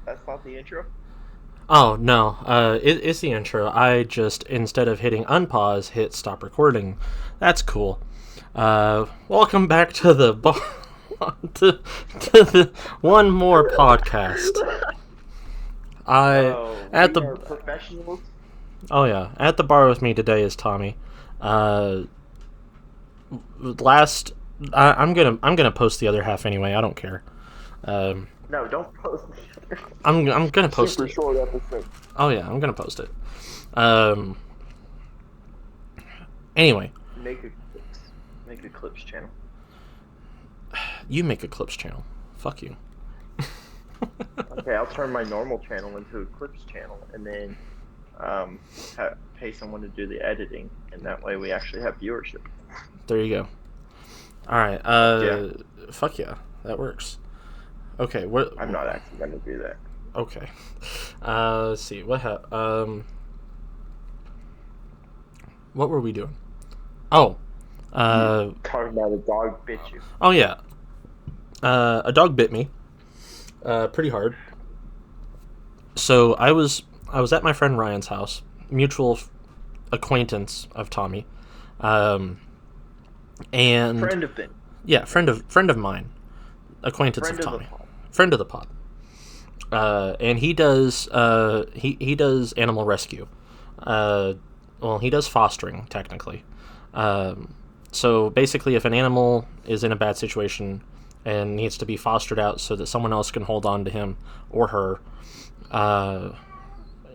That's not the intro? Oh no, it's the intro. I just instead of hitting unpause, hit stop recording. That's cool. Welcome back to the to the one more podcast. I Oh, at we the are professionals. oh yeah, at the bar with me today is Tommy. Uh, last I'm gonna post the other half anyway. I don't care. Um, No, don't post the I'm gonna post super it. short episode. Oh yeah, I'm gonna post it. Um, anyway, Make a clips. Make a clips channel. you make a clips channel. Fuck you. Okay, I'll turn my normal channel into a clips channel, and then um, pay someone to do the editing, and that way we actually have viewership. There you go. All right. Yeah, Fuck yeah, that works. Okay. What? I'm not actually going to do that. Okay. Let's see. What were we doing? Oh. Talking about a dog bit you. Oh yeah. A dog bit me. Pretty hard. So I was at my friend Ryan's house, mutual acquaintance of Tommy, um, and Friend of Ben. yeah, friend of mine, acquaintance Friend of of the Tommy, pod. friend of the pod. And he does he does animal rescue. Well, he does fostering technically. So basically, if an animal is in a bad situation and needs to be fostered out so that someone else can hold on to him or her,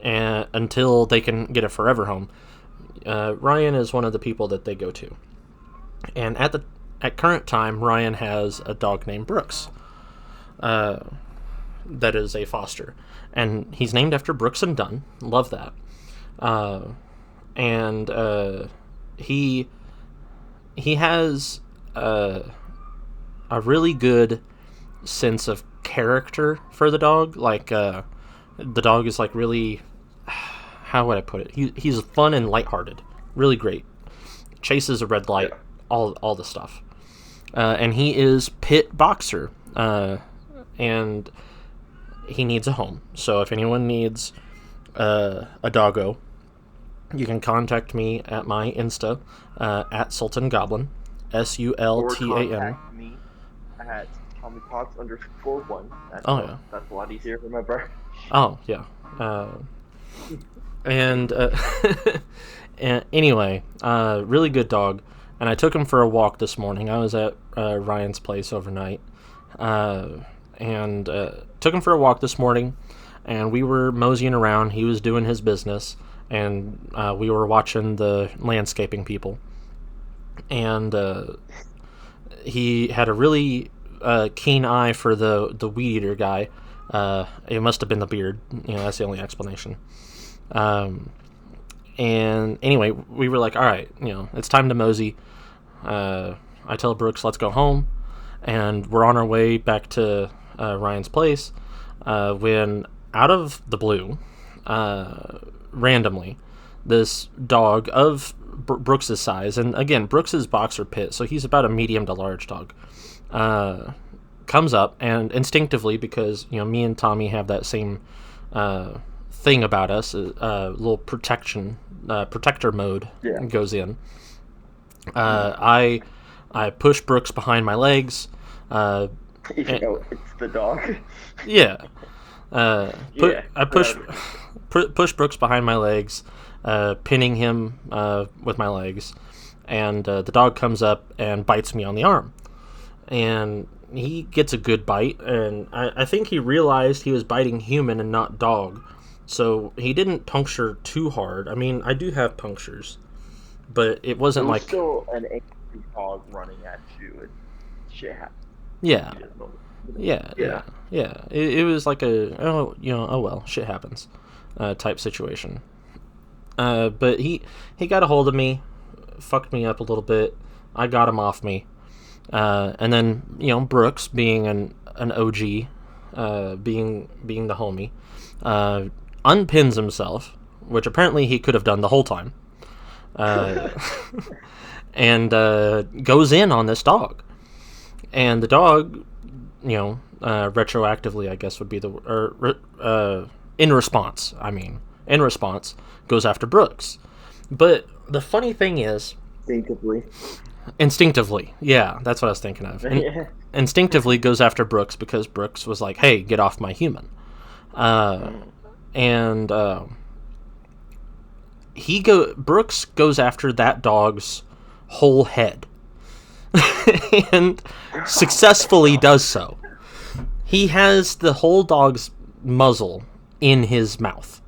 and until they can get a forever home, Ryan is one of the people that they go to. And at current time, Ryan has a dog named Brooks. That is a foster, and he's named after Brooks and Dunn. Love that. And he has a really good sense of character for the dog. Like the dog is like really, how would I put it? He's fun and lighthearted. Really great. Chases a red light. Yeah. All the stuff. And he is pit boxer. And he needs a home. So if anyone needs a doggo, you can contact me at my Insta at Sultan Goblin, Or SULTAN. contact me at TommyPots_1. Oh yeah. That's a lot easier to remember. Oh yeah. And and anyway, really good dog. And I took him for a walk this morning. I was at Ryan's place overnight, and took him for a walk this morning. And we were moseying around. He was doing his business, and we were watching the landscaping people. And he had a really keen eye for the weed eater guy. It must have been the beard. That's the only explanation. And anyway, we were like, all right, it's time to mosey. I tell Brooks, let's go home. And we're on our way back to Ryan's place when, out of the blue, randomly, this dog of Brooks's size, and again, Brooks's boxer pit, so he's about a medium to large dog, comes up and instinctively, because me and Tommy have that same thing about us, little protector mode Yeah. goes in. I push Brooks behind my legs. Even though it's the dog. Yeah. Yeah, I push Brooks behind my legs, pinning him with my legs, and the dog comes up and bites me on the arm. And he gets a good bite, and I think he realized he was biting human and not dog, so he didn't puncture too hard. I mean, I do have punctures, but it It wasn't was like... still an angry dog running at you. And shit happened. Yeah, You just know. yeah. It was like oh well, shit happens, type situation. But he got a hold of me, fucked me up a little bit. I got him off me, and then Brooks, being an OG, being the homie, unpins himself, which apparently he could have done the whole time, and goes in on this dog. And the dog, retroactively, I guess would be in response. In response, goes after Brooks. But the funny thing is, instinctively, yeah, that's what I was thinking of. Instinctively goes after Brooks because Brooks was like, "Hey, get off my human," and Brooks goes after that dog's whole head, and successfully does so. He has the whole dog's muzzle in his mouth,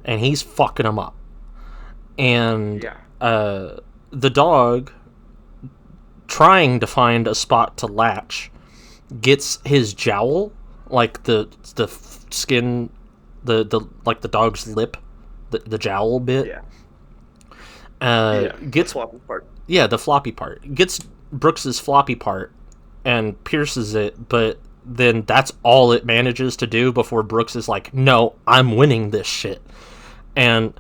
and he's fucking him up. And the dog, trying to find a spot to latch, gets his jowl, like the skin, the like the dog's lip, the jowl bit. Gets the floppy part. Yeah, the floppy part. Gets Brooks's floppy part and pierces it, but then that's all it manages to do before Brooks is like, "No, I'm winning this shit." And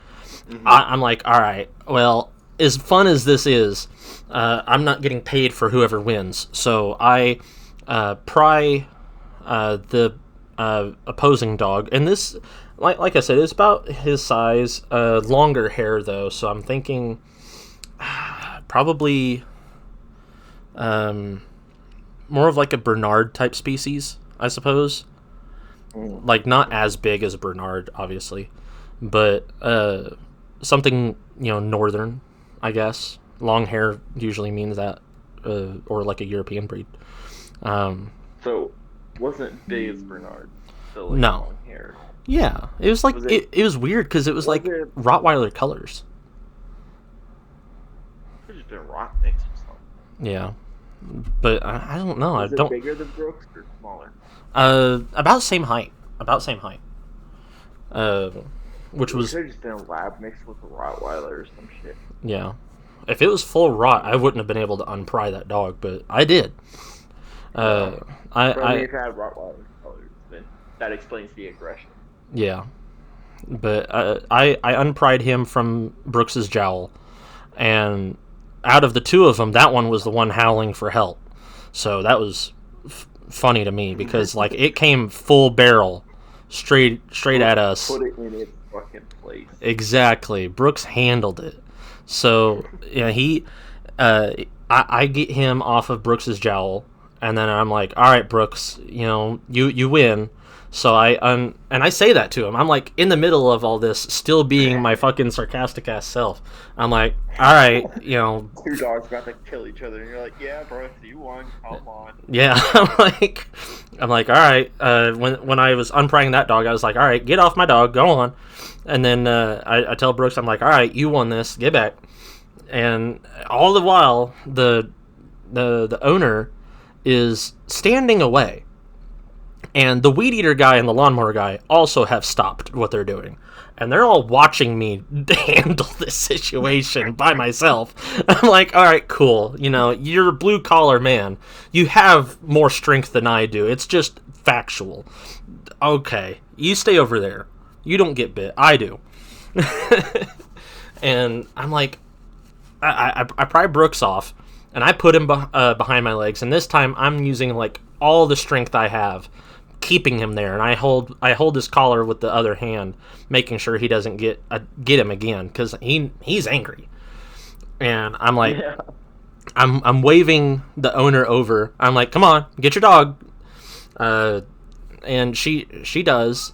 I'm like, all right, well, as fun as this is, I'm not getting paid for whoever wins. So I pry the opposing dog. And this, like I said, it's about his size. Longer hair, though. So I'm thinking probably more of like a Bernard type species, I suppose. Like, not as big as a Bernard, obviously. But something, northern, I guess. Long hair usually means that, or like a European breed. So, wasn't big as Bernard? So, like, no. Long hair. Yeah, it was like it was weird because it was like Rottweiler colors. It was just a rock mix or something. Yeah, but I don't know. Was it bigger than Brooks or smaller? About same height. Which was could have just been a lab mixed with a Rottweiler or some shit. Yeah. If it was full rot, I wouldn't have been able to unpry that dog, but I did. If I had Rottweiler colors, then that explains the aggression. Yeah. But I unpried him from Brooks's jowl, and out of the two of them, that one was the one howling for help. So that was funny to me because like it came full barrel straight at us. Put it in its fucking place. Exactly. Brooks handled it. So yeah, I get him off of Brooks's jowl, and then I'm like, all right, Brooks, you win. So I say that to him. I'm like in the middle of all this, still being my fucking sarcastic ass self. I'm like, all right, Two dogs about to kill each other, and you're like, yeah, Brooks, you won. Come on. Yeah, I'm like, all right. When I was unprying that dog, I was like, all right, get off my dog, go on. And then I tell Brooks, I'm like, all right, you won this, get back. And all the while, the owner is standing away. And the weed eater guy and the lawnmower guy also have stopped what they're doing. And they're all watching me handle this situation by myself. I'm like, all right, cool. You're a blue-collar man. You have more strength than I do. It's just factual. Okay, you stay over there. You don't get bit. I do. And I'm like, I pry Brooks off, and I put him behind my legs. And this time, I'm using, like, all the strength I have, keeping him there, and I hold his collar with the other hand, making sure he doesn't get him again, because he's angry. And I'm like, yeah. I'm waving the owner over. I'm like, come on, get your dog. And she does.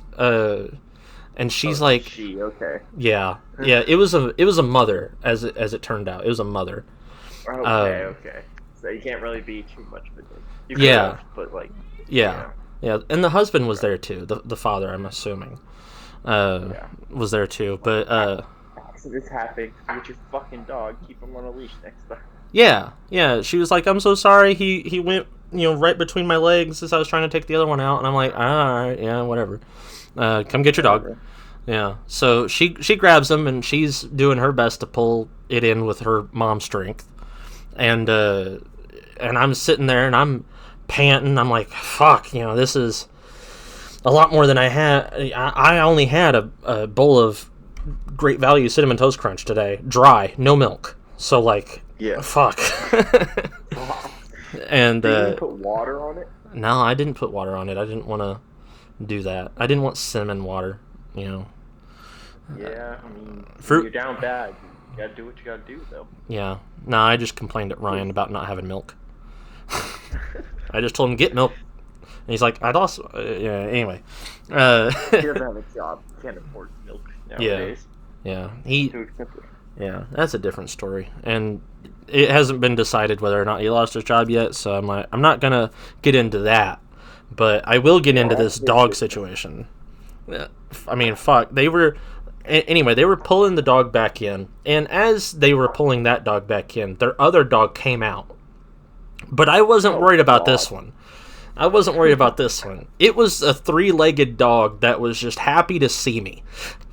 And she's like, okay. Yeah. It was a mother, as it turned out. It was a mother. Okay. So you can't really be too much of a dick. You could Yeah. have, but like. Yeah. Yeah, and the husband was there too. The father, I'm assuming, was there too. But accidents happen. Get your fucking dog. Keep him on a leash next time. Yeah. She was like, "I'm so sorry. He went, right between my legs as I was trying to take the other one out." And I'm like, "All right, yeah, whatever. Come get your dog." Yeah. So she grabs him, and she's doing her best to pull it in with her mom strength, and I'm sitting there and I'm panting. I'm like, fuck, this is a lot more than I had. I only had a bowl of Great Value Cinnamon Toast Crunch today, dry, no milk. So like, yeah, fuck. And did you put water on it? No, I didn't put water on it. I didn't want to do that. I didn't want cinnamon water, you know. Yeah, I mean, Fruit- you're down bad. You gotta do what you gotta do, though. Yeah. No, I just complained at Ryan about not having milk. I just told him, get milk. And he's like, I'd also... yeah, anyway. He doesn't have a job. He can't afford milk nowadays. Yeah. Too expensive. Yeah, that's a different story. And it hasn't been decided whether or not he lost his job yet, so I'm not going to get into that. But I will get into this dog situation. I mean, fuck. Anyway, they were pulling the dog back in. And as they were pulling that dog back in, their other dog came out. But I wasn't worried about this one. I wasn't worried about this one. It was a 3-legged dog that was just happy to see me.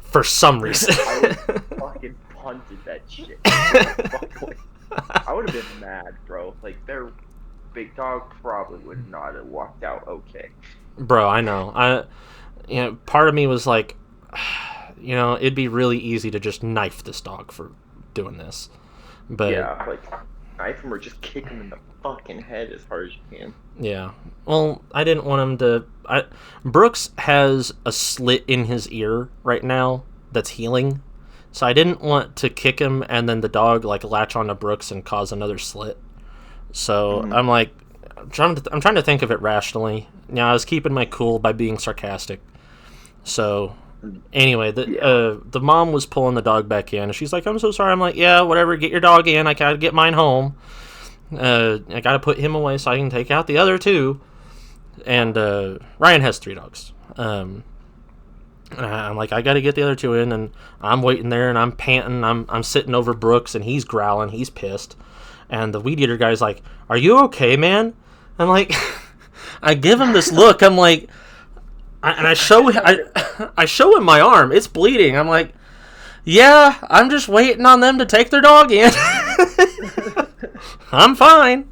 For some reason. I would fucking punted that shit. I would have been mad, bro. Like, their big dog probably would not have walked out okay. Bro, I know. Part of me was like, it'd be really easy to just knife this dog for doing this. But yeah, like, knife him or just kick him in the fucking head as hard as you can. Yeah. Well, I didn't want him to... Brooks has a slit in his ear right now that's healing. So I didn't want to kick him and then the dog, like, latch onto Brooks and cause another slit. So I'm like... I'm trying to think of it rationally. I was keeping my cool by being sarcastic. So... Anyway, the mom was pulling the dog back in. And she's like, I'm so sorry. I'm like, yeah, whatever. Get your dog in. I gotta get mine home. I gotta put him away so I can take out the other 2. And Ryan has 3 dogs. I'm like, I gotta get the other 2 in, and I'm waiting there, and I'm panting. I'm sitting over Brooks, and he's growling. He's pissed. And the weed eater guy's like, "Are you okay, man?" I'm like, I give him this look. I'm like, I show him my arm. It's bleeding. I'm like, yeah, I'm just waiting on them to take their dog in. I'm fine.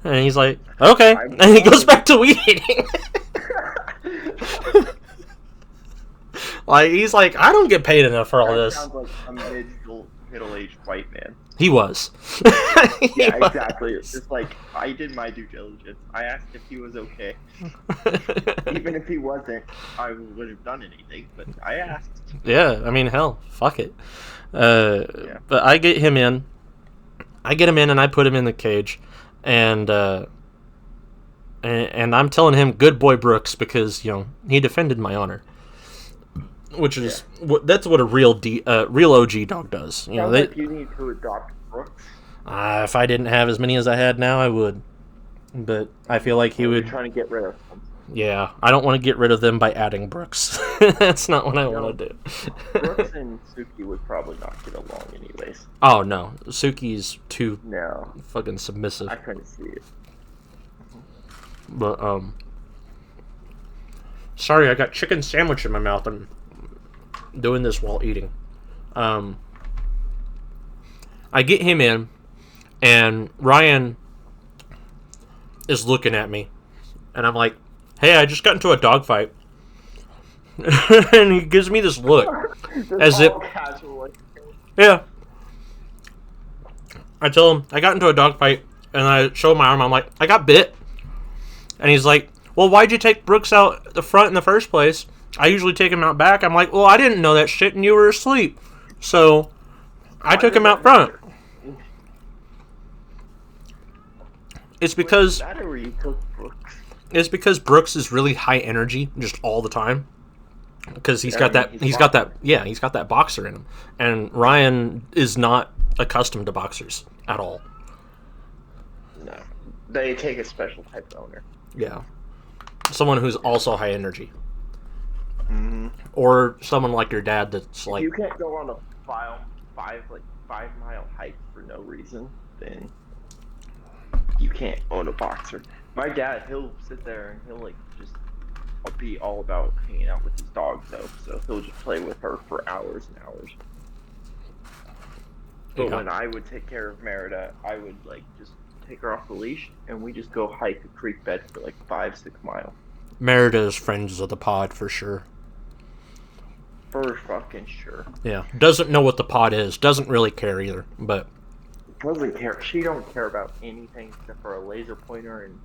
And he's like, okay. And he goes back to weed eating. Like, he's like, I don't get paid enough for all this. Sounds like a middle-aged white man. He was. Yeah, exactly. It's just like, I did my due diligence. I asked if he was okay. Even if he wasn't, I wouldn't have done anything, but I asked. Yeah, I mean, hell, fuck it. But I get him in. I get him in and I put him in the cage. And I'm telling him, good boy Brooks, because, he defended my honor. Which is that's what a real OG dog does. Like you need to adopt Brooks. If I didn't have as many as I had now, I would. But I feel like he would. Trying to get rid of them. Yeah, I don't want to get rid of them by adding Brooks. That's not what I want to do. Brooks and Suki would probably not get along, anyways. Oh no, Suki's too fucking submissive. I couldn't see it. But sorry, I got chicken sandwich in my mouth. I'm doing this while eating. I get him in, and Ryan is looking at me, and I'm like, hey, I just got into a dog fight. And he gives me this look. As if... Casual. Yeah. I tell him, I got into a dog fight, and I show him my arm, I'm like, I got bit. And he's like, well, why'd you take Brooks out the front in the first place? I usually take him out back. I'm like, well, I didn't know that shit, and you were asleep. So, I took him out front. It's because... It's because Brooks is really high energy, just all the time. Because he's got that boxer in him. And Ryan is not accustomed to boxers at all. No. They take a special type of owner. Yeah. Someone who's also high energy. Mm-hmm. Or someone like your dad that's like... If you can't go on a 5-mile hike for no reason, then you can't own a boxer. My dad, he'll sit there and he'll just be all about hanging out with his dog though, so he'll just play with her for hours and hours. But when I would take care of Merida, I would just take her off the leash and we just go hike a creek bed for 5-6 miles. Merida is friends of the pod for sure. For fucking sure. Yeah. Doesn't know what the pod is. Doesn't really care either, but... Doesn't care. She don't care about anything except for a laser pointer and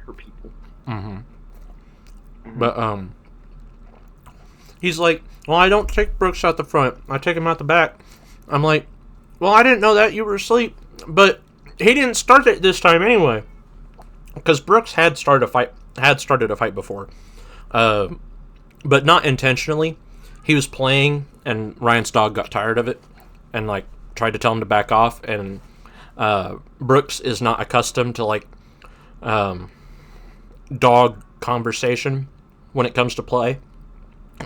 for people. But he's like, well, I don't take Brooks out the front. I take him out the back. I'm like, well, I didn't know that. You were asleep. But he didn't start it this time anyway. Because Brooks had started a fight before. But not intentionally. He was playing, and Ryan's dog got tired of it. And, like, tried to tell him to back off. And Brooks is not accustomed to, like, dog conversation when it comes to play.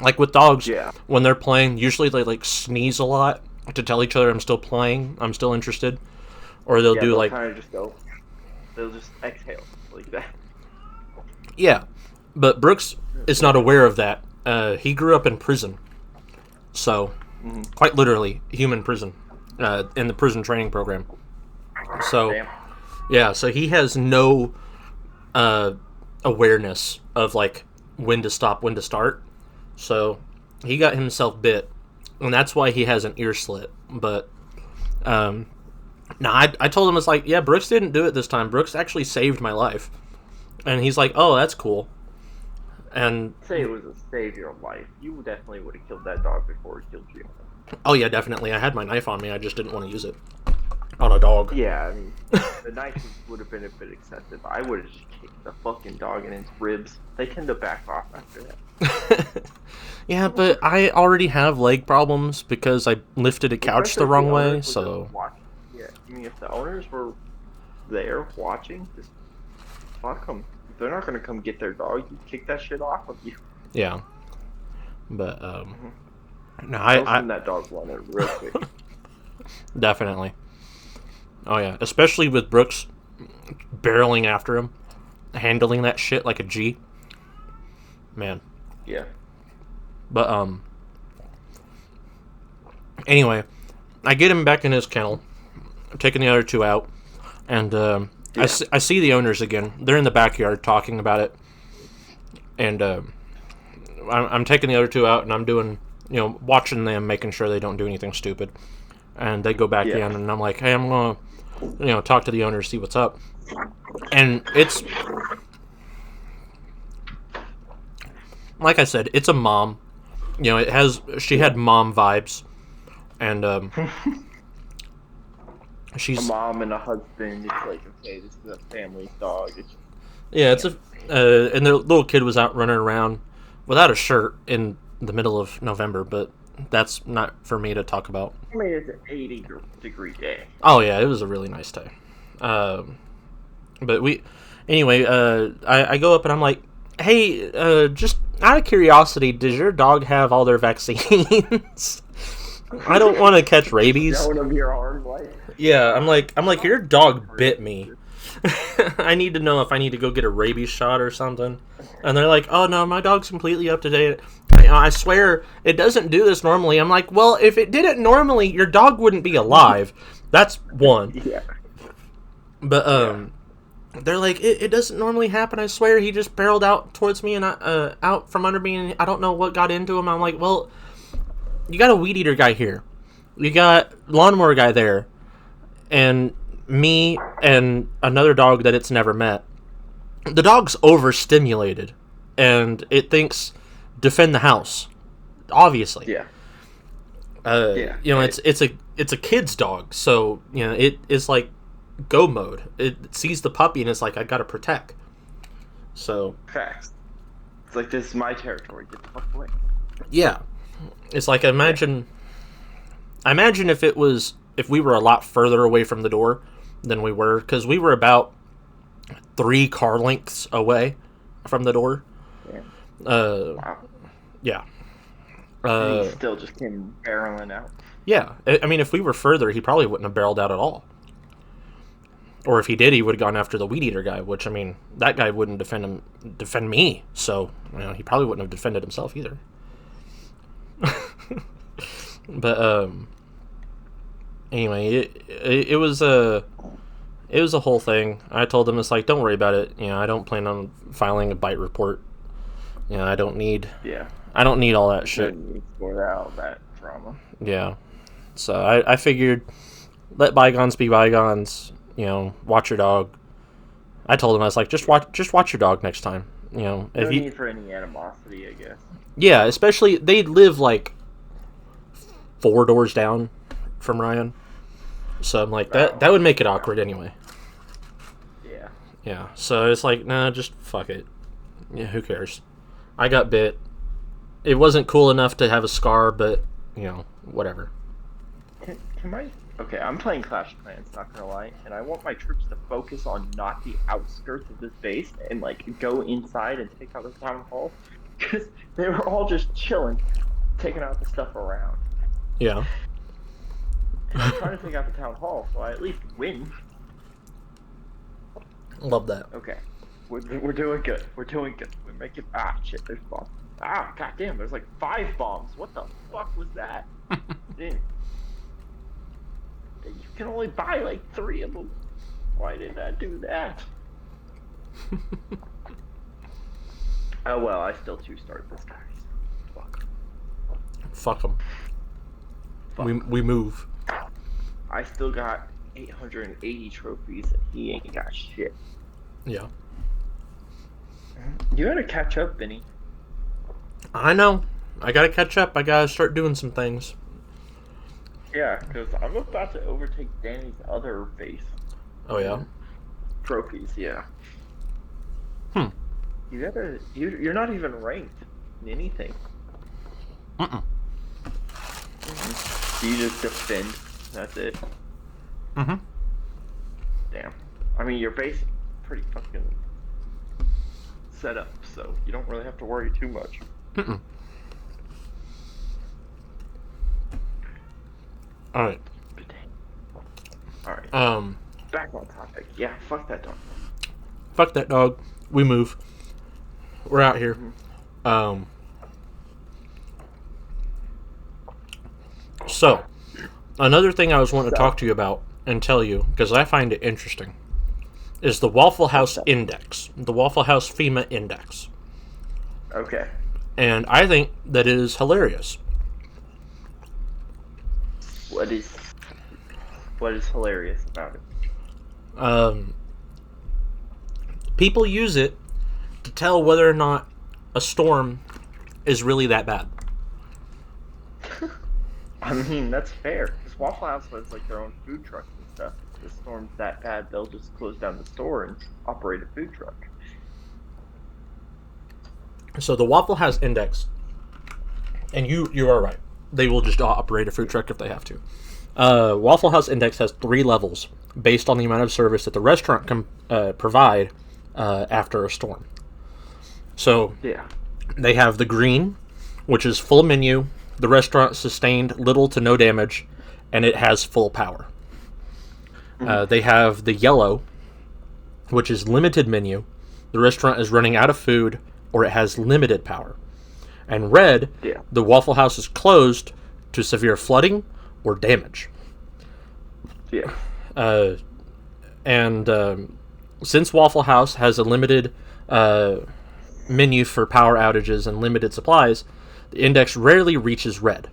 Like with dogs, when they're playing, usually they like sneeze a lot to tell each other I'm still playing, I'm still interested, or they'll like kind of just go, they'll just exhale like that. Yeah, but Brooks is not aware of that. He grew up in prison, so quite literally human prison, in the prison training program. So yeah, so he has no awareness of like when to stop, when to start. So he got himself bit, and that's why he has an ear slit. But no, I told him, it's like, yeah, Brooks didn't do it this time. Brooks actually saved my life. And he's like, oh, that's cool. And say it was a save your life. You definitely would have killed that dog before it killed you. Oh yeah, definitely. I had my knife on me. I just didn't want to use it on a dog. Yeah, I mean, the knife would have been a bit excessive. I would have just kicked the fucking dog in its ribs. They tend to back off after that. Yeah, but I already have leg problems because I lifted a couch the wrong way, so... Yeah, I mean, if the owners were there watching, just fuck them. If they're not going to come get their dog, you kick that shit off of you. Yeah. But, no, I that dog running real quick. Definitely. Oh, yeah. Especially with Brooks barreling after him, handling that shit like a G. Man. Yeah. But, anyway, I get him back in his kennel. I'm taking the other two out. And, I see the owners again. They're in the backyard talking about it. And, I'm taking the other two out, and I'm doing, watching them, making sure they don't do anything stupid. And they go back in, and I'm like, hey, I'm going to, talk to the owners, see what's up. And it's... Like I said, it's a mom. She had mom vibes. And, she's... A mom and a husband. It's like, okay, this is a family dog. It's and their little kid was out running around without a shirt in the middle of November, but that's not for me to talk about. I mean, it's an 80-degree day. Oh, yeah, it was a really nice day. But anyway, I go up and I'm like, hey, just out of curiosity, does your dog have all their vaccines? I don't want to catch rabies. Showing them your arm, like. Yeah, I'm like, your dog bit me. I need to know if I need to go get a rabies shot or something. And they're like, oh no, my dog's completely up to date. I swear, it doesn't do this normally. I'm like, well, if it did it normally, your dog wouldn't be alive. That's one. Yeah. But, they're like, it doesn't normally happen. I swear, he just barreled out towards me and out from under me, and I don't know what got into him. I'm like, well, you got a weed eater guy here. You got lawnmower guy there. And me and another dog that it's never met. The dog's overstimulated, and it thinks defend the house. Obviously. Yeah. It's a kid's dog, so it is like go mode. It sees the puppy and it's like, I gotta protect. So facts. It's like, this is my territory. Get the fuck away. Yeah. It's like, imagine if we were a lot further away from the door than we were, because we were about 3 car lengths away from the door. Yeah. Wow. Yeah. He still just came barreling out. Yeah. I mean, if we were further, he probably wouldn't have barreled out at all. Or if he did, he would have gone after the weed eater guy, which, I mean, that guy wouldn't defend me. So, he probably wouldn't have defended himself either. But, anyway, it was a whole thing. I told him, it's like, don't worry about it. I don't plan on filing a bite report. I don't need all that shit. Sort out that drama. Yeah. So I figured, let bygones be bygones. Watch your dog. I told him, I was like, just watch your dog next time. You know, No if you need for any animosity, I guess. yeah, especially they live like 4 doors down from Ryan, so I'm like that would make it awkward anyway. Yeah. Yeah, so it's like, nah, just fuck it. Yeah, who cares? I got bit. It wasn't cool enough to have a scar, but you know, whatever. Can my okay? I'm playing Clash of Clans, not gonna lie, and I want my troops to focus on not the outskirts of this base and like go inside and take out the town hall, because they were all just chilling, taking out the stuff around. Yeah. And I'm trying to take out the town hall, so I at least win. Love that. Okay, we're doing good. We're doing good. We're making shit. There's bombs. Goddamn! There's like 5 bombs. What the fuck was that? Dude. You can only buy like 3 of them. Why did I do that? Oh well, I still 2-starred this guy. So fuck. Fuck them. Fuck. We move. I still got 880 trophies, and he ain't got shit. Yeah. You gotta catch up, Benny. I know. I gotta catch up. I gotta start doing some things. Yeah, because I'm about to overtake Danny's other base. Oh yeah. Trophies, yeah. You gotta. You're not even ranked in anything. You just defend. That's it. Damn. I mean, your base is pretty fucking set up, so you don't really have to worry too much. Alright. Alright. Back on topic. Yeah, fuck that dog. Fuck that dog. We move. We're out here. So, another thing I was wanting to talk to you about and tell you, because I find it interesting, is the Waffle House Index. The Waffle House FEMA Index. Okay. And I think that it is hilarious. What is hilarious about it? People use it to tell whether or not a storm is really that bad. I mean, that's fair. Because Waffle House has like their own food trucks and stuff. If the storm's that bad, they'll just close down the store and operate a food truck. So the Waffle House Index, and you are right. They will just operate a food truck if they have to. Waffle House Index has 3 levels based on the amount of service that the restaurant can provide after a storm. So Yeah. they have the green, which is full menu. The restaurant sustained little to no damage, and it has full power. They have the yellow, which is limited menu. The restaurant is running out of food, or it has limited power. And red, Yeah. the Waffle House is closed to severe flooding or damage. Yeah. Since Waffle House has a limited menu for power outages and limited supplies, the index rarely reaches red.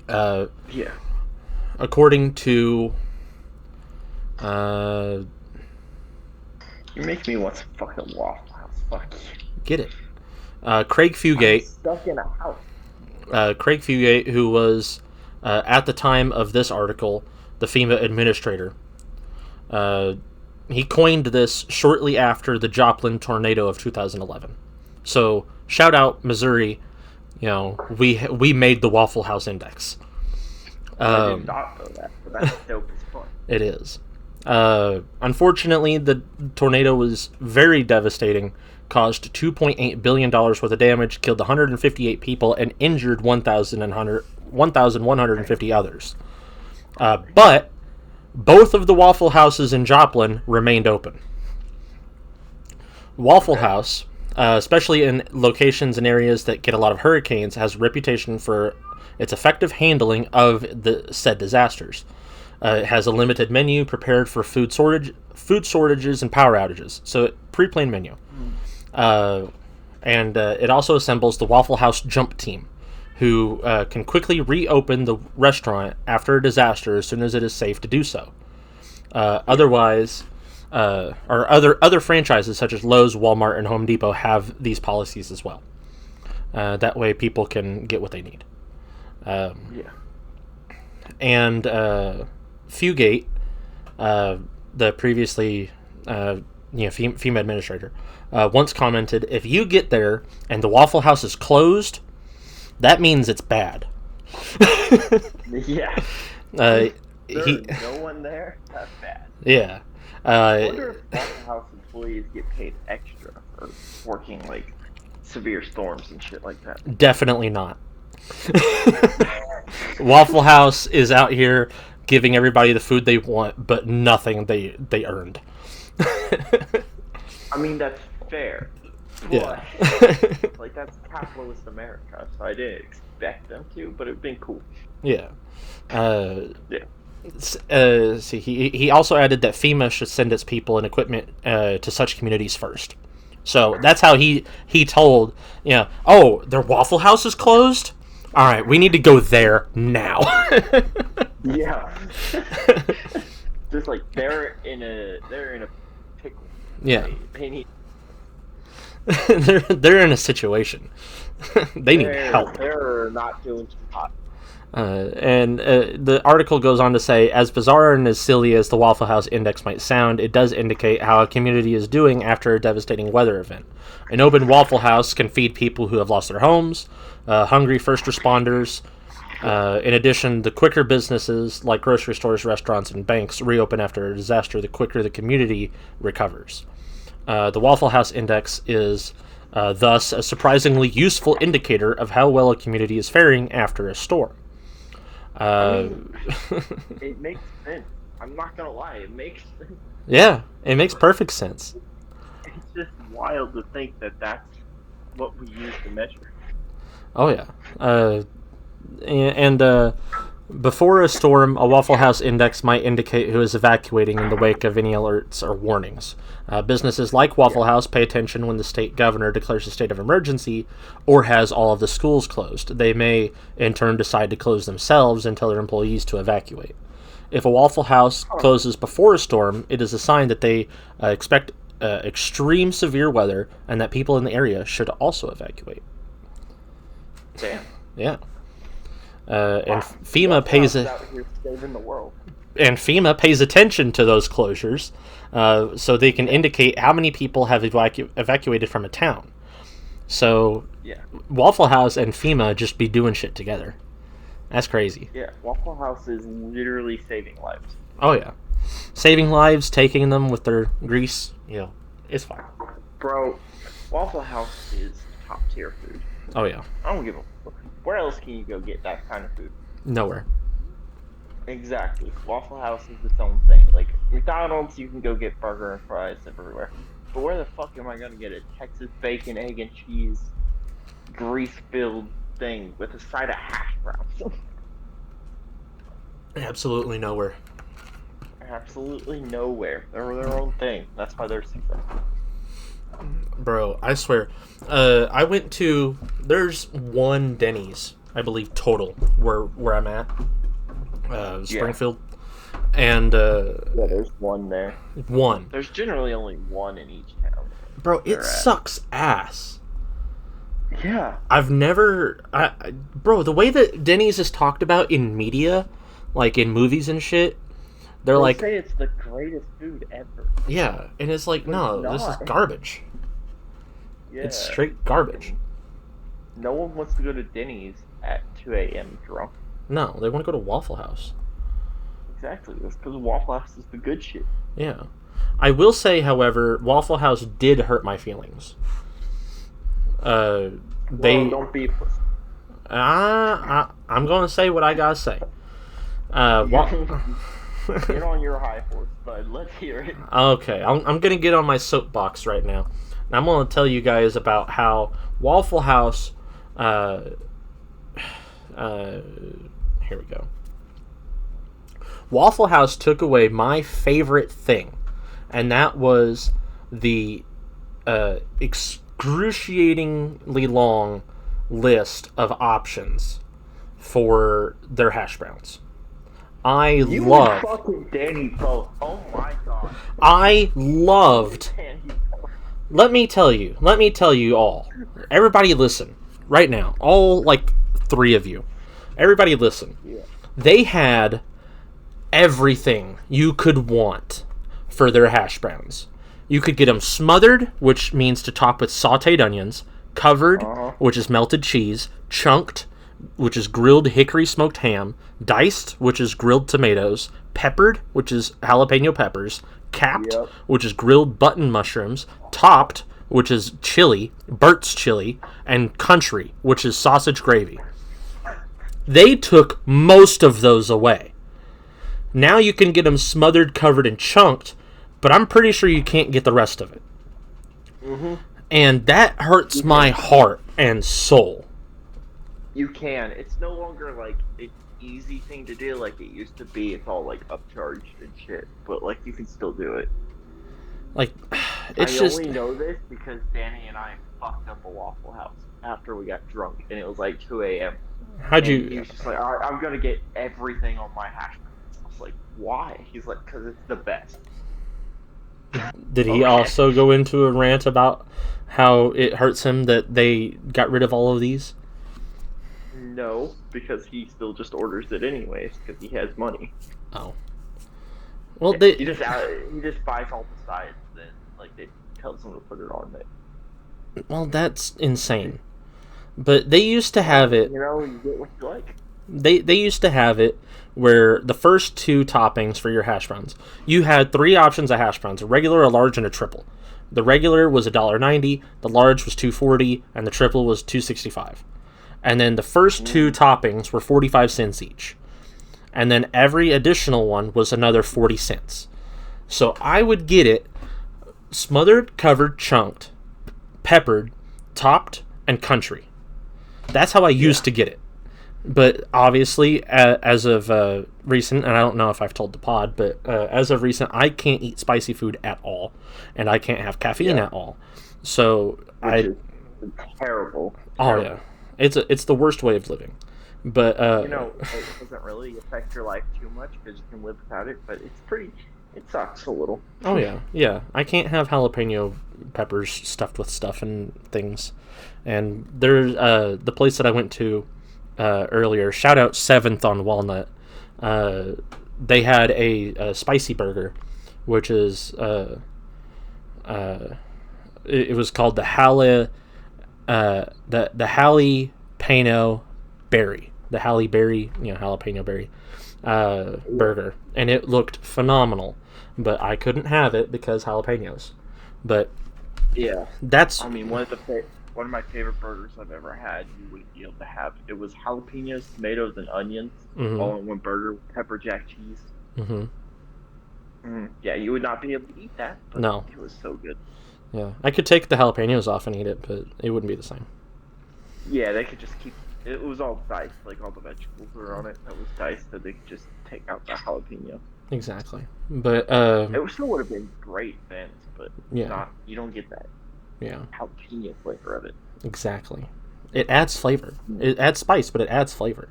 Yeah. According to... You make me want some fucking Waffle House. Fuck you. get it. Craig Fugate... Stuck in a house. Craig Fugate, who was, at the time of this article, the FEMA administrator, he coined this shortly after the Joplin tornado of 2011. So, shout out Missouri, you know, we made the Waffle House Index. I did not know that, but that's dope as fuck. It is. Unfortunately, the tornado was very devastating, caused $2.8 billion worth of damage, killed 158 people, and injured 1,150 others. But both of the Waffle Houses in Joplin remained open. Waffle House, especially in locations and areas that get a lot of hurricanes, has a reputation for its effective handling of the said disasters. It has a limited menu prepared for food shortages and power outages. So pre-planned menu. And it also assembles the Waffle House Jump Team, who can quickly reopen the restaurant after a disaster as soon as it is safe to do so. Otherwise, or other franchises such as Lowe's, Walmart, and Home Depot have these policies as well. That way, people can get what they need. Yeah. And Fugate, the previously FEMA administrator, once commented, "If you get there and the Waffle House is closed, that means it's bad." Yeah. There's no one there. That's bad. Yeah. I wonder if Waffle House employees get paid extra for working like severe storms and shit like that. Definitely not. Waffle House is out here giving everybody the food they want, but nothing they earned. I mean, that's fair. Yeah. Like, that's capitalist America, so I didn't expect them to, but it'd been cool. Yeah. Yeah. See, he also added that FEMA should send its people and equipment to such communities first. So that's how he told, oh, their Waffle House is closed? All right, we need to go there now. Yeah. Just like they're in a pickle. Yeah. They need. they're in a situation. They need help. They're not doing too hot. And the article goes on to say, as bizarre and as silly as the Waffle House Index might sound, it does indicate how a community is doing after a devastating weather event. An open Waffle House can feed people who have lost their homes, hungry first responders. In addition, the quicker businesses like grocery stores, restaurants, and banks reopen after a disaster, the quicker the community recovers. The Waffle House Index is thus a surprisingly useful indicator of how well a community is faring after a storm. I mean, it makes sense. I'm not gonna lie, it makes sense. Yeah, it makes perfect sense. It's just wild to think that that's what we use to measure. Oh yeah, and before a storm, a Waffle House Index might indicate who is evacuating in the wake of any alerts or warnings. Businesses like Waffle House pay attention when the state governor declares a state of emergency or has all of the schools closed. They may, in turn, decide to close themselves and tell their employees to evacuate. If a Waffle House closes before a storm, it is a sign that they expect extreme severe weather and that people in the area should also evacuate. Damn. Yeah. And FEMA pays out here saving the world. And FEMA pays attention to those closures, so they can indicate how many people have evacuated from a town. So yeah, Waffle House and FEMA just be doing shit together. That's crazy. Yeah, Waffle House is literally saving lives. Oh yeah, saving lives, taking them with their grease. It's fine. Bro, Waffle House is top tier food. Oh yeah. I don't give a fuck. Where else can you go get that kind of food? Nowhere. Exactly. Waffle House is its own thing. Like, McDonald's, you can go get burger and fries everywhere. But where the fuck am I gonna get a Texas bacon, egg, and cheese, grease-filled thing with a side of hash browns? Absolutely nowhere. Absolutely nowhere. They're their own thing. That's why they're successful. Bro, I swear. I went to... There's one Denny's, I believe, total, where I'm at. Springfield. Yeah. And... yeah, there's one there. One. There's generally only one in each town. Bro, it sucks ass. Yeah. I've never... bro, the way that Denny's is talked about in media, like in movies and shit, they're like... say it's the greatest food ever. Yeah, and it's like, no, this is garbage. Yeah. It's straight garbage. No one wants to go to Denny's at 2 a.m. drunk. No, they want to go to Waffle House. Exactly. That's because Waffle House is the good shit. Yeah. I will say, however, Waffle House did hurt my feelings. Don't be a pussy. I'm going to say what I got to say. Get on your high horse, bud. Let's hear it. Okay, I'm going to get on my soapbox right now. And I'm going to tell you guys about how Waffle House... here we go. Waffle House took away my favorite thing, and that was the excruciatingly long list of options for their hash browns. I You love. and fucking Danny both. Oh my god. I loved. Danny both. Let me tell you all. Everybody listen right now. All like 3 of you. Everybody listen. Yeah. They had everything you could want for their hash browns. You could get them smothered, which means to top with sauteed onions, covered, which is melted cheese, chunked, which is grilled hickory smoked ham, diced, which is grilled tomatoes, peppered, which is jalapeno peppers, capped, Yep. which is grilled button mushrooms, topped, which is chili, Burt's chili, and country, which is sausage gravy. They took most of those away. Now you can get them smothered, covered, and chunked, but I'm pretty sure you can't get the rest of it. Mm-hmm. And that hurts my heart and soul. You can. It's no longer like an easy thing to do like it used to be. It's all like upcharged and shit. But like you can still do it. Like, it's I just... only know this because Danny and I fucked up a Waffle House after we got drunk, and it was like 2 a.m. How'd He you... was just like, all right, I'm gonna get everything on my hash browns. I was like, why? He's like, because it's the best. Did he Okay. also go into a rant about how it hurts him that they got rid of all of these? No, because he still just orders it anyways because he has money. Oh. Well, He they... just buys all the sides, then like they tells him to put it on it. Well, that's insane. But they used to have it... You know, you get what you like. They used to have it where the first 2 toppings for your hash browns, you had 3 options of hash browns: a regular, a large, and a triple. The regular was $1.90, the large was $2.40, and the triple was $2.65. And then the first 2 toppings were 45 cents each. And then every additional one was another 40 cents. So I would get it smothered, covered, chunked, peppered, topped, and country. That's how I used to get it. But obviously, as of recent, and I don't know if I've told the pod, but as of recent, I can't eat spicy food at all, and I can't have caffeine at all. So Which is terrible. oh yeah, it's the worst way of living. But You know, it doesn't really affect your life too much because you can live without it, but it's pretty. It sucks a little. oh yeah, I can't have jalapeno peppers stuffed with stuff and things. And there's the place that I went to earlier. Shout out 7th on Walnut. They had a spicy burger, which is it was called the jalapeno berry, the Halle Berry, jalapeno berry burger, and it looked phenomenal. But I couldn't have it because jalapenos. But Yeah. that's I mean, one of my favorite burgers I've ever had, you wouldn't be able to have. It was jalapenos, tomatoes, and onions all in one burger with pepper jack cheese. Yeah, you would not be able to eat that, but No. it was so good. yeah. I could take the jalapenos off and eat it, but it wouldn't be the same. Yeah, they could just keep. It was all diced, like all the vegetables were on it. That was diced, so they could just take out the jalapeno. Exactly. But It still would have been great then, but Yeah. you don't get that yeah, jalapeno flavor of it. exactly. It adds flavor. It adds spice, but it adds flavor.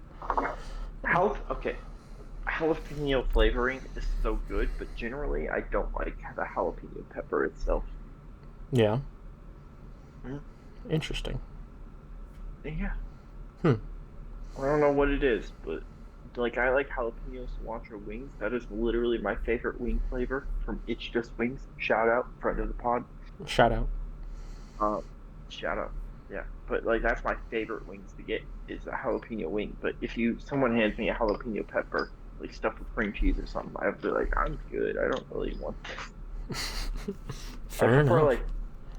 Jalapeno flavoring is so good, but generally I don't like the jalapeno pepper itself. Yeah. Mhm. Interesting. Yeah. Hmm. I don't know what it is, but like I like jalapeno cilantro wings. That is literally my favorite wing flavor from It's Just Wings. Shout out, friend of the pod. Shout out. Shout out. Yeah, but like that's my favorite wings to get is a jalapeno wing. But if someone hands me a jalapeno pepper, like stuffed with cream cheese or something, I'd be like, I'm good. I don't really want this. Fair I prefer enough.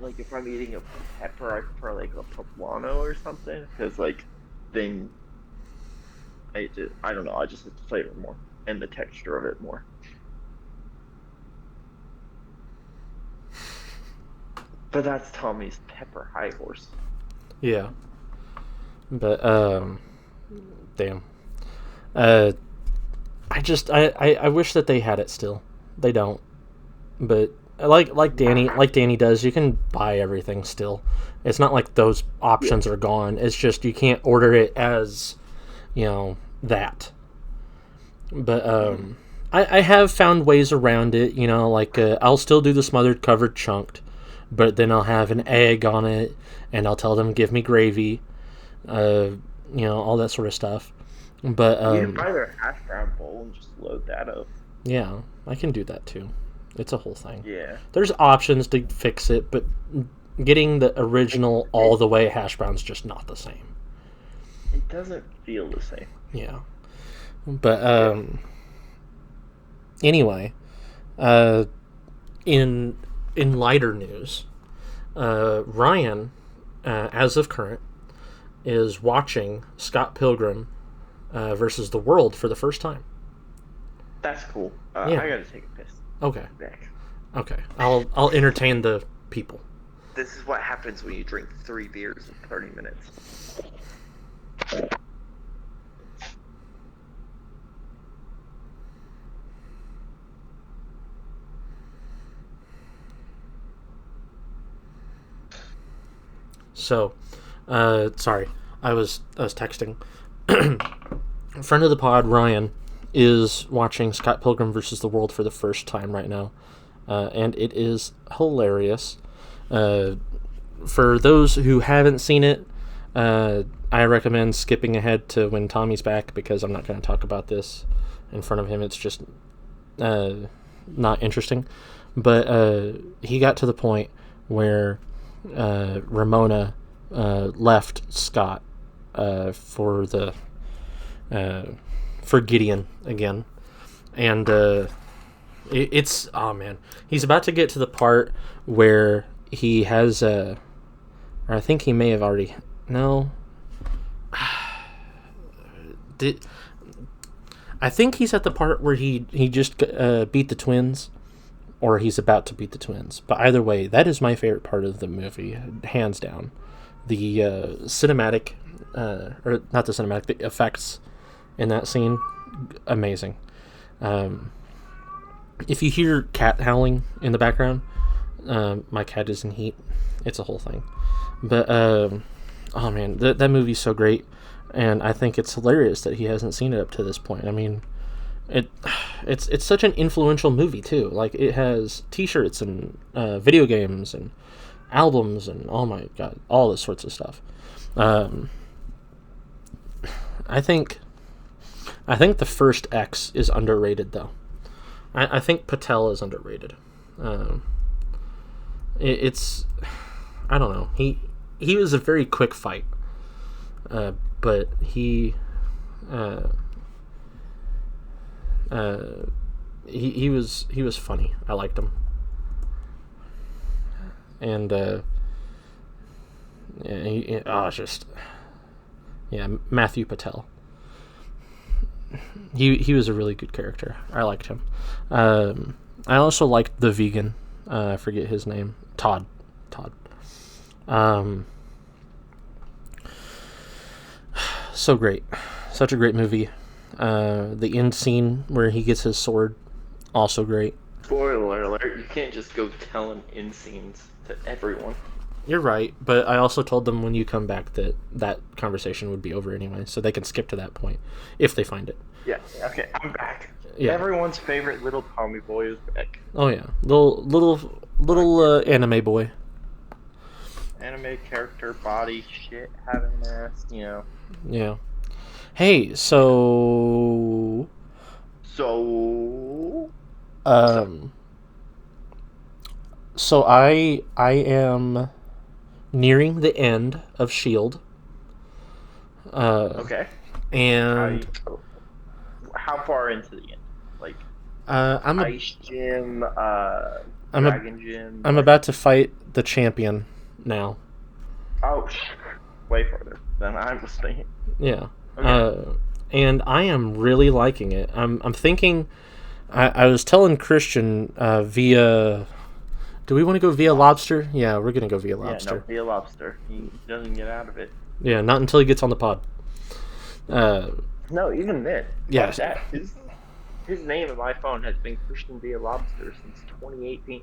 like if I'm eating a pepper, I prefer like a poblano or something, because like then I don't know, I just like the flavor more and the texture of it more. But that's Tommy's pepper high horse. Yeah. But damn. I wish that they had it still. They don't. But like Danny does, you can buy everything still. It's not like those options are gone. It's just you can't order it as, that. But I have found ways around it. You know, like I'll still do the smothered covered chunked, but then I'll have an egg on it, and I'll tell them give me gravy. You know, all that sort of stuff. But You can buy their hash brown bowl and just load that up. yeah, I can do that too. It's a whole thing. Yeah. There's options to fix it, but getting the original all the way hash brown's just not the same. It doesn't feel the same. Yeah. But anyway, in lighter news, Ryan, as of current, is watching Scott Pilgrim versus the World for the first time. That's cool. Yeah. I gotta take a piss. Okay. Back. Okay. I'll entertain the people. This is what happens when you drink 3 beers in 30 minutes. So, sorry, I was texting. Friend of the pod, Ryan, is watching Scott Pilgrim versus the World for the first time right now, and it is hilarious. For those who haven't seen it, I recommend skipping ahead to when Tommy's back because I'm not going to talk about this in front of him. It's just not interesting. But he got to the point where Ramona left Scott for Gideon again, and it's oh man, he's about to get to the part where he has or I think he may have already I think he's at the part where he just beat the twins, or he's about to beat the twins. But either way, that is my favorite part of the movie, hands down. The cinematic, or not the cinematic, the effects in that scene, amazing. If you hear cat howling in the background, my cat is in heat. It's a whole thing. But, oh man, that movie's so great. And I think it's hilarious that he hasn't seen it up to this point. I mean, it's such an influential movie too. Like it has T-shirts and video games and albums and oh my god, all this sorts of stuff. I think the first X is underrated though. I think Patel is underrated. It's I don't know. He was a very quick fight, but he was funny. I liked him, and Matthew Patel. He was a really good character. I liked him. I also liked the vegan. I forget his name. Todd. So great. Such a great movie. The end scene where he gets his sword, also great. Spoiler alert, you can't just go telling end scenes to everyone. You're right, but I also told them when you come back that conversation would be over anyway, so they can skip to that point if they find it. Yeah, okay, I'm back. Yeah. Everyone's favorite little Tommy boy is back. Oh yeah, little anime boy. Anime character, body, shit, having an ass, you know. Yeah. Hey, so I am nearing the end of Shield. Okay. And how far into the end? Like I'm Ice Gym, Dragon Gym. I'm about to fight the champion now. Oh, way further than I was thinking. Yeah. Okay. And I am really liking it. I'm thinking. I was telling Christian via. Do we want to go via Lobster? Yeah, we're gonna go via Lobster. Yeah, no, via Lobster. He doesn't get out of it. Yeah, not until he gets on the pod. No, even then. Yeah. That, his name in my phone has been Christian via Lobster since 2018.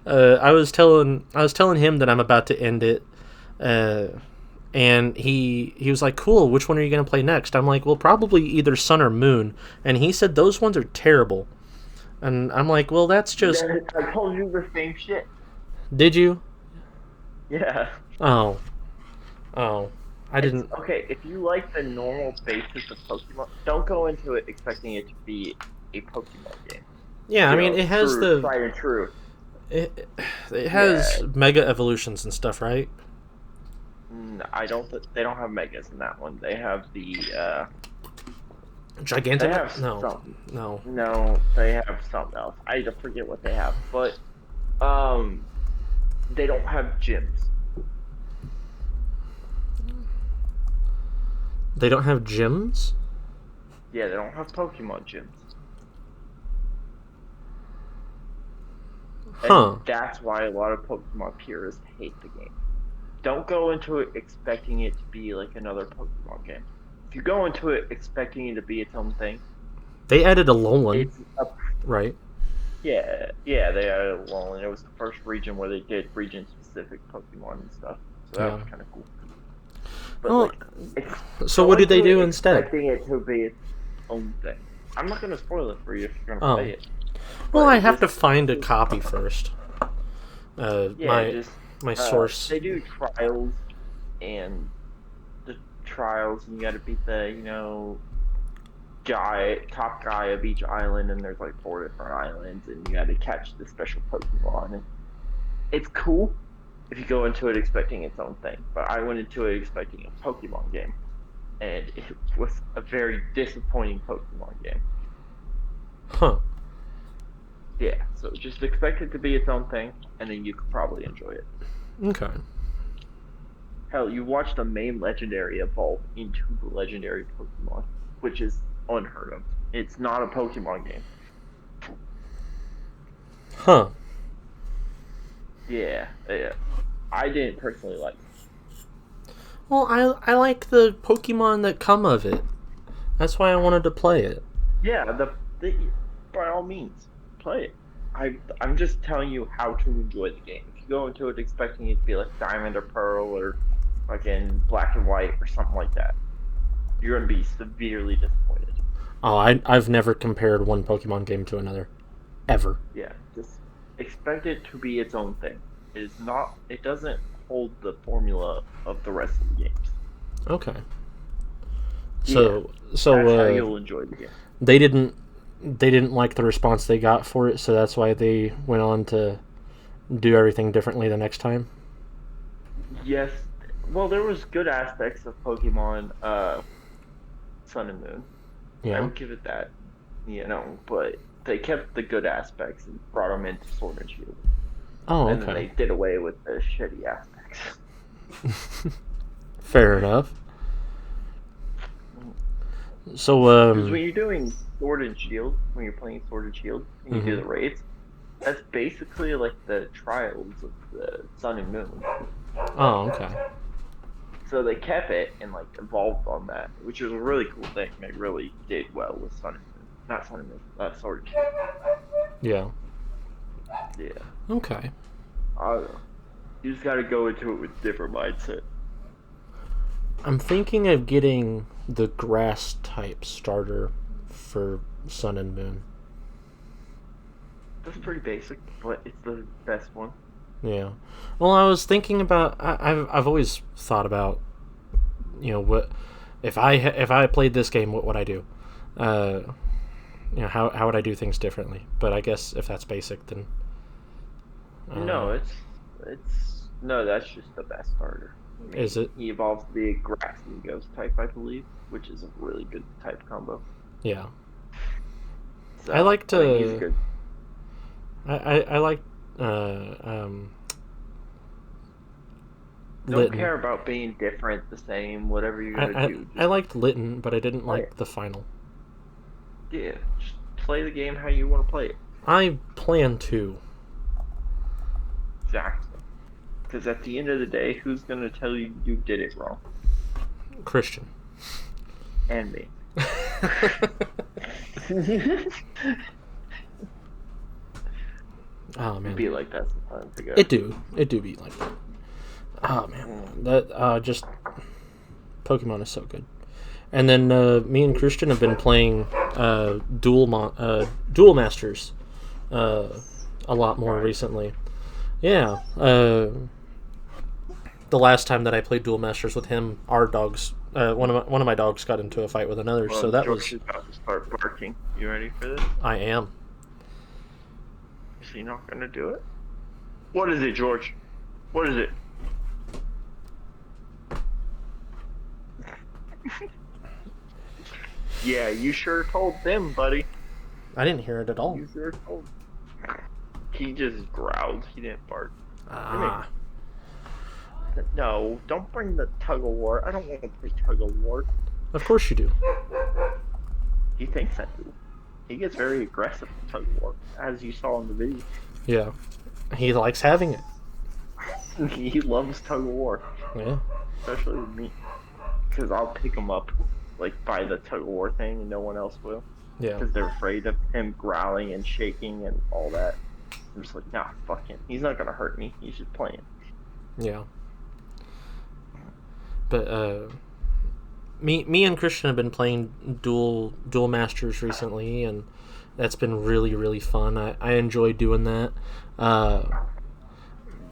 I was telling him that I'm about to end it, And he was like, cool, which one are you going to play next? I'm like, well, probably either Sun or Moon. And he said those ones are terrible. And I'm like, well, that's just... I told you the same shit. Did you? Yeah. Oh. Oh. I didn't... Okay, if you like the normal basis of Pokemon, don't go into it expecting it to be a Pokemon game. Yeah, I mean, it has the... Tried and true. It has Mega Evolutions and stuff, right? I don't. They don't have Megas in that one. They have the... Gigantic? They have no. No, they have something else. I forget what they have, but they don't have gyms. They don't have gyms? Yeah, they don't have Pokemon gyms. Huh. And that's why a lot of Pokemon purists hate the game. Don't go into it expecting it to be like another Pokemon game. If you go into it expecting it to be its own thing, they added Alolan, right? Yeah, they added Alolan. It was the first region where they did region-specific Pokemon and stuff, so that was kind of cool. But well, so what did they do instead? Expecting it to be its own thing. I'm not gonna spoil it for you if you're gonna play it. Well, I have to find a copy first. My source. They do trials, and the trials, and you got to beat the top guy of each island, and there's like 4 different islands, and you got to catch the special Pokemon. And it's cool if you go into it expecting its own thing, but I went into it expecting a Pokemon game, and it was a very disappointing Pokemon game. Huh. Yeah, so just expect it to be its own thing, and then you could probably enjoy it. Okay. Hell, you watch the main legendary evolve into the legendary Pokemon, which is unheard of. It's not a Pokemon game. Huh. Yeah. I didn't personally like it. Well, I like the Pokemon that come of it. That's why I wanted to play it. Yeah, by all means, play it. I'm just telling you how to enjoy the game. If you go into it expecting it to be like Diamond or Pearl or fucking Black and White or something like that, you're gonna be severely disappointed. Oh, I've never compared one Pokemon game to another, ever. Yeah, just expect it to be its own thing. It doesn't hold the formula of the rest of the games. Okay. So that's how you'll enjoy the game. They didn't like the response they got for it, so that's why they went on to do everything differently the next time. Yes. Well, there was good aspects of Pokemon Sun and Moon. Yeah. I would give it that, but they kept the good aspects and brought them into Sword and Shield. Oh, okay. And then they did away with the shitty aspects. Fair enough. So, because when you're doing Sword and Shield, when you're playing Sword and Shield, and you do the raids, that's basically like the trials of the Sun and Moon. Oh, okay. So they kept it and like evolved on that, which was a really cool thing. They really did well with Sun and Moon. Not Sun and Moon, Sword and Shield. Yeah. Yeah. Okay. I don't know. You just gotta go into it with a different mindset. I'm thinking of getting the grass type starter for Sun and Moon. That's pretty basic, but it's the best one. Yeah. Well, I was thinking about. I've always thought about, what if I played this game, what would I do? How would I do things differently? But I guess if that's basic, then. No, that's just the best starter. I mean, is it? He evolves to be a grass and ghost type, I believe, which is a really good type combo. Yeah. So, I like to. He's good. I like. Don't care about being different, the same, whatever you're gonna do. I liked Litten, but I didn't like the final. Yeah, just play the game how you want to play it. I plan to. Exactly. Because at the end of the day, who's gonna tell you you did it wrong? Christian. And me. Oh man. It'd be like that sometimes. It do be like that. Oh man, that just Pokemon is so good. And then me and Christian have been playing Duel Masters a lot more recently. Yeah. The last time that I played Duel Masters with him, our dogs, one of my dogs got into a fight with another. Well, so that George was. is about to start barking. You ready for this? I am. Is he not gonna do it? What is it, George? What is it? Yeah, you sure told them, buddy. I didn't hear it at all. You sure told. He just growled. He didn't bark. Ah. No, don't bring the tug of war. I don't want to play tug of war. Of course you do. He thinks I do. He gets very aggressive in tug of war, as you saw in the video. Yeah. He likes having it. He loves tug of war, Yeah. especially with me, because I'll pick him up, like by the tug of war thing, and no one else will, Yeah. because they're afraid of him growling and shaking and all that. I'm just like, nah, fuck him. He's not gonna hurt me. He's just playing. Yeah. But me and Christian have been playing Duel Masters recently, and that's been really, really fun. I enjoy doing that.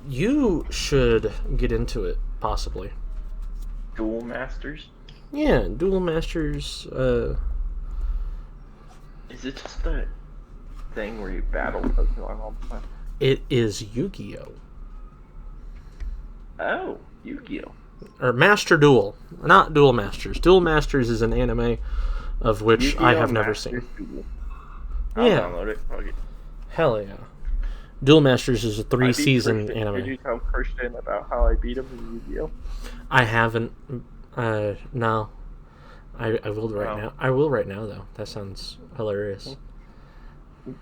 You should get into it, possibly. Duel Masters? Yeah, Duel Masters. Is it just the thing where you battle Pokemon all the time? It is Yu-Gi-Oh! Oh, Yu-Gi-Oh! Or Master Duel, not Duel Masters. Duel Masters is an anime of which Yu-Gi-Oh! I have never Masters seen. Duel. I'll Yeah. download it. Fuck it. Hell yeah. Duel Masters is a I beat 3-season Christian. anime. Did you tell Christian about how I beat him in Yu-Gi-Oh? I haven't. No. I will right now. I will right now, though. That sounds hilarious.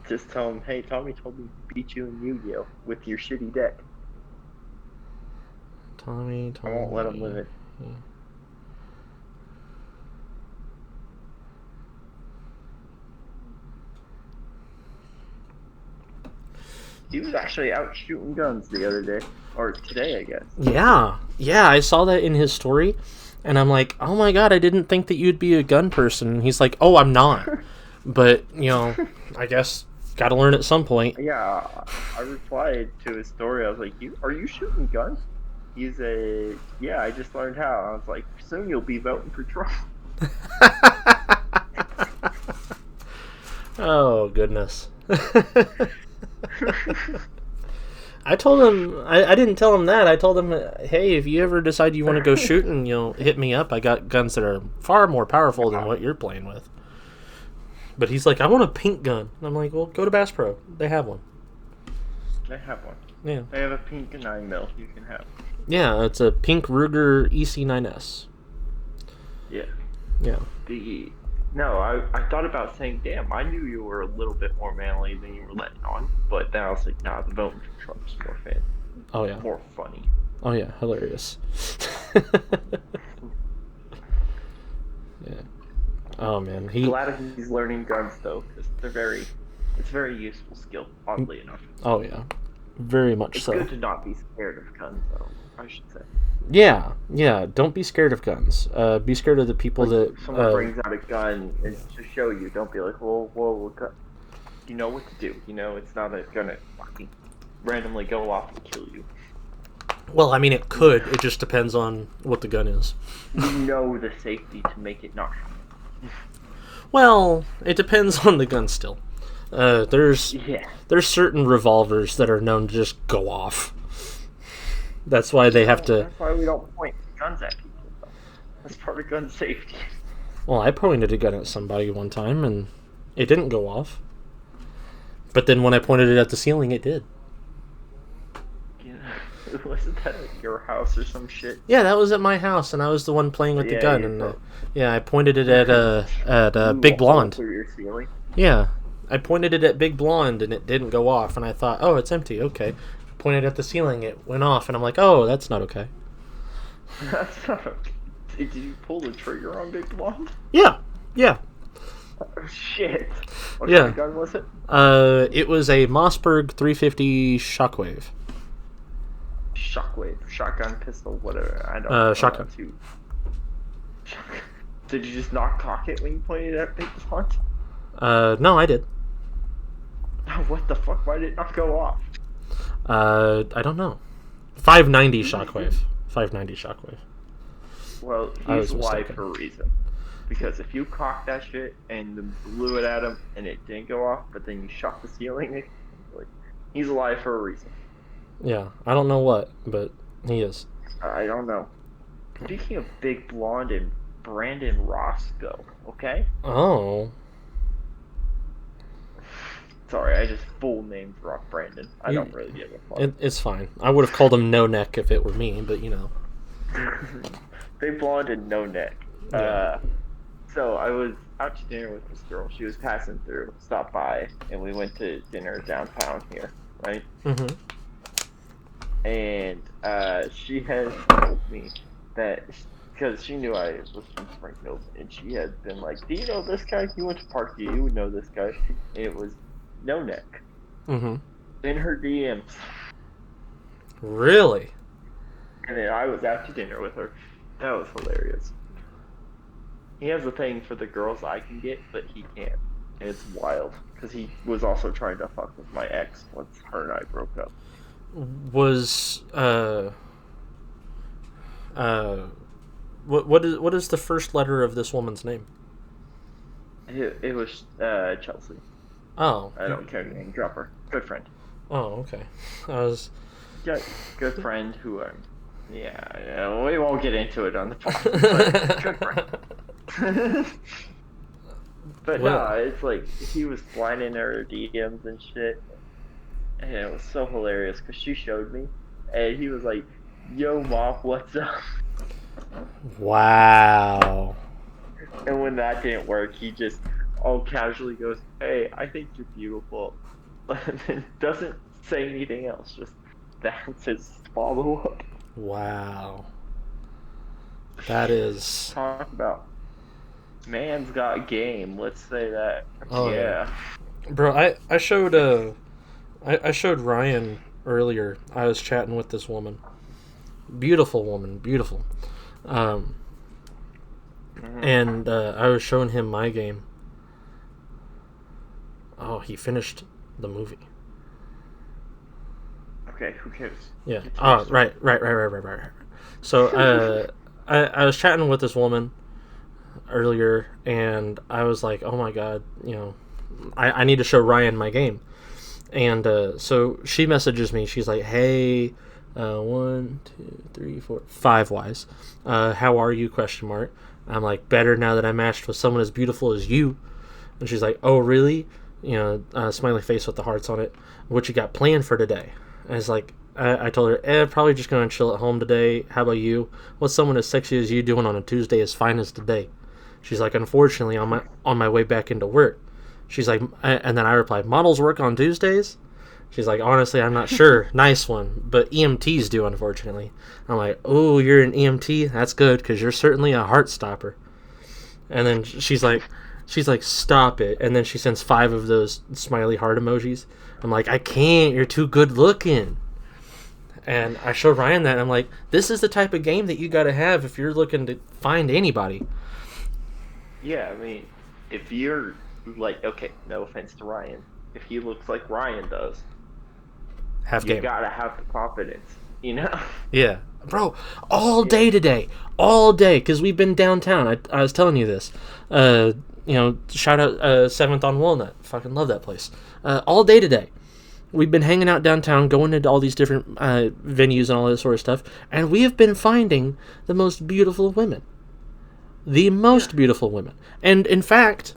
Just tell him, hey, Tommy told me to beat you in Yu-Gi-Oh with your shitty deck. Tommy. I won't let him live it. He was actually out shooting guns the other day. Or today, I guess. Yeah. Yeah, I saw that in his story, and I'm like, oh my god, I didn't think that you'd be a gun person. And he's like, oh, I'm not. But, I guess gotta learn at some point. Yeah, I replied to his story. I was like, are you shooting guns? He's yeah, I just learned how. I was like, soon you'll be voting for Trump. Oh, goodness. I told him, I didn't tell him that. I told him, hey, if you ever decide you want to go shooting, hit me up. I got guns that are far more powerful than what you're playing with. But he's like, I want a pink gun. And I'm like, well, go to Bass Pro. They have one. They have one. Yeah. They have a pink 9mm you can have. Yeah, it's a pink Ruger EC9S. Yeah. Yeah. No, I thought about saying, damn, I knew you were a little bit more manly than you were letting on. But then I was like, nah, the voting for Trump's more fan. Oh, yeah. More funny. Oh, yeah. Hilarious. Yeah. Oh, man. Glad he's learning guns, though, because it's a very useful skill, oddly enough. Oh, yeah. Very much It's so. good to not be scared of guns, though, I should say. Yeah. Don't be scared of guns. Be scared of the people that... If someone brings out a gun and to show you, don't be like, whoa, you know what to do. It's not gonna fucking randomly go off and kill you. Well, I mean, it could. It just depends on what the gun is. You know the safety to make it not happen. Well, it depends on the gun still. There's certain revolvers that are known to just go off. That's why they have to... That's why we don't point guns at people, though. That's part of gun safety. Well, I pointed a gun at somebody one time, and it didn't go off. But then when I pointed it at the ceiling, it did. Wasn't that at your house or some shit? Yeah, that was at my house, and I was the one playing with the gun, and I pointed it at Big Blonde. Through your ceiling? Yeah, I pointed it at Big Blonde, and it didn't go off, and I thought, oh, it's empty, okay. Pointed at the ceiling, it went off, and I'm like, oh, that's not okay. That's not okay. Did you pull the trigger on Big Blonde? Yeah. Oh, shit. What Yeah. kind of gun was it? It was a Mossberg 350 Shockwave. Shockwave, shotgun, pistol, whatever. I don't know. Shotgun. Did you just not cock it when you pointed at Big Blonde? No, I did. What the fuck? Why did it not go off? I don't know. 590 shockwave. 590 shockwave. Well, he's alive for a reason. Because if you cocked that shit and then blew it at him and it didn't go off, but then you shot the ceiling, like, he's alive for a reason. Yeah, I don't know what, but he is. I don't know. Speaking of Big Blonde and Brandon Roscoe, okay? Oh. Sorry, I just full named Rock Brandon. I don't really give a fuck. It's fine. I would have called him No Neck if it were me, but you know. Big Blonde and No Neck. Yeah. So I was out to dinner with this girl. She was passing through, stopped by, and we went to dinner downtown here, right? Mm-hmm. And she had told me that, because she knew I was from Springfield, and she had been like, do you know this guy? He went to Parkview, you would know this guy. And it was No Neck. Mm-hmm. In her DMs. Really? And then I was out to dinner with her. That was hilarious. He has a thing for the girls I can get, but he can't. And it's wild. Because he was also trying to fuck with my ex once her and I broke up. Was what is the first letter of this woman's name? It was Chelsea. Oh. I don't care to name drop her. Good friend. Oh, okay. I was... Yeah, good friend who yeah, we won't get into it on the podcast, but good friend. But Well. no, it's like he was flying in her DMs and shit, and it was so hilarious because she showed me, and he was like, "Yo, Mom, what's up?" Wow. And when that didn't work, he just all casually goes, "Hey, I think you're beautiful," and doesn't say anything else. Just that's his follow up. Wow. That is... Talk about man's got game. Let's say that. Oh, yeah. Bro, I showed I showed Ryan earlier. I was chatting with this woman. Beautiful woman, beautiful. And I was showing him my game. Oh, he finished the movie. Okay, who cares? Yeah. Oh, right. So, I was chatting with this woman earlier, and I was like, oh my god, you know, I need to show Ryan my game. And so she messages me. She's like, hey, 1, 2, 3, 4, 5 Ys. How are you? ? I'm like, better now that I matched with someone as beautiful as you. And she's like, oh, really? You know, smiley face with the hearts on it. What you got planned for today? And it's like, I told her, probably just going to chill at home today. How about you? What's someone as sexy as you doing on a Tuesday as fine as today? She's like, unfortunately, on my way back into work. She's like, and then I replied, models work on Tuesdays? She's like, honestly, I'm not sure. Nice one. But EMTs do, unfortunately. I'm like, oh, you're an EMT? That's good, because you're certainly a heart stopper. And then she's like, stop it. And then she sends 5 of those smiley heart emojis. I'm like, I can't. You're too good looking. And I showed Ryan that. And I'm like, this is the type of game that you got to have if you're looking to find anybody. Yeah, I mean, if you're like, okay, no offense to Ryan, if he looks like Ryan does, you gotta have the confidence, you know? Yeah. Bro, all day today. All day, because we've been downtown. I was telling you this. You know, shout out 7th on Walnut. Fucking love that place. All day today. We've been hanging out downtown, going into all these different venues and all this sort of stuff, and we have been finding the most beautiful women. The most beautiful women. And, in fact,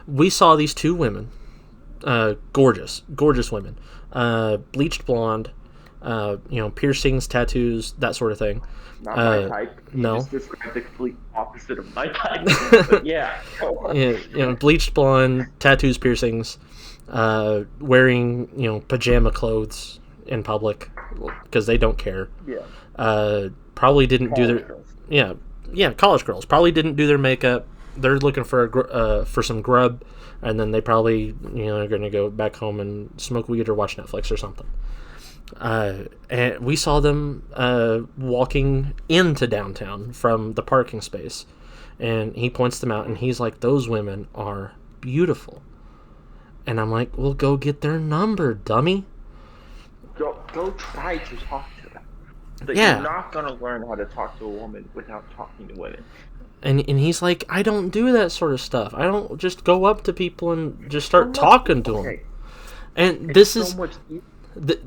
we saw these 2 women. Gorgeous women. Bleached blonde, you know, piercings, tattoos, that sort of thing. Not my type. You no. just described the complete opposite of my type. But yeah. Yeah, you know, bleached blonde, tattoos, piercings, wearing, you know, pajama clothes in public because they don't care. Yeah. Probably didn't do their Girls. Yeah, college girls probably didn't do their makeup. They're looking for for some grub, and then they probably, you know, are going to go back home and smoke weed or watch Netflix or something. And we saw them walking into downtown from the parking space. And he points them out, and he's like, those women are beautiful. And I'm like, well, go get their number, dummy. Go try to talk to them. But Yeah. You're not going to learn how to talk to a woman without talking to women. And he's like, I don't do that sort of stuff. I don't just go up to people and just start talking to them. Okay. And It's this so is... much easier.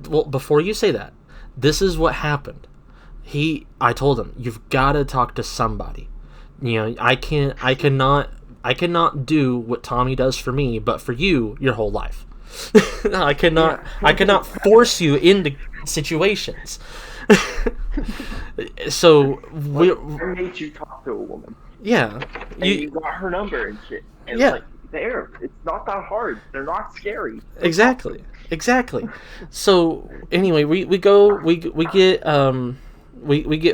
well, before you say that, this is what happened. I told him, you've got to talk to somebody. You know, I cannot do what Tommy does for me, but for you, your whole life. I cannot force you into situations. So I made you talk to a woman. yeah, And you got her number and shit. And Yeah. it's like, there. It's not that hard. They're not scary. exactly. So anyway, we get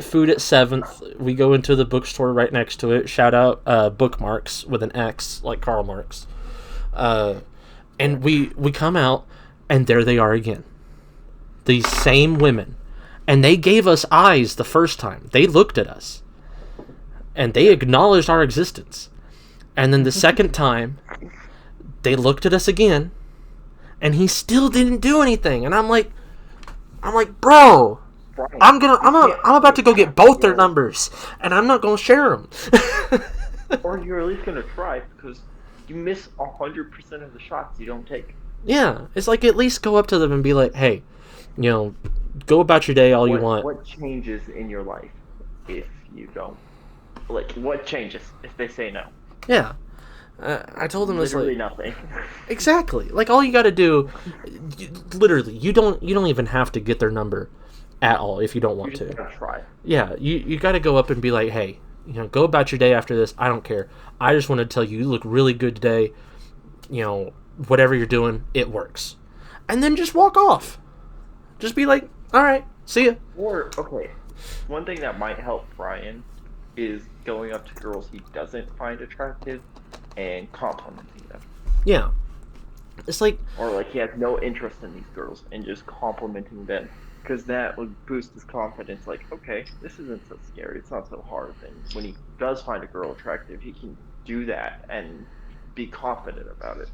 food at 7th. We go into the bookstore right next to it. Shout out Bookmarks with an X, like Karl Marx. And we come out, and there they are again. These same women. And they gave us eyes the first time. They looked at us. And they acknowledged our existence. And then the second time, they looked at us again. And he still didn't do anything. And I'm like, bro, Brian, I'm about to go get both their numbers, and I'm not gonna share them. or you're at least gonna try, because you miss 100% of the shots you don't take. Yeah, it's like, at least go up to them and be like, hey, you know, go about your day all you want. What changes in your life if you don't? Like, what changes if they say no? Yeah. I told them this, Literally like, nothing. exactly. Like, all you got to do, literally, you don't even have to get their number at all if you don't want You to. just gotta try. Yeah, you got to go up and be like, hey, you know, go about your day after this. I don't care. I just want to tell you, you look really good today. You know, whatever you're doing, it works. And then just walk off. Just be like, all right, see ya. Or, okay, one thing that might help Brian is going up to girls he doesn't find attractive and complimenting them. Yeah. It's like, Or, like, he has no interest in these girls and just complimenting them. Because that would boost his confidence, like, okay, this isn't so scary, it's not so hard. And when he does find a girl attractive, he can do that and be confident about it.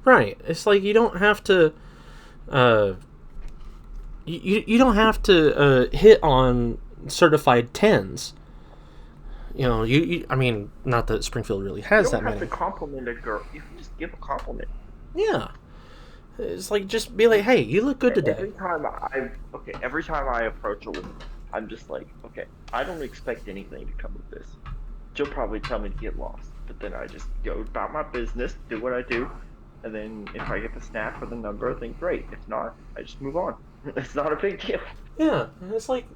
right. It's like, you don't have to, you don't have to hit on certified 10s. You know, I mean, not that Springfield really has You that don't have many. to compliment a girl, you can just give a compliment. Yeah. It's like, just be like, hey, you look good today. Every time I approach a woman, I'm just like, okay, I don't expect anything to come of this. She'll probably tell me to get lost, but then I just go about my business, do what I do, and then if I get the snap or the number, then great. If not, I just move on. It's not a big deal. Yeah, and it's like,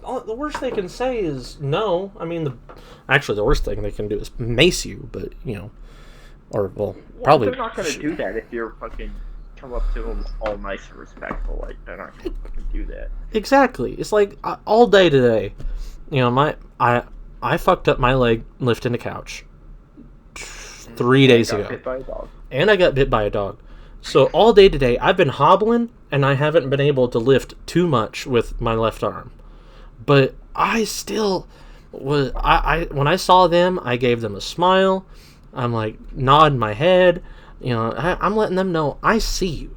the worst they can say is no. I mean, the worst thing they can do is mace you, but, you know, or, well, probably. They're not going to do that if you're fucking come up to them all nice and respectful. Like, they're not going to fucking do that. Exactly. It's like, all day today, you know, I fucked up my leg lifting a couch 3 days ago. Got bit by a dog. And I got bit by a dog. So all day today, I've been hobbling, and I haven't been able to lift too much with my left arm. But I still was. When I saw them, I gave them a smile. I'm like nodding my head. You know, I'm letting them know I see you.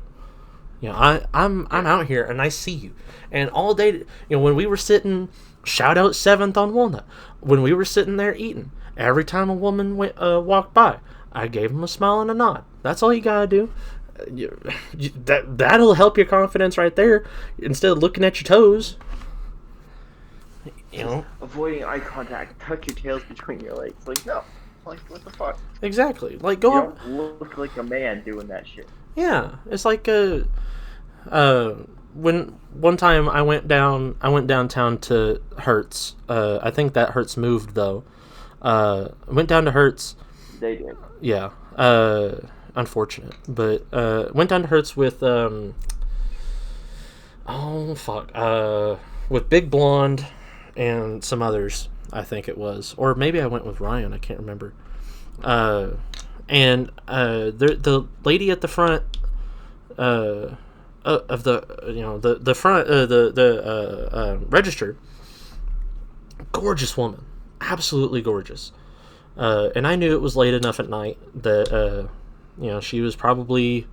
You know, I'm out here and I see you. And all day, you know, when we were sitting, shout out 7th on Walnut. When we were sitting there eating, every time a woman walked by, I gave them a smile and a nod. That's all you gotta do. That'll help your confidence right there. Instead of looking at your toes. You know, Avoiding eye contact, tuck your tails between your legs. Like, no. Like, what the fuck? exactly. Like, You go up. don't look like a man doing that shit. Yeah, it's like when one time I went downtown to Hertz. I think that Hertz moved though. I went down to Hertz. They did. Yeah. Unfortunate, but went down to Hertz with with Big Blonde and some others. I think it was, or maybe I went with Ryan. I can't remember. And the lady at the front of the the front the register, gorgeous woman, absolutely gorgeous. And I knew it was late enough at night that she was probably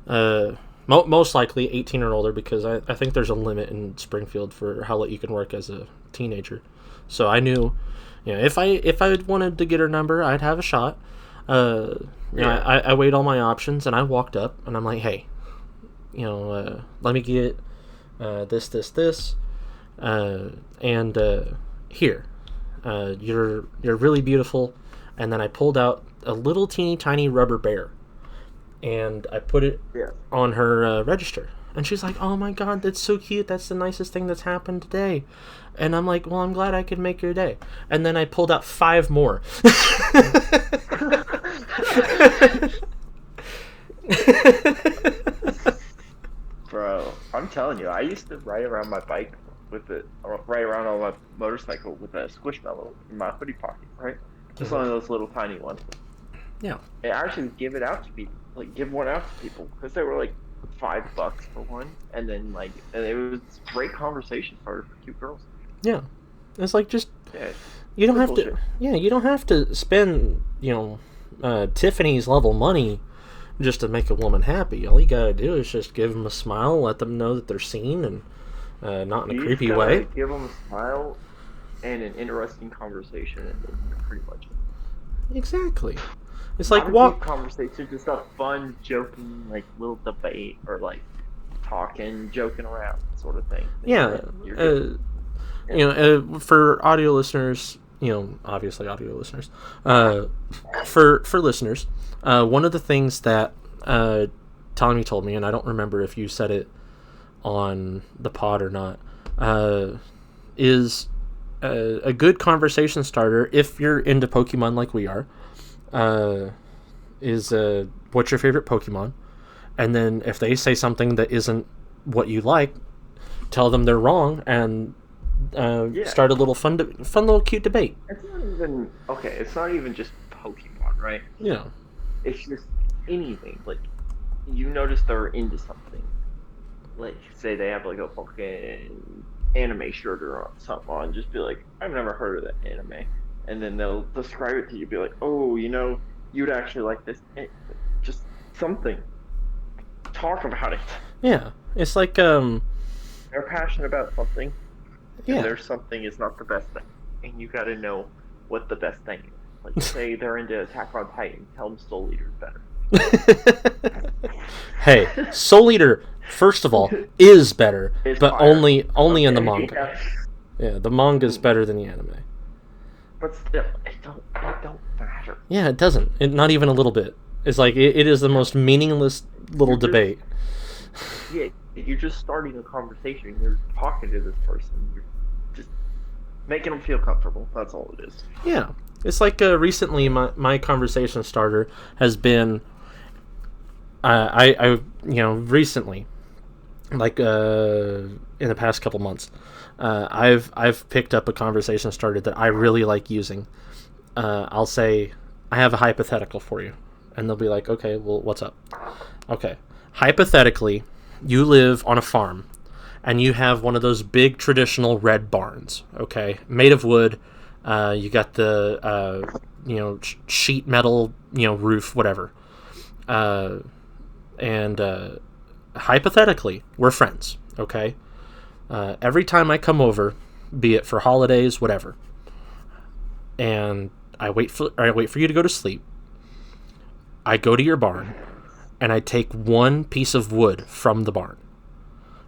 most likely 18 or older, because I think there's a limit in Springfield for how late you can work as a teenager. So I knew, if I wanted to get her number, I'd have a shot. I weighed all my options, and I walked up, and I'm like, hey, let me get this, and here, you're really beautiful. And then I pulled out a little teeny tiny rubber bear, and I put it on her register. And she's like, oh my God, that's so cute. That's the nicest thing that's happened today. And I'm like, well, I'm glad I could make your day. And then I pulled out 5 more. Bro, I'm telling you, I used to ride around my bike with it, ride around on my motorcycle with a Squishmallow in my hoodie pocket, right? Just one of those little tiny ones. Yeah. And I actually give it out to people, give one out to people, because they were like $5 for one, and then and it was a great conversation starter for cute girls. Yeah, it's like just you don't have to. Yeah, you don't have to spend Tiffany's level money just to make a woman happy. All you gotta do is just give them a smile, let them know that they're seen, and not in a creepy way. Give them a smile and an interesting conversation, and that's pretty much it. Exactly. It's like walk conversation, just a fun, joking, little debate, or talking, joking around sort of thing. Yeah. For audio listeners, obviously audio listeners. For listeners, one of the things that Tommy told me, and I don't remember if you said it on the pod or not, is a good conversation starter if you're into Pokemon like we are. Is what's your favorite Pokemon? And then if they say something that isn't what you like, tell them they're wrong, and start a little fun little cute debate. It's not even It's not even just Pokemon, right? Yeah. It's just anything. You notice they're into something. Say they have a fucking anime shirt or something on. Just be like, I've never heard of that anime. And then they'll describe it to you, be like, oh, you'd actually like this. Just something. Talk about it. Yeah. It's like, they're passionate about something. Yeah. And their something is not the best thing. And you gotta know what the best thing is. Say they're into Attack on Titan, tell them Soul Eater is better. Hey, Soul Eater, first of all, is better, but fire. only in the manga. Yeah, the manga is better than the anime. But still, it don't matter. Yeah, it doesn't. Not even a little bit. It's like it is the most meaningless little debate. Yeah, you're just starting a conversation. You're talking to this person. You're just making them feel comfortable. That's all it is. Yeah, it's like recently my conversation starter has been. I recently, in the past couple months, I've picked up a conversation starter that I really like using. I'll say, I have a hypothetical for you, and they'll be like, okay, well, what's up? Okay, hypothetically, you live on a farm, and you have one of those big traditional red barns, okay, made of wood. You got the sheet metal, roof, whatever. And hypothetically, we're friends, okay? Every time I come over, be it for holidays, whatever, and I wait for you to go to sleep, I go to your barn, and I take one piece of wood from the barn.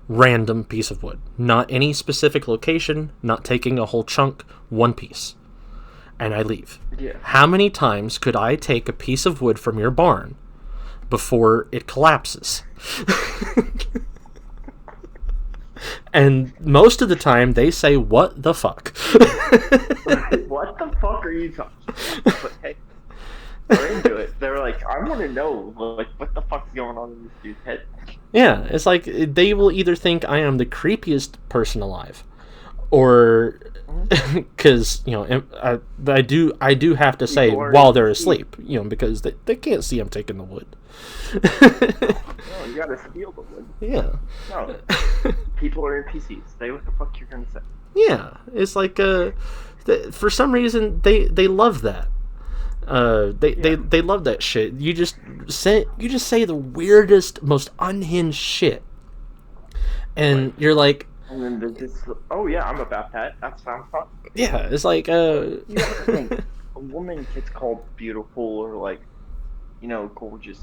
Random piece of wood. Not any specific location, not taking a whole chunk, one piece. And I leave. Yeah. How many times could I take a piece of wood from your barn before it collapses? And most of the time they say, what the fuck? What the fuck are you talking about? But hey, they're into it. They're like, I want to know, what the fuck's going on in this dude's head? Yeah, it's like they will either think I am the creepiest person alive, or because I do have to say while they're asleep, because they can't see I'm taking the wood. No, one. You gotta steal the one. Yeah. No. People are NPCs. Say what the fuck you're gonna say. Yeah, it's like for some reason they love that. They love that shit. You just say the weirdest, most unhinged shit, and you're like, and then there's this. Oh yeah, I'm about that. That sounds fun. Yeah, it's like You gotta think, a woman gets called beautiful or like, gorgeous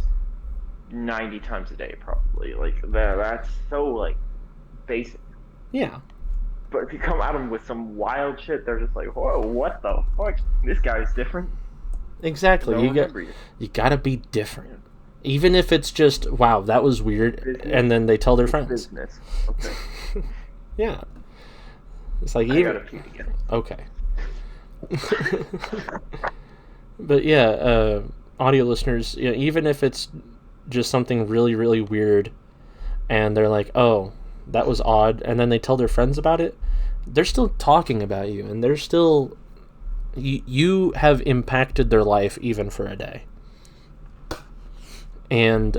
90 times a day probably. Like that's so like basic. Yeah. But if you come at them with some wild shit, they're just like, whoa, what the fuck? This guy's different. Exactly. You gotta be different. Even if it's just, wow, that was weird, business. And then they tell their friends. Business. Okay. Yeah. It's like, I gotta pee again. Okay. But yeah, audio listeners, even if it's just something really, really weird, and they're like, oh, that was odd, and then they tell their friends about it, they're still talking about you, and they're still... You have impacted their life even for a day. And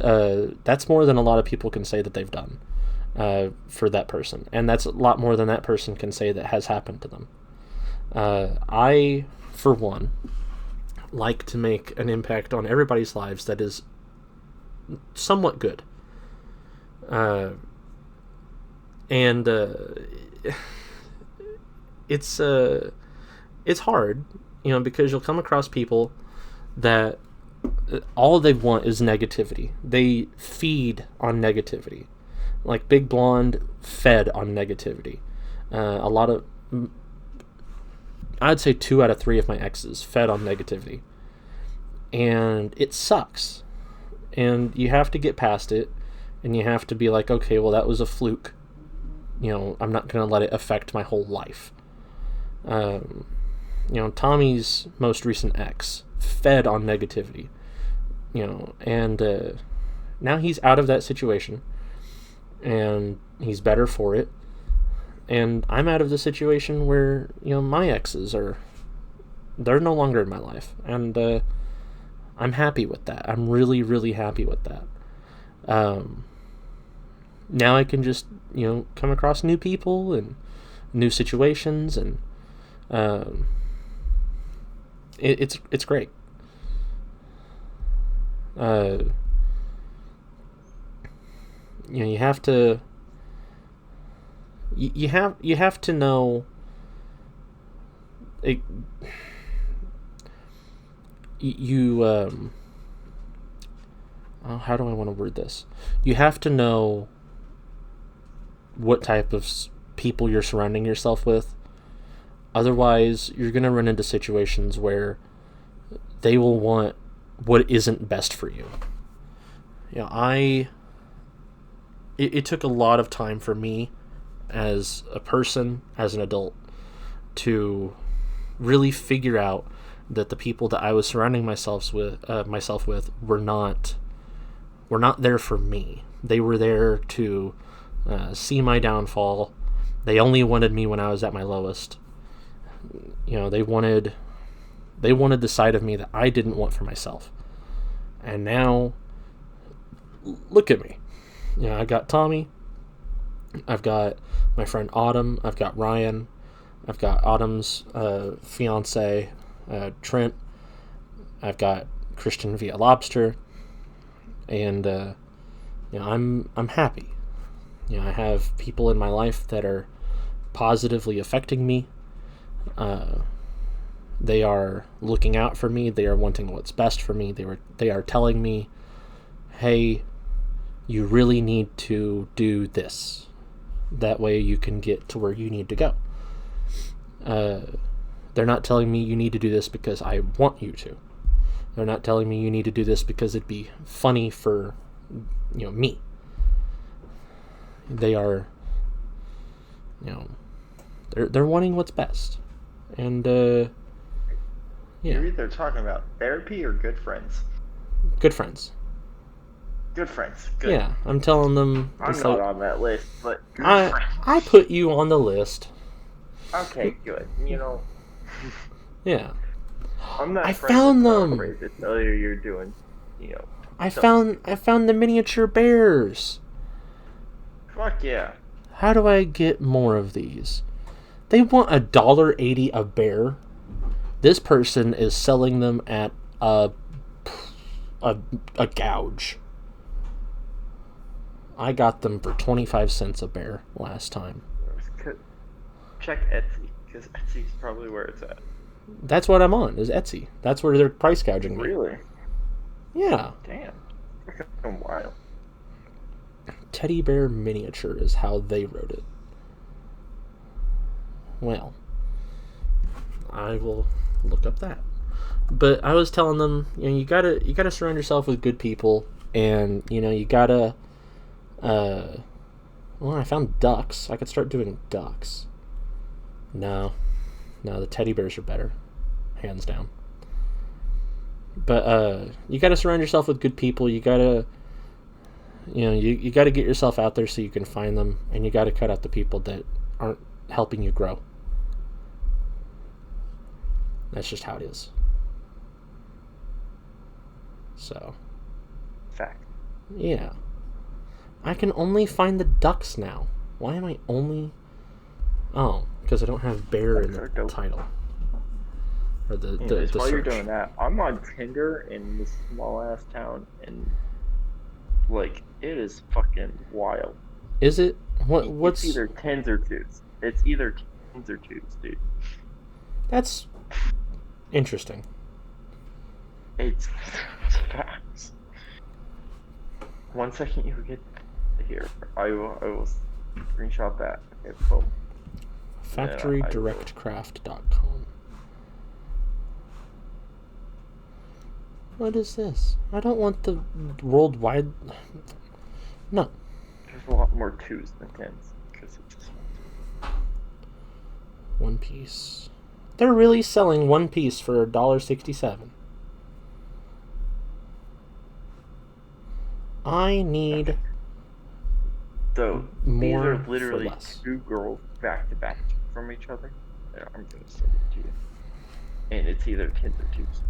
that's more than a lot of people can say that they've done for that person. And that's a lot more than that person can say that has happened to them. I, for one, like to make an impact on everybody's lives that is somewhat good. And it's hard, because you'll come across people that all they want is negativity. They feed on negativity. Like Big Blonde fed on negativity. A lot of... I'd say 2 out of 3 of my exes fed on negativity. And it sucks. And you have to get past it. And you have to be like, okay, well, that was a fluke. I'm not going to let it affect my whole life. Tommy's most recent ex fed on negativity, and now he's out of that situation, and he's better for it, and I'm out of the situation where, my exes they're no longer in my life, and I'm happy with that. I'm really, really happy with that. Now I can just, come across new people and new situations, and it's great. You have to you have to know it, how do I want to word this? You have to know what type of people you're surrounding yourself with. Otherwise, you're going to run into situations where they will want what isn't best for you. It took a lot of time for me as a person, as an adult, to really figure out that the people that I was surrounding myself with were not there for me. They were there to see my downfall. They only wanted me when I was at my lowest. They wanted the side of me that I didn't want for myself. And now, look at me. I've got Tommy. I've got my friend Autumn. I've got Ryan. I've got Autumn's fiance, Trent. I've got Christian via Lobster. And I'm happy. I have people in my life that are positively affecting me. They are looking out for me. They are wanting what's best for me. They are telling me, hey, you really need to do this. That way you can get to where you need to go. They're not telling me you need to do this because I want you to. They're not telling me you need to do this because it'd be funny for, me. They are, they're wanting what's best. And, yeah. You're either talking about therapy or good friends. Good friends. Good friends. Good. Yeah, I'm telling them. I'm not on that list, but good friends. I put you on the list. Okay, good. Yeah. I'm not. I found them. To tell you you're doing, I found the miniature bears. Fuck yeah. How do I get more of these? They want $1.80 a bear. This person is selling them at a gouge. I got them for 25 cents a bear last time. Check Etsy, because Etsy's probably where it's at. That's what I'm on, is Etsy. That's where they're price gouging me. Really? Yeah. Damn. Fucking wild. Teddy bear miniature is how they wrote it. Well, I will look up that. But I was telling them, you gotta surround yourself with good people, and you gotta. Well, I found ducks. I could start doing ducks. No, the teddy bears are better, hands down. But you gotta surround yourself with good people. You gotta. You got to get yourself out there so you can find them, and you got to cut out the people that aren't helping you grow. That's just how it is. So. Fact. Yeah. I can only find the ducks now. Why am I only... Oh, because I don't have bear in the title. Or the while search. You're doing that, I'm on Tinder in this small-ass town, and... Like, it is fucking wild. Is it? What's... It's either tens or twos. It's either tens or twos, dude. That's interesting. It's facts. 1 second, you get here. I will screenshot that. Okay, boom. FactoryDirectCraft.com. What is this? I don't want the worldwide... No. There's a lot more twos than tens. Because it's just... One Piece. They're really selling One Piece for $1.67. I need... So, more these are literally for less. two girls back to back from each other. I'm going to send it to you. And it's either tens or twos.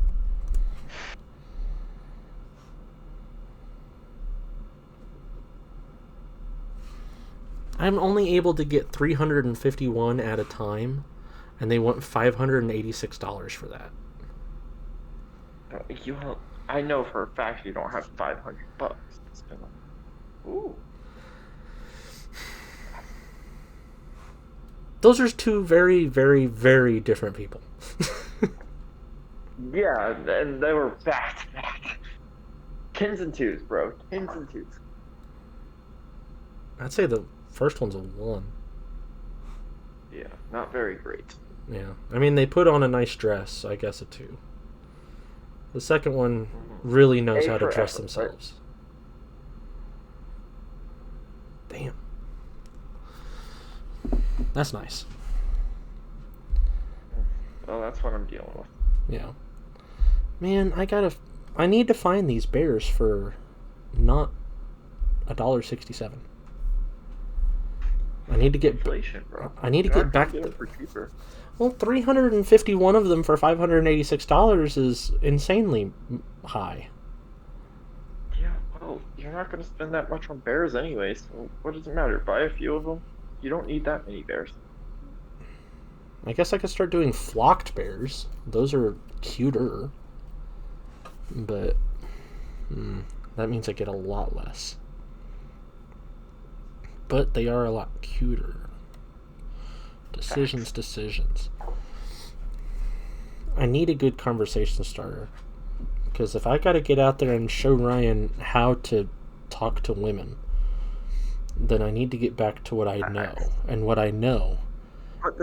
I'm only able to get 351 at a time, and they want $586 for that. I know for a fact you don't have $500 to spend on. Ooh. Those are two very, very, very different people. Yeah, and they were back to back. Tens and twos, bro. Tens and twos. I'd say the first one's a 1. Yeah, not very great. Yeah. I mean, they put on a nice dress, so I guess a 2. The second one really knows how to dress themselves. Right? Damn. That's nice. Well, that's what I'm dealing with. Yeah. Man, I need to find these bears for not $1.67. I need to get inflation, bro. I need to get back to for cheaper. Well, 351 of them for $586 is insanely high. Yeah, well, you're not going to spend that much on bears anyway, so what does it matter? Buy a few of them. You don't need that many bears. I guess I could start doing flocked bears. Those are cuter. But that means I get a lot less. But they are a lot cuter. Decisions. I need a good conversation starter. Because if I gotta get out there and show Ryan how to talk to women, then I need to get back to what I know. And what I know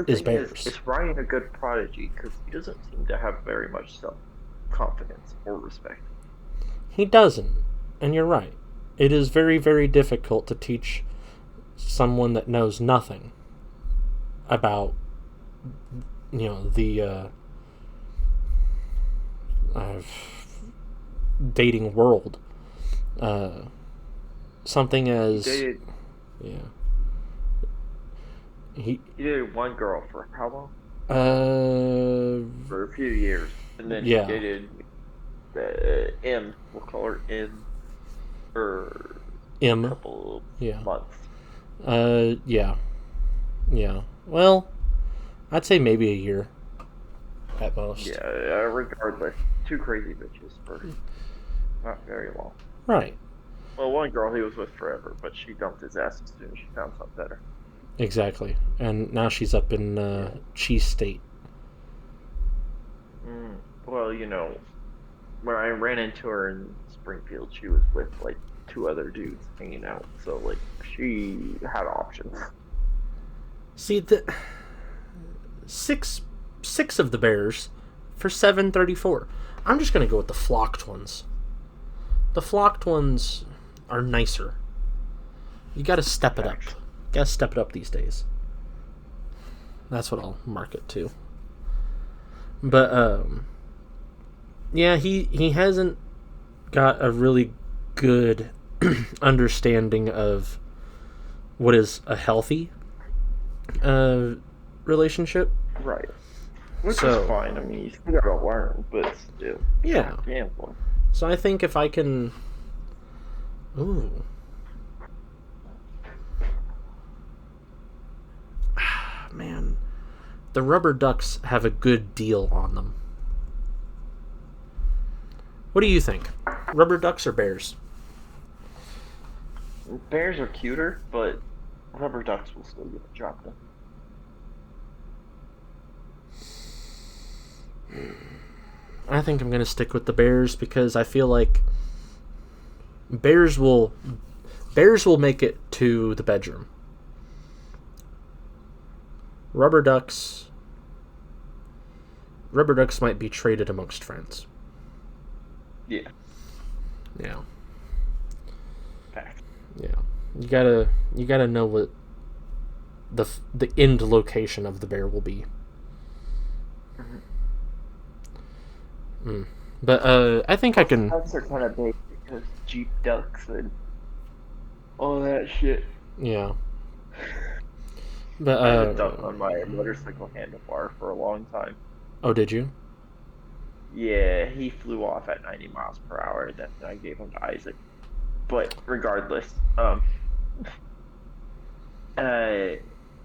is bears. Is Ryan a good prodigy? Because he doesn't seem to have very much self-confidence or respect. He doesn't. And you're right. It is very, very difficult to teach someone that knows nothing about, the dating world. Something as... Yeah. He dated one girl for how long? For a few years. And then he dated M. We'll call her M. or a M. couple Yeah. months. Yeah. Yeah. Well, I'd say maybe a year at most. Yeah, regardless, two crazy bitches for not very long. Right. Well, one girl he was with forever, but she dumped his ass as soon as she found something better. Exactly. And now she's up in Cheese State. Well, when I ran into her in Springfield, she was with like two other dudes hanging out, so like she had options. See, the six of the bears for $7.34. I'm just gonna go with the flocked ones. The flocked ones are nicer. You gotta step it up. Gotta step it up these days. That's what I'll mark it to. But yeah, he hasn't got a really good understanding of what is a healthy relationship. Right. Which is fine. I mean, you still gotta learn, but still. Yeah. Gambling. So I think if I can... Ooh. Man. The rubber ducks have a good deal on them. What do you think? Rubber ducks or bears? Bears are cuter, but rubber ducks will still get the job done. I think I'm going to stick with the bears because I feel like bears will make it to the bedroom. Rubber ducks might be traded amongst friends. Yeah. Yeah. Fact. Yeah. You gotta know what the end location of the bear will be. But I think I can. Ducks are kind of big because Jeep ducks and all that shit. Yeah. But I had a duck on my motorcycle handlebar for a long time. Oh, did you? Yeah, he flew off at 90 miles per hour. Then I gave him to Isaac. But regardless, I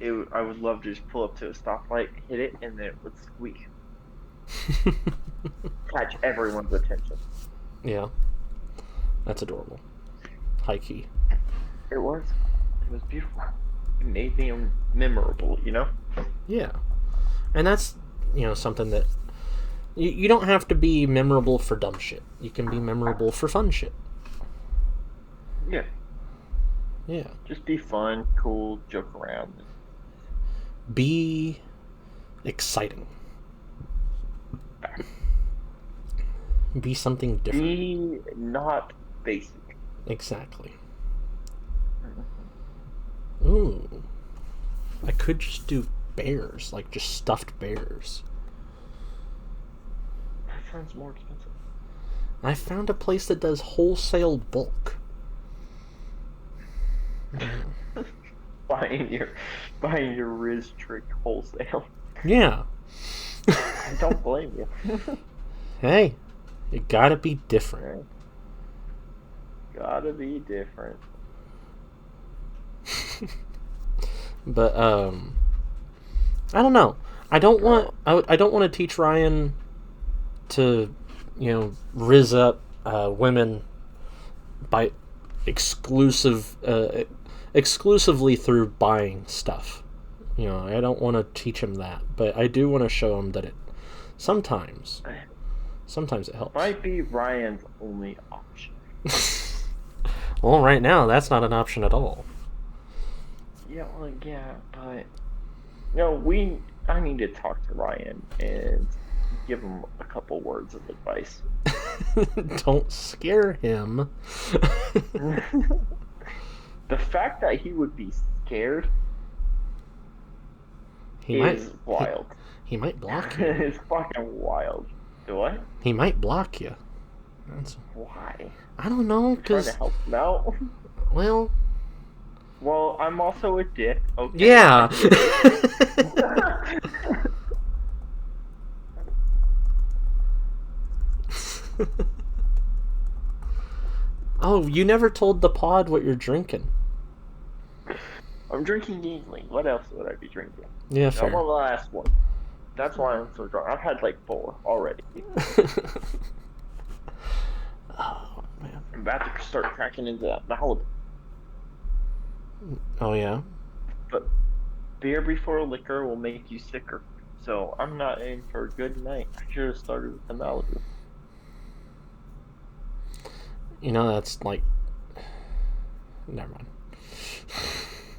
would love to just pull up to a stoplight, hit it, and then it would squeak. Catch everyone's attention. Yeah. That's adorable. High key. It was beautiful. It made me memorable, Yeah. And that's, something that you don't have to be memorable for dumb shit. You can be memorable for fun shit. Yeah. Yeah. Just be fun, cool, joke around. Be exciting. Be something different. Be not basic. Exactly. Ooh. I could just do bears, like just stuffed bears. That sounds more expensive. I found a place that does wholesale bulk. buying your Riz trick wholesale. Yeah. I don't blame you. Hey, it gotta be different. Right. Gotta be different. But I don't know. I don't want to teach Ryan to, rizz up women by exclusively through buying stuff. I don't want to teach him that, but I do want to show him that sometimes it helps. Might be Ryan's only option. Well, right now that's not an option at all. Yeah, well, yeah, but I need to talk to Ryan and give him a couple words of advice. Don't scare him. The fact that he would be scared is wild. He might block you. It's fucking wild. Do what? He might block you. Why? I don't know, because... Trying to help him out? Well, I'm also a dick. Okay. Yeah. Oh, you never told the pod what you're drinking. I'm drinking Yingling. What else would I be drinking? Yeah, I'm fair. on the last one. That's why I'm so drunk. I've had like 4 already. Oh, man. I'm about to start cracking into that Malibu. Oh, yeah? But beer before liquor will make you sicker. So I'm not in for a good night. I should have started with the Malibu. You know, that's like... Never mind.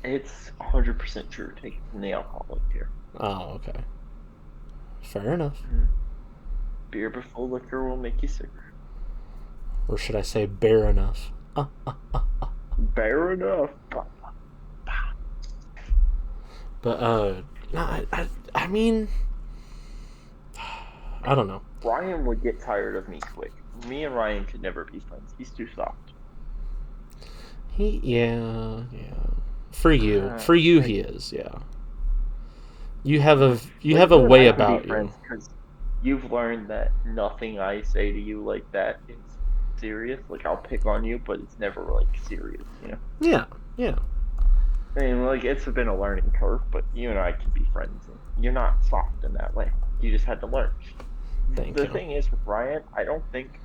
It's 100% true, taking from the alcoholic here. Oh, okay. Fair enough. Beer before liquor will make you sicker. Or should I say bare enough? Fair enough. But, no, I mean... I don't know. Ryan would get tired of me quick. Me and Ryan could never be friends. He's too soft. Yeah. For you, he is. Yeah. You have a way about you. Because you've learned that nothing I say to you like that is serious. Like I'll pick on you, but it's never like serious. You know. Yeah. I mean, like it's been a learning curve, but you and I can be friends. And you're not soft in that way. You just had to learn. Thank you. The thing is with Ryan, I don't think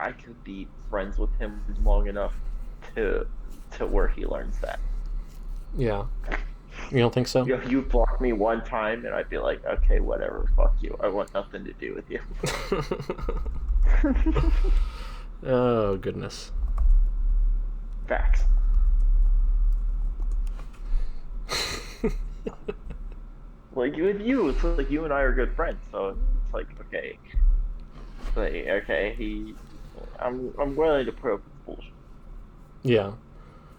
I could be friends with him long enough to where he learns that. Yeah. You don't think so? You block me one time, and I'd be like, okay, whatever, fuck you. I want nothing to do with you. Oh, goodness. Facts. Like with you, it's like you and I are good friends, so it's like okay, I'm willing to put up with bullshit. Yeah.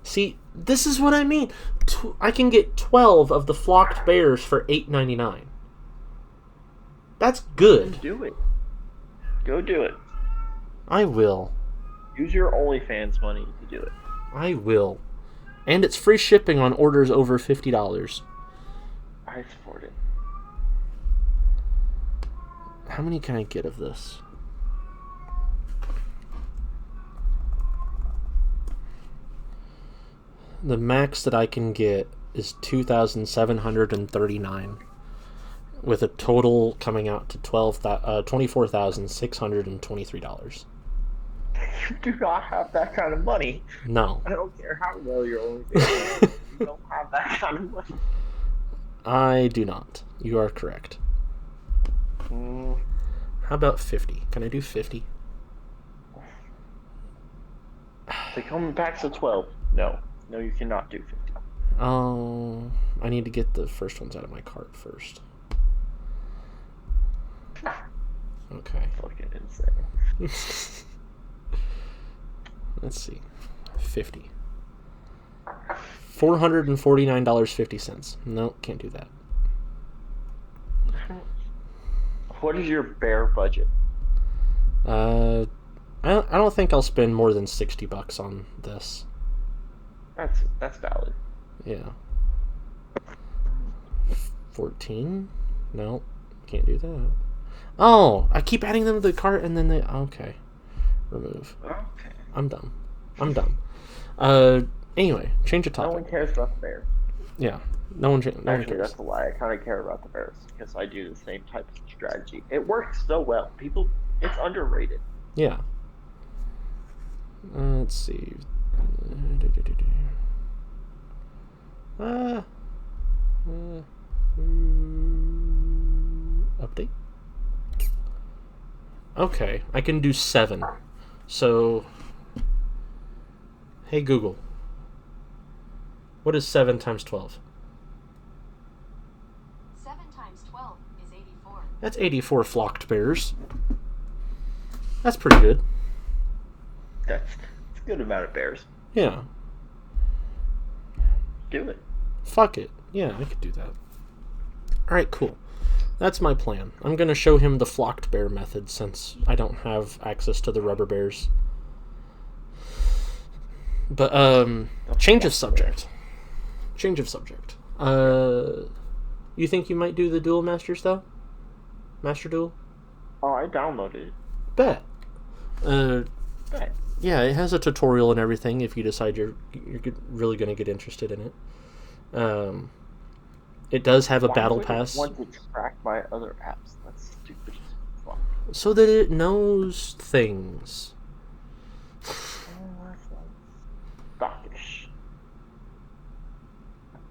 See, this is what I mean. I can get 12 of the flocked bears for $8.99. That's good. Do it. Go do it. I will. Use your OnlyFans money to do it. I will. And it's free shipping on orders over $50. I support it. How many can I get of this? The max that I can get is 2,739, with a total coming out to $24,623. You do not have that kind of money. No. I don't care how well your OnlyFans is. You don't have that kind of money. I do not. You are correct. How about 50? Can I do 50? They come back to 12. No, you cannot do 50. Oh, I need to get the first ones out of my cart first. Okay. Fucking insane. Let's see. 50. $449.50. No, can't do that. What is your bear budget? I don't think I'll spend more than $60 on this. That's valid. Yeah. 14? No, can't do that. Oh, I keep adding them to the cart and then they... Okay. Remove. Okay. I'm done. Anyway, change the topic. No one cares about the bears. Yeah. No one cares. That's a lie. I kind of care about the bears because I do the same type of strategy. It works so well. It's underrated. Yeah. Let's see. Update. Okay, I can do 7. So, hey Google, what is 7 times 12? 7 times 12 is 84. That's 84 flocked bears. That's pretty good. That's a good amount of bears. Yeah. Do it. Fuck it. Yeah, I could do that. Alright, cool. That's my plan. I'm going to show him the flocked bear method since I don't have access to the rubber bears. But, change of subject. You think you might do the Duel Masters, though? Master Duel? Oh, I downloaded it. Bet. Bet. yeah, it has a tutorial and everything if you decide you're really going to get interested in it. It does have a Why battle would it pass want to track my other apps? That's stupid as fuck. so that it knows things. Stockish.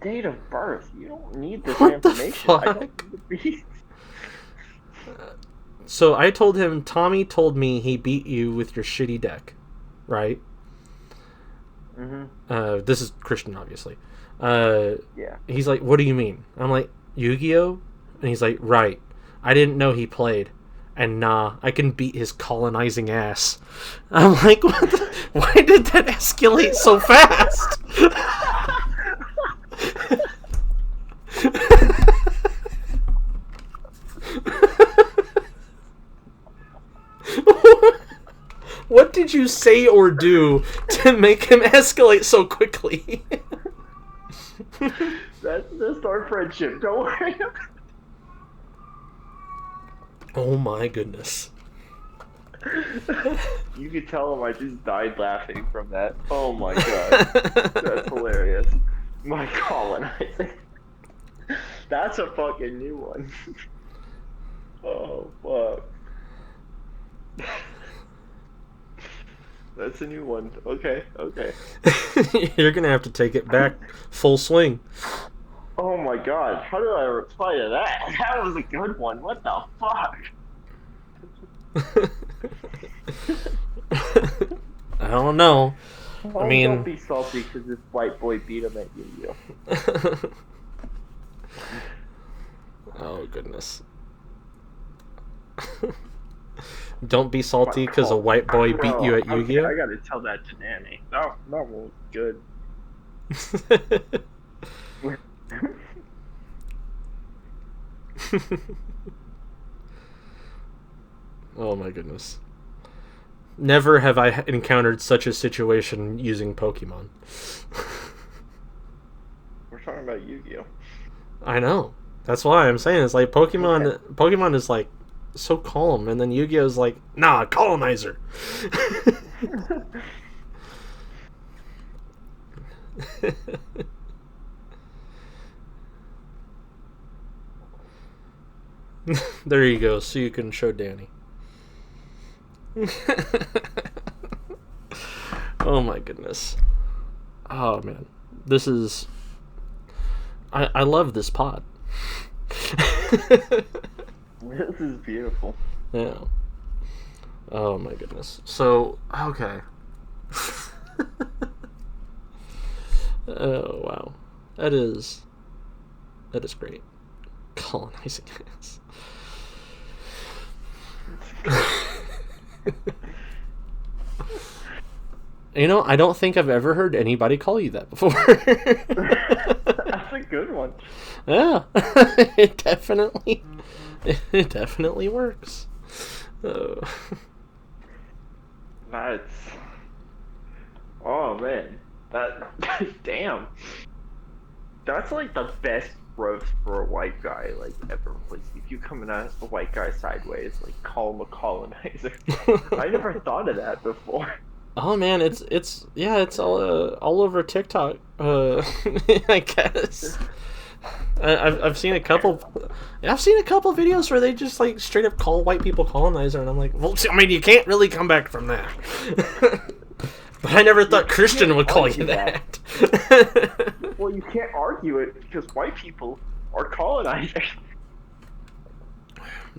Date of birth. You don't need this What the information. I don't fuck? need to be. So I told him, Tommy told me he beat you with your shitty deck, right? Mm-hmm. This is Christian, obviously. Yeah. He's like, what do you mean? I'm like, Yu-Gi-Oh? And he's like, right. I didn't know he played. And nah, I can beat his colonizing ass. I'm like, what the? Why did that escalate so fast? What did you say or do to make him escalate so quickly? That's just our friendship. Don't worry. Oh my goodness. You could tell him I just died laughing from that. Oh my god. That's hilarious. My colonizing. That's a fucking new one. Oh fuck. That's a new one. Okay, okay. You're gonna have to take it back full swing. Oh my god, how did I reply to that? That was a good one. What the fuck? I don't know. Oh, mean- don't be salty because this white boy beat him at Yu-Gi-Oh. Oh goodness. Don't be salty because a white boy beat you at I Yu-Gi-Oh. gotta tell that to Nanny. That one was good. Oh my goodness. Never have I encountered such a situation using Pokemon. We're talking about Yu-Gi-Oh. I know. That's why I'm saying it's like Pokemon. Pokemon is like so calm, and then Yu-Gi-Oh is like, nah, colonizer. There you go. So you can show Danny. Oh my goodness. Oh man, this is. I love this pod. This is beautiful. Yeah. Oh my goodness. So, okay. Oh wow. That is great. Colonizing us. You know, I don't think I've ever heard anybody call you that before. That's a good one. Yeah. It definitely works. That's. Oh man, that. Damn. That's like the best roast for a white guy like ever. Like if you come in a white guy sideways, like call him a colonizer. I never thought of that before. Oh man, it's all over TikTok. I guess. I've seen a couple. I've seen a couple videos where they just like straight up call white people colonizer, and I'm like, well, I mean, you can't really come back from that. But I never thought Christian would call you that. Well, you can't argue it because white people are colonizers.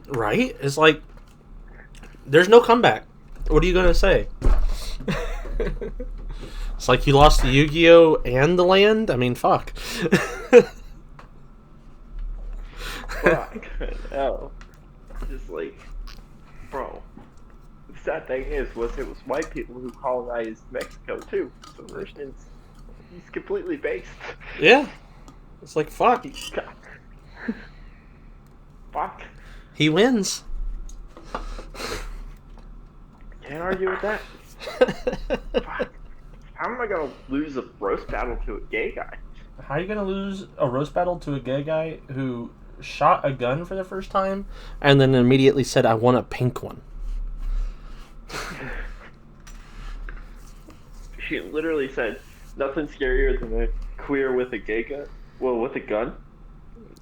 Right? It's like there's no comeback. What are you gonna say? It's like you lost the Yu-Gi-Oh and the land. I mean, fuck. Fuck. No. Just like, bro. The sad thing is, it was white people who colonized Mexico too. So Christian's, he's completely based. Yeah. It's like fuck. Fuck. He wins. Can't argue with that. Fuck. How am I gonna lose a roast battle to a gay guy? How are you gonna lose a roast battle to a gay guy who shot a gun for the first time and then immediately said, "I want a pink one"? She literally said, "Nothing scarier than a queer with a gay gun. Well, with a gun."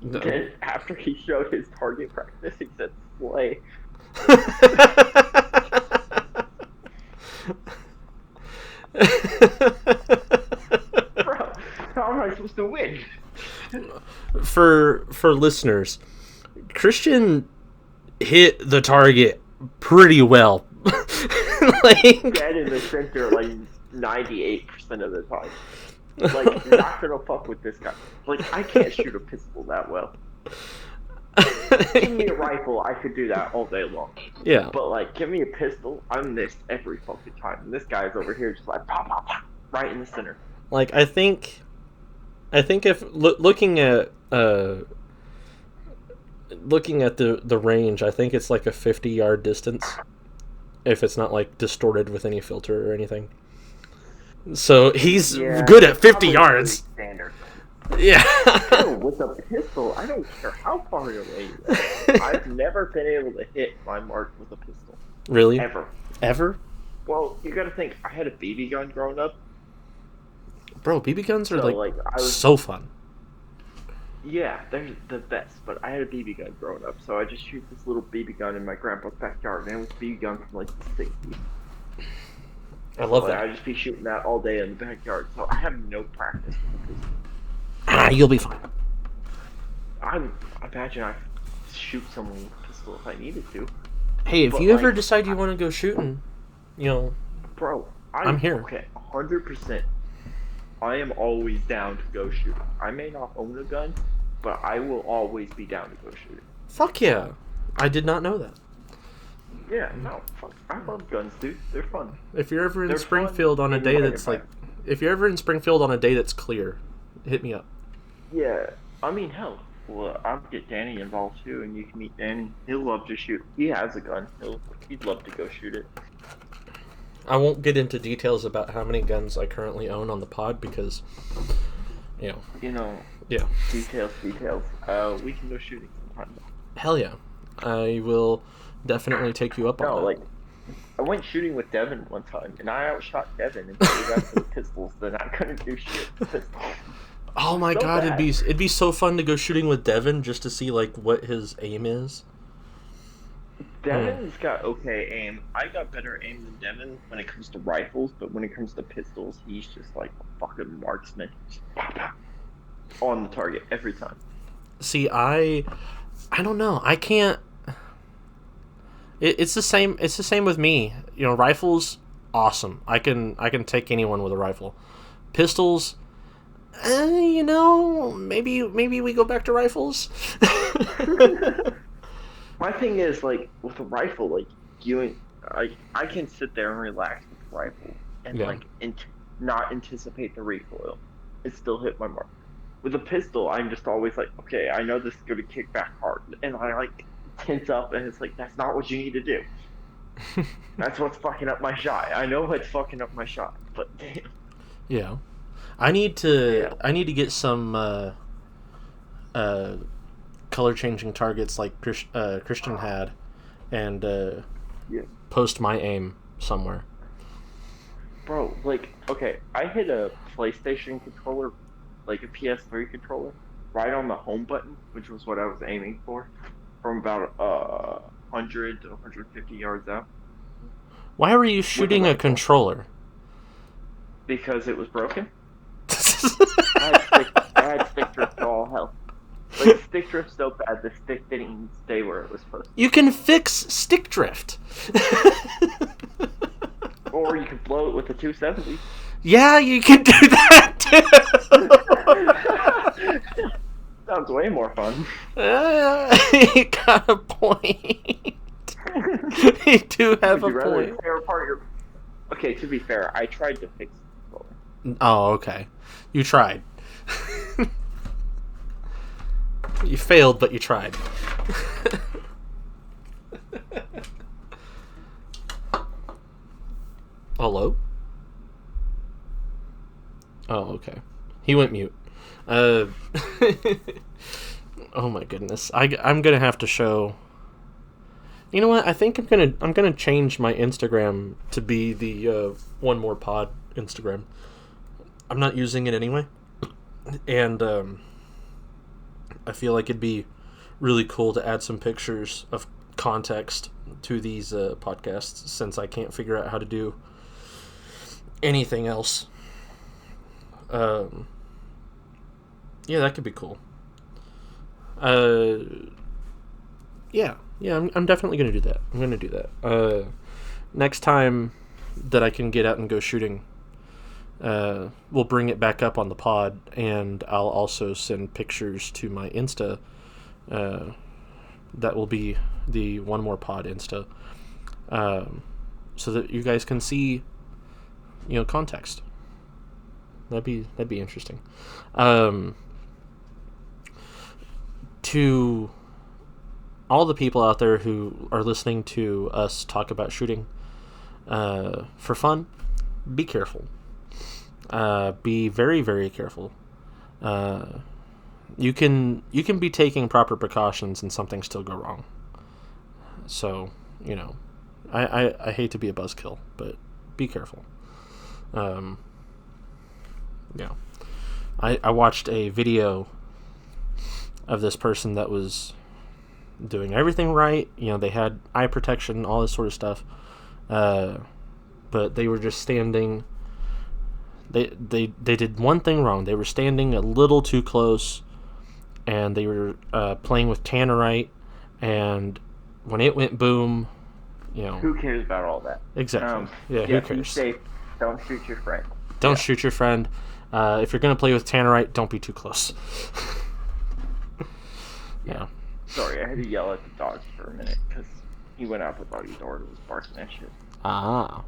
No. Then after he showed his target practice, he said, "Slay." Bro, how am I supposed to win? For listeners, Christian hit the target pretty well. Like, Dead in the center like 98% of the time. Like, not gonna fuck with this guy. Like, I can't shoot a pistol that well. Give me a rifle, I could do that all day long. yeah. But like, give me a pistol, I miss every fucking time. And this guy's over here just like pop, pop, pop, right in the center. Like, I think if looking at the range, I think it's like a 50-yard distance. If it's not like distorted with any filter or anything. So he's good at 50 yards. Standard. Yeah. Oh, with a pistol, I don't care how far away you are. I've never been able to hit my mark with a pistol. Really? Ever? Well, you gotta think, I had a BB gun growing up. Bro, BB guns are So, like I was, so fun. yeah, they're the best, but I had a BB gun growing up, so I just shoot this little BB gun in my grandpa's backyard, and it was a BB gun from like the 60s. I love Like, that. I just be shooting that all day in the backyard, so I have no practice with the pistol. You'll be fine. I imagine I could shoot someone with a pistol if I needed to. Hey, if But, you ever like, decide you want to go shooting, you know, Bro, I'm here. Okay, 100%. I am always down to go shooting. I may not own a gun, but I will always be down to go shooting. fuck yeah. I did not know that. Yeah, no, fuck. I love guns, dude. They're fun. If you're ever in They're Springfield fun on a in day my that's like, if you're ever in Springfield on a day that's clear, hit me up. Yeah, I mean, hell, well, I'll get Danny involved too, and you can meet Danny. He'll love to shoot. He has a gun. He'd love to go shoot it. I won't get into details about how many guns I currently own on the pod because, you know, You know, yeah. details. We can go shooting sometime. Hell yeah. I will definitely take you up on No, that. like, I went shooting with Devin one time, and I outshot Devin until we got to the pistols. Then I couldn't do shit with pistols. Oh my so god, bad. it'd be so fun to go shooting with Devin just to see like what his aim is. Devin's got okay aim. I got better aim than Devin when it comes to rifles, but when it comes to pistols, he's just like a fucking marksman. Just pop, pop, on the target every time. See, I don't know. I can't. It's the same. It's the same with me. You know, rifles, awesome. I can take anyone with a rifle. Pistols, you know, maybe we go back to rifles. My thing is, like, with a rifle, like, I can sit there and relax with a rifle and, Yeah. like, not anticipate the recoil. It still hit my mark. With a pistol, I'm just always like, okay, I know this is going to kick back hard. And I, like, tense up, and it's like, that's not what you need to do. That's what's fucking up my shot. I know what's fucking up my shot, but damn. Yeah, I need to Yeah. get some color changing targets like Christian had, and Yeah. post my aim somewhere. Bro, like, okay, I hit a PlayStation controller, like a PS3 controller, right on the home button, which was what I was aiming for, from about 100 to 150 yards out, Why were you shooting a rifle. controller? because it was broken. I had stick drift to all hell. Like, stick drift so bad, the stick didn't even stay where it was supposed to. You can fix stick drift. Or you could blow it with a 270. Yeah, you can do that too. Sounds way more fun. You got a point. You do have a Would you rather point. tear apart your... Okay, to be fair, I tried to fix the controller. Oh, okay. You tried. You failed, but you tried. Hello? Oh, okay. He went mute. Oh my goodness. I'm gonna have to show. You know what? I think I'm gonna change my Instagram to be the One More Pod Instagram. I'm not using it anyway, and I feel like it'd be really cool to add some pictures of context to these podcasts, since I can't figure out how to do anything else. Yeah, that could be cool. Yeah, I'm definitely gonna do that. I'm gonna do that. Next time that I can get out and go shooting, we'll bring it back up on the pod, and I'll also send pictures to my Insta. That will be the One More Pod Insta, so that you guys can see, context. That'd be interesting. To all the people out there who are listening to us talk about shooting for fun, be careful. Be very, very careful. You can be taking proper precautions and something still go wrong. So, I hate to be a buzzkill, but be careful. Yeah. I watched a video of this person that was doing everything right. They had eye protection, all this sort of stuff. But they were just standing. They did one thing wrong. They were standing a little too close, and they were playing with tannerite. And when it went boom, Who cares about all that? Exactly. Who Be cares? safe. Don't shoot your friend. Don't shoot your friend. If you're gonna play with tannerite, don't be too close. Yeah. Sorry, I had to yell at the dog for a minute because he went out the doggy door and was barking at shit. Ah,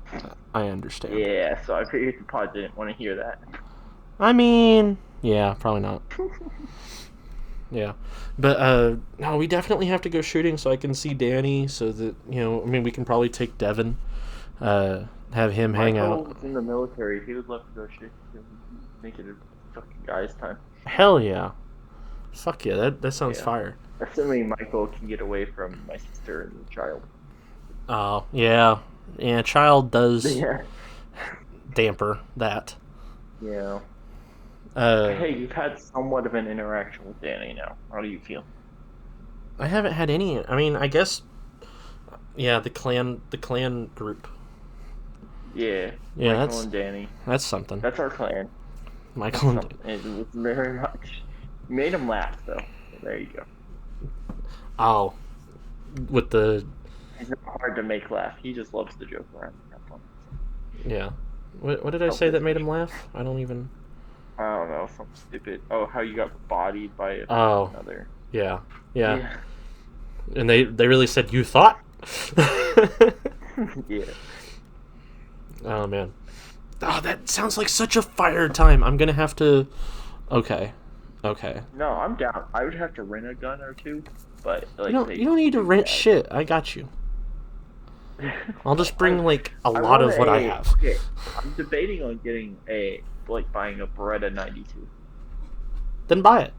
I understand. Yeah, so I figured the pod didn't want to hear that. I mean, yeah, probably not. Yeah, but no, we definitely have to go shooting so I can see Danny. So that we can probably take Devin, have him hang Michael out. was in the military. He would love to go shoot. Make it a fucking guy's time. Hell yeah! Fuck yeah, that sounds Yeah. fire. Assuming Michael can get away from my sister and the child. Oh yeah, child does Yeah. damper that. Yeah. Uh, Hey, you've had somewhat of an interaction with Danny now. How do you feel? I haven't had any. I mean, I guess, yeah, the clan group. Yeah. Yeah, Michael and Danny. That's something. That's our clan. Michael and It was very much. You made him laugh, though. So there you go. oh, with the He's not hard to make laugh. He just loves to joke around and have fun. yeah. What did I say that made him laugh? I don't even. I don't know, something stupid. Oh, how you got bodied by another. Yeah. And they really said, "You thought?" Yeah. Oh man. Oh, that sounds like such a fire time. I'm gonna have to. Okay. No, I'm down. I would have to rent a gun or two, but like You don't need to rent shit. I got you. I'll just bring like a lot of what I have. Okay, I'm debating on getting buying a Beretta 92, Then buy it.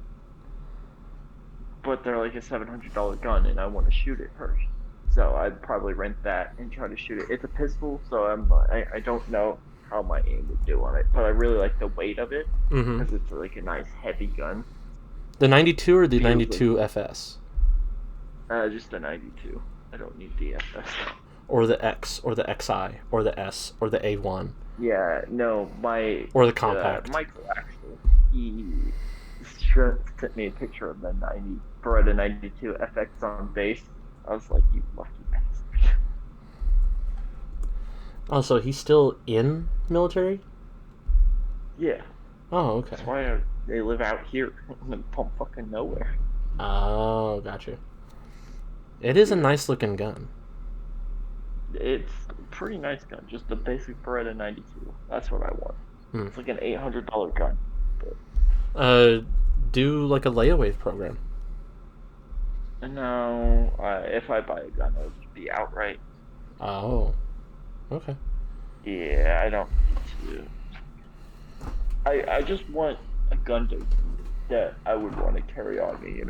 but they're like a $700 gun, and I want to shoot it first. So I'd probably rent that and try to shoot it. It's a pistol, so I don't know how my aim would do on it, but I really like the weight of it Mm-hmm. because it's like a nice heavy gun. The 92 or the Feels 92 FS, Just the 92. I don't need the FS. or the X, or the XI, or the S, or the A1, Yeah, no, my or the compact. Michael actually, he sent me a picture of the Beretta 92 FX on base. I was like, you lucky bastard. Oh, so he's still in military? Yeah, Oh, okay. that's why they live out here in the fucking nowhere. Oh, gotcha. It is a nice looking gun. It's a pretty nice gun, just the basic Beretta 92. That's what I want. Hmm. It's like an $800 gun. Do like a layaway program. No, if I buy a gun, it'll just be outright. Oh, okay. Yeah, I don't need to. I just want a gun that I would want to carry on me,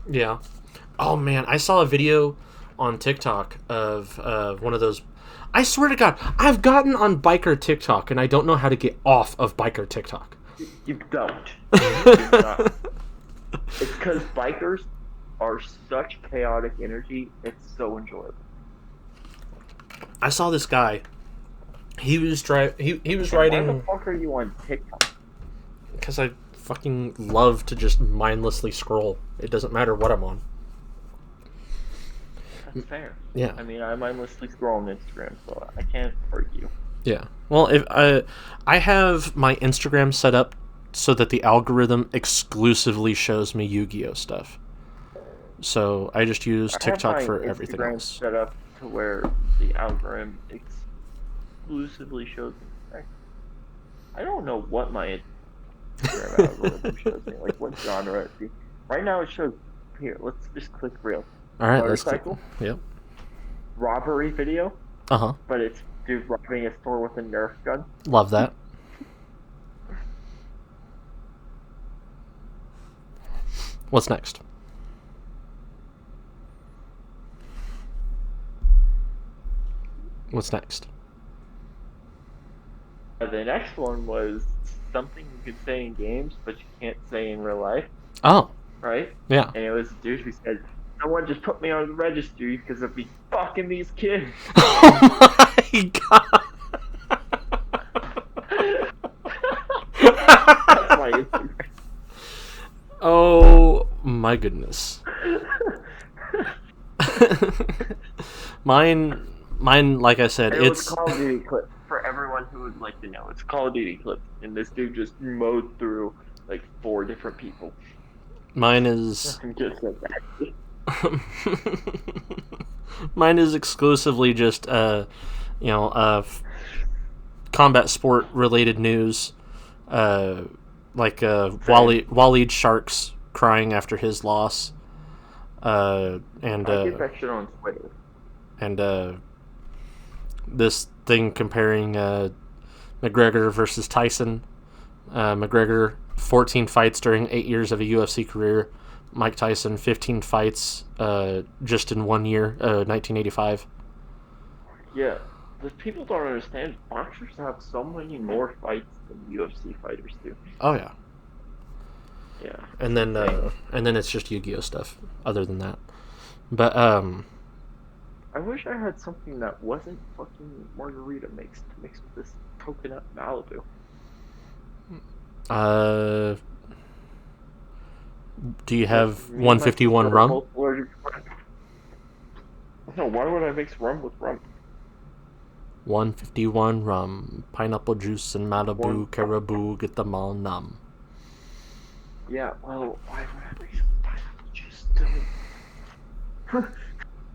Yeah. Oh man, I saw a video on TikTok of one of those. I swear to God, I've gotten on biker TikTok, and I don't know how to get off of biker TikTok. You don't. You do not. It's because bikers are such chaotic energy. It's so enjoyable. I saw this guy. He was He was Why riding. the fuck are you on TikTok? Because I fucking love to just mindlessly scroll. It doesn't matter what I'm on. That's fair. Yeah. I mean, I mindlessly scroll on Instagram, so I can't argue. Yeah. Well, if I have my Instagram set up so that the algorithm exclusively shows me Yu-Gi-Oh stuff. So I just use TikTok I have my for everything Instagram else. set up to where the algorithm exclusively shows me. I don't know what my Instagram algorithm shows me, like what genre it be. Right now it shows here. Let's just click real. All right, let's click. Motorcycle Yep. robbery video, Uh-huh. but it's dude robbing a store with a Nerf gun. Love that. What's next? What's next? The next one was something you could say in games, but you can't say in real life, Oh, right? yeah. And it was a dude who said, "Someone just put me on the registry because of me fucking these kids." Oh my God. That's my Instagram. Oh my goodness. Mine, like I said, It was it's Call of Duty clip for everyone who would like to know. It's Call of Duty clip, and this dude just mowed through like 4 different people. mine is And just said that. mine is exclusively just combat sport related news, like Waleed Sharks crying after his loss, and I get that shit on Twitter. and this thing comparing McGregor versus Tyson. McGregor 14 fights during 8 years of a UFC career. Mike Tyson 15 fights just in 1 year, 1985. Yeah, the people don't understand. Boxers have so many more fights than UFC fighters do. Oh yeah. Yeah. And then it's just Yu-Gi-Oh stuff. Other than that, but I wish I had something that wasn't fucking margarita mixed with this coconut Malibu. do you have Me and my 151 sister are rum? both allergic to- No, why would I mix rum with rum? 151 rum, pineapple juice and Malibu, One- caribou, get them all numb. Yeah, well, why would I mix pineapple juice?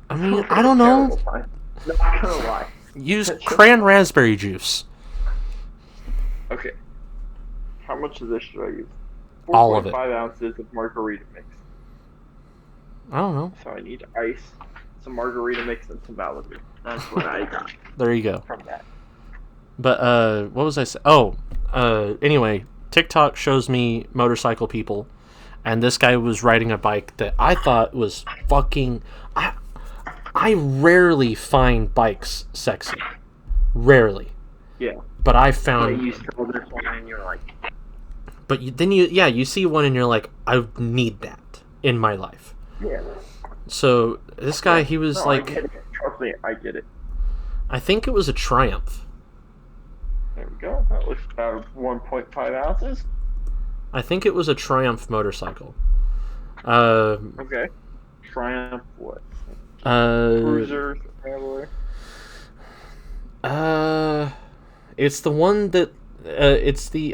I mean, I don't know. Terrible time. Not gonna lie. Use cran raspberry juice. Okay. How much of this should I use? All of it. 4.5 ounces of margarita mix. I don't know. So I need ice, some margarita mix, and some Malibu. That's what I got There you go. from that. But what was I saying? Oh, anyway, TikTok shows me motorcycle people, and this guy was riding a bike that I thought was fucking. I rarely find bikes sexy, rarely. Yeah. But I But found. you saw this one and you're like, But then you see one and you're like, I need that in my life. yeah. So this guy, he was No, I like, get it. Trust me, I get it. I think it was a Triumph. There we go. That was about 1.5 ounces. I think it was a Triumph motorcycle. Okay. Triumph what? Cruiser, Traveler. It's the one that it's the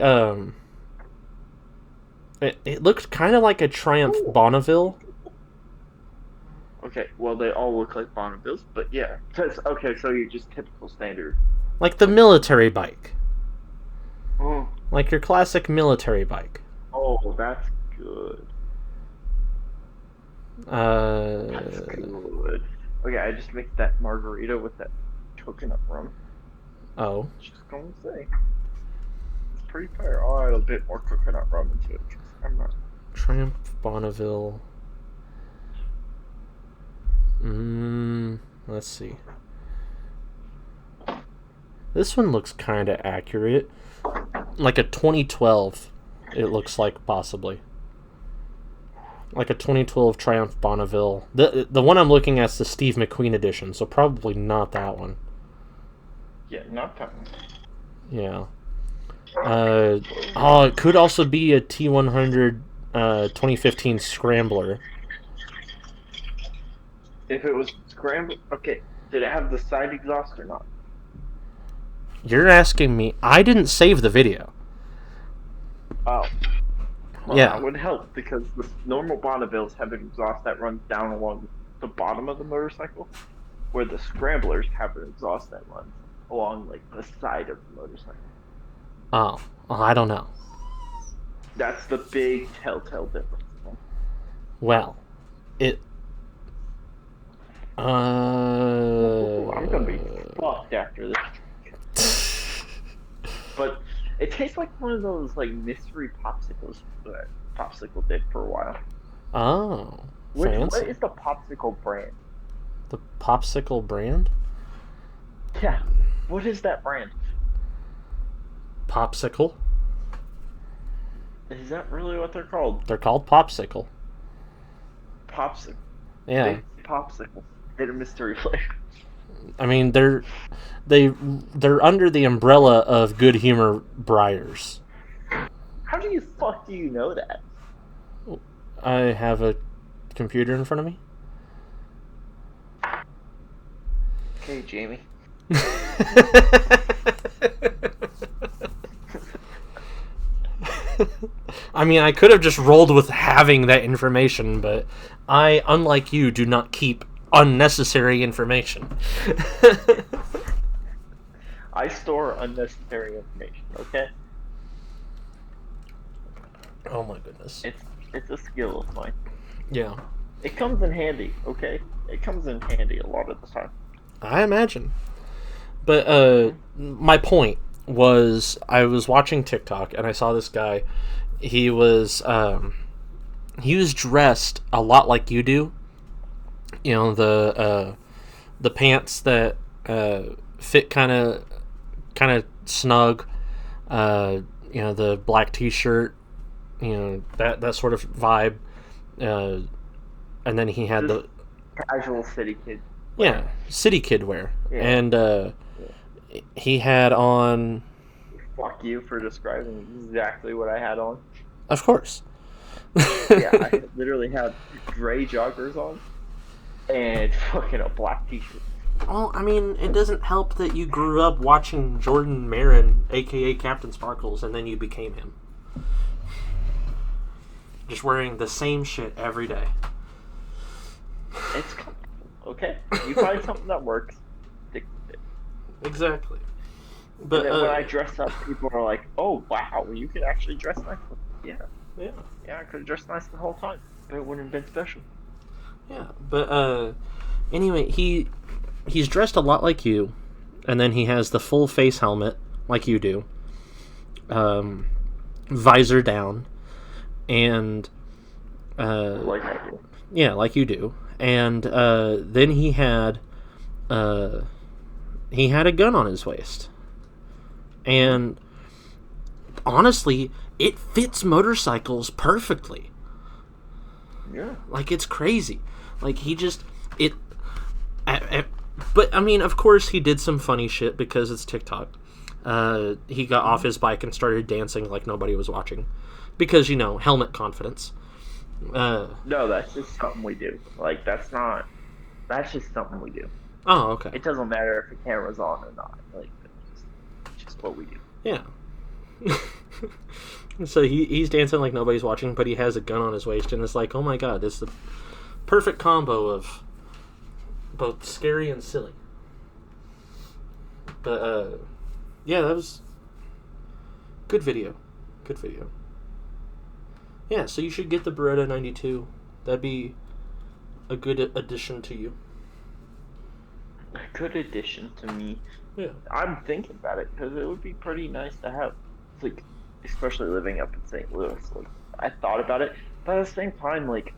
it looked kind of like a Triumph Bonneville. Okay, well they all look like Bonnevilles, but yeah. Okay, so you're just typical standard. Like the military bike. Oh, Like your classic military bike. that's good. That's good. Okay, I just mixed that margarita with that coconut rum. Oh. Just gonna say. It's pretty fire. I'll add a bit more coconut rum into it, 'cause I'm not. Triumph Bonneville. Let's see. This one looks kind of accurate. Like a 2012, it looks like, possibly. Like a 2012 Triumph Bonneville. The one I'm looking at is the Steve McQueen edition, so probably not that one. Yeah, not that one. Yeah. It could also be a T100 2015 Scrambler. If it was scrambled, okay. Did it have the side exhaust or not? You're asking me. I didn't save the video. Oh. Well, Yeah. that would help because the normal Bonnevilles have an exhaust that runs down along the bottom of the motorcycle, where the Scramblers have an exhaust that runs along like the side of the motorcycle. Oh, well, I don't know. That's the big telltale difference. Well, it. I'm gonna be fucked after this. But it tastes like one of those like mystery popsicles that Popsicle did for a while. Oh, What fancy. is the Popsicle brand? The Popsicle brand? Yeah. What is that brand? Popsicle. Is that really what they're called? They're called Popsicle. Popsicle. Yeah. Big Popsicle. They're a mystery flavor. I mean, they're under the umbrella of Good Humor Briars. How do you fuck do you know that? I have a computer in front of me. Okay, Jamie. I mean, I could have just rolled with having that information, but I, unlike you, do not keep unnecessary information. I store unnecessary information, okay? Oh my goodness. It's a skill of mine. Yeah, It comes in handy, okay? It comes in handy a lot of the time. I imagine. But my point was, I was watching TikTok and I saw this guy. He was dressed a lot like you do. You know, the pants that fit kind of snug. You know, the black T-shirt. You know, that sort of vibe. And then he had the Casual city kid. city kid wear, Yeah. and he had on, Fuck you for describing exactly what I had on. of course. Yeah, I literally had gray joggers on and fucking a black t-shirt. Well, I mean, it doesn't help that you grew up watching Jordan Marin, aka Captain Sparkles, and then you became him. Just wearing the same shit every day. It's comfortable, okay? You find something that works, stick with it. Exactly. And But then when I dress up, people are like, "Oh wow, you can actually dress nice." Yeah, yeah, I could have dressed nice the whole time, but it wouldn't have been special. yeah. But anyway, he's dressed a lot like you, and then he has the full face helmet like you do, visor down, and Like I do. yeah, like you do. And then he had a gun on his waist, and honestly, it fits motorcycles perfectly. Yeah. Like, it's crazy. Like, he just but I mean, of course, he did some funny shit because it's TikTok. He got off his bike and started dancing like nobody was watching, because, you know, helmet confidence. No, that's just something we do. Like that's just something we do. Oh, okay. It doesn't matter if the camera's on or not. Like it's just what we do. Yeah. So he's dancing like nobody's watching, but he has a gun on his waist, and it's like, oh my god, this is the perfect combo of both scary and silly. But yeah, that was good video. Good video. Yeah, so you should get the Beretta 92. That'd be a good addition to you. A good addition to me. Yeah. I'm thinking about it because it would be pretty nice to have, like, especially living up in St. Louis. Like, I thought about it, but at the same time, like,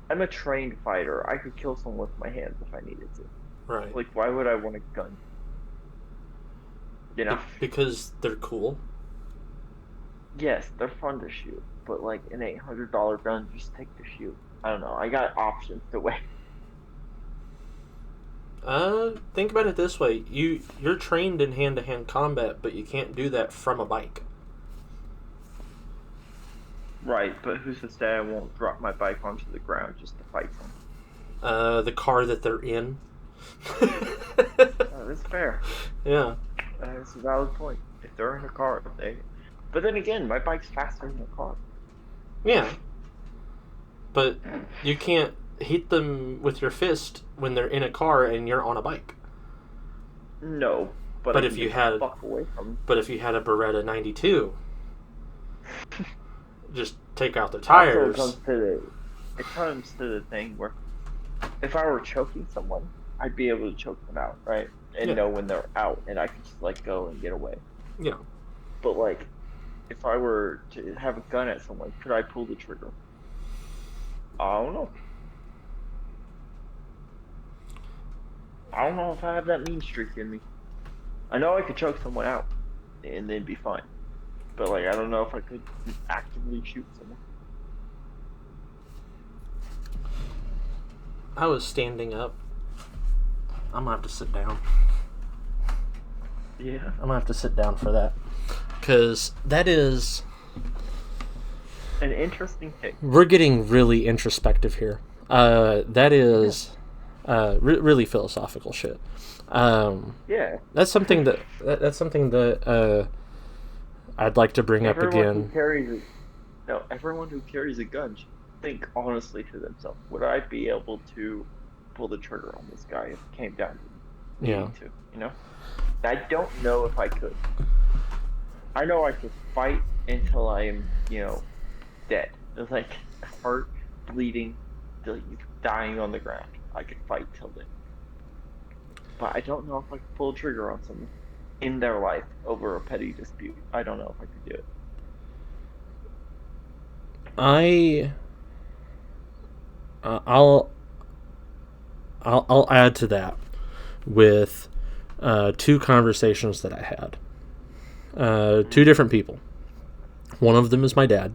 I'm a trained fighter. I could kill someone with my hands if I needed to. Right. Like, why would I want a gun? You know? Because they're cool. Yes, they're fun to shoot, but like an $800 gun, just take the shoot. I don't know. I got options to weigh. Think about it this way: you're trained in hand-to-hand combat, but you can't do that from a bike. Right, but who's to say I won't drop my bike onto the ground just to fight them? The car that they're in. That's fair. Yeah. That's a valid point. If they're in a car, they. But then again, my bike's faster than a car. Yeah. But you can't hit them with your fist when they're in a car and you're on a bike. No, but But I if can you get had- the fuck away from them. But if you had a Beretta 92, just take out the Also, tires. it comes to the thing where if I were choking someone, I'd be able to choke them out, right? And Yeah. know when they're out, and I could just let go and get away. Yeah. But like, if I were to have a gun at someone, could I pull the trigger? I don't know. I don't know if I have that mean streak in me. I know I could choke someone out, and then be fine. But like, I don't know if I could actively shoot someone. I was standing up. I'm gonna have to sit down. Yeah. I'm gonna have to sit down for that. Because that is... An interesting take. We're getting really introspective here. That is really philosophical shit. Yeah. That's something that I'd like to bring up again. Everyone who carries a gun should think honestly to themselves. Would I be able to pull the trigger on this guy if it came down to me? Yeah. You know? I don't know if I could. I know I could fight until I am, dead. It's like hurt, bleeding, dying on the ground. I could fight till then. But I don't know if I could pull a trigger on someone in their life over a petty dispute. I don't know if I could do it. I'll add to that with two conversations that I had. Two different people. One of them is my dad.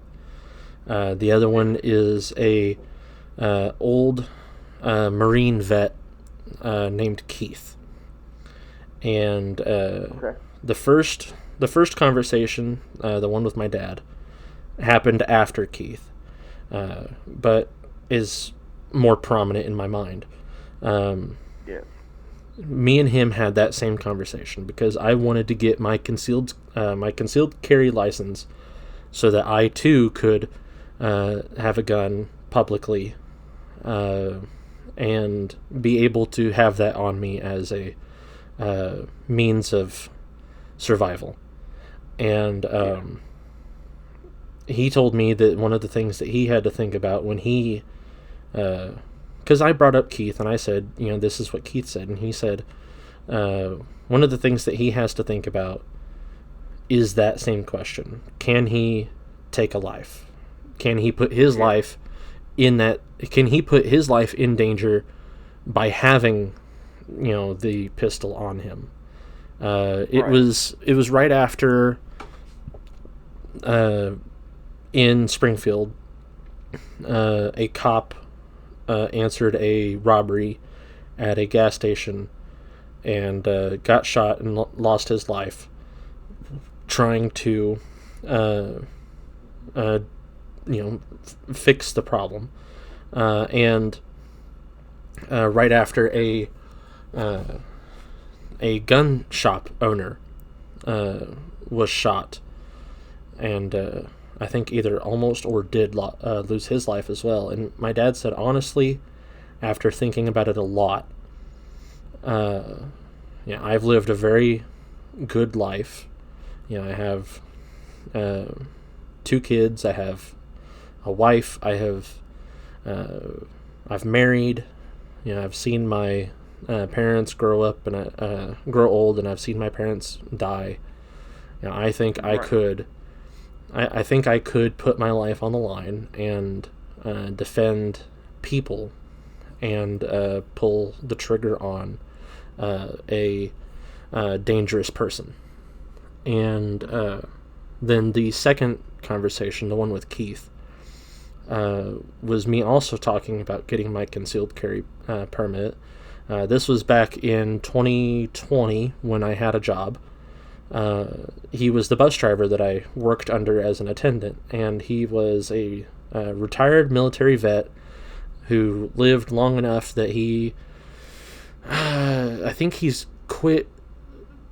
The other one is a old Marine vet named Keith. And Okay. the first conversation, the one with my dad, happened after Keith, but is more prominent in my mind. Yeah. Me and him had that same conversation because I wanted to get my concealed carry license so that I too could have a gun publicly and be able to have that on me as a means of survival. And he told me that one of the things that he had to think about when he because I brought up Keith and I said, this is what Keith said, and he said one of the things that he has to think about is that same question. Can he take a life? Can he put his life in that? Can he put his life in danger by having, the pistol on him? It was right after in Springfield, a cop answered a robbery at a gas station and got shot and lost his life trying to fix the problem, and right after a gun shop owner was shot and I think either almost or did lose his life as well. And my dad said, honestly, after thinking about it a lot, I've lived a very good life. I have 2 kids. I have a wife. I've married. I've seen my parents grow up and grow old, and I've seen my parents die. I think I could. I think I could put my life on the line and defend people and pull the trigger on a dangerous person. And then the second conversation, the one with Keith, was me also talking about getting my concealed carry permit. This was back in 2020 when I had a job. He was the bus driver that I worked under as an attendant, and he was a retired military vet who lived long enough that he, I think he's quit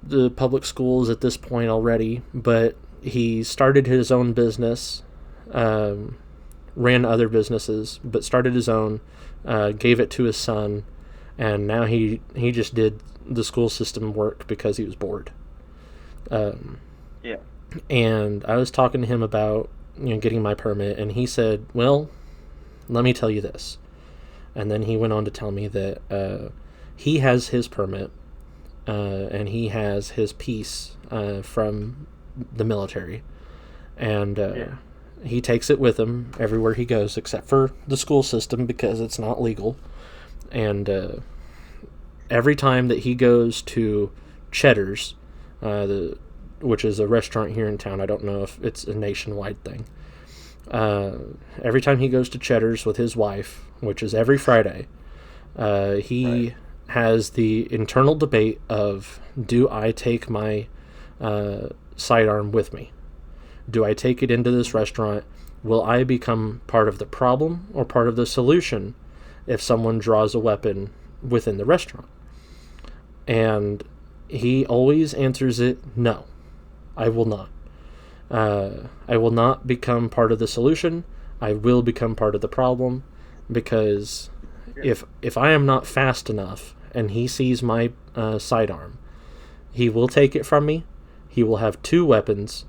the public schools at this point already, but he started his own business, ran other businesses, but started his own, gave it to his son, and now he just did the school system work because he was bored. Yeah. And I was talking to him about getting my permit, and he said, well, let me tell you this. And then he went on to tell me that he has his permit, and he has his piece from the military, and he takes it with him everywhere he goes except for the school system because it's not legal. And every time that he goes to Cheddar's, which is a restaurant here in town, I don't know if it's a nationwide thing. Every time he goes to Cheddar's with his wife, which is every Friday, he has the internal debate of, do I take my sidearm with me? Do I take it into this restaurant? Will I become part of the problem or part of the solution if someone draws a weapon within the restaurant? And he always answers it, no, I will not. I will not become part of the solution. I will become part of the problem, because if I am not fast enough and he sees my sidearm, he will take it from me. He will have two weapons,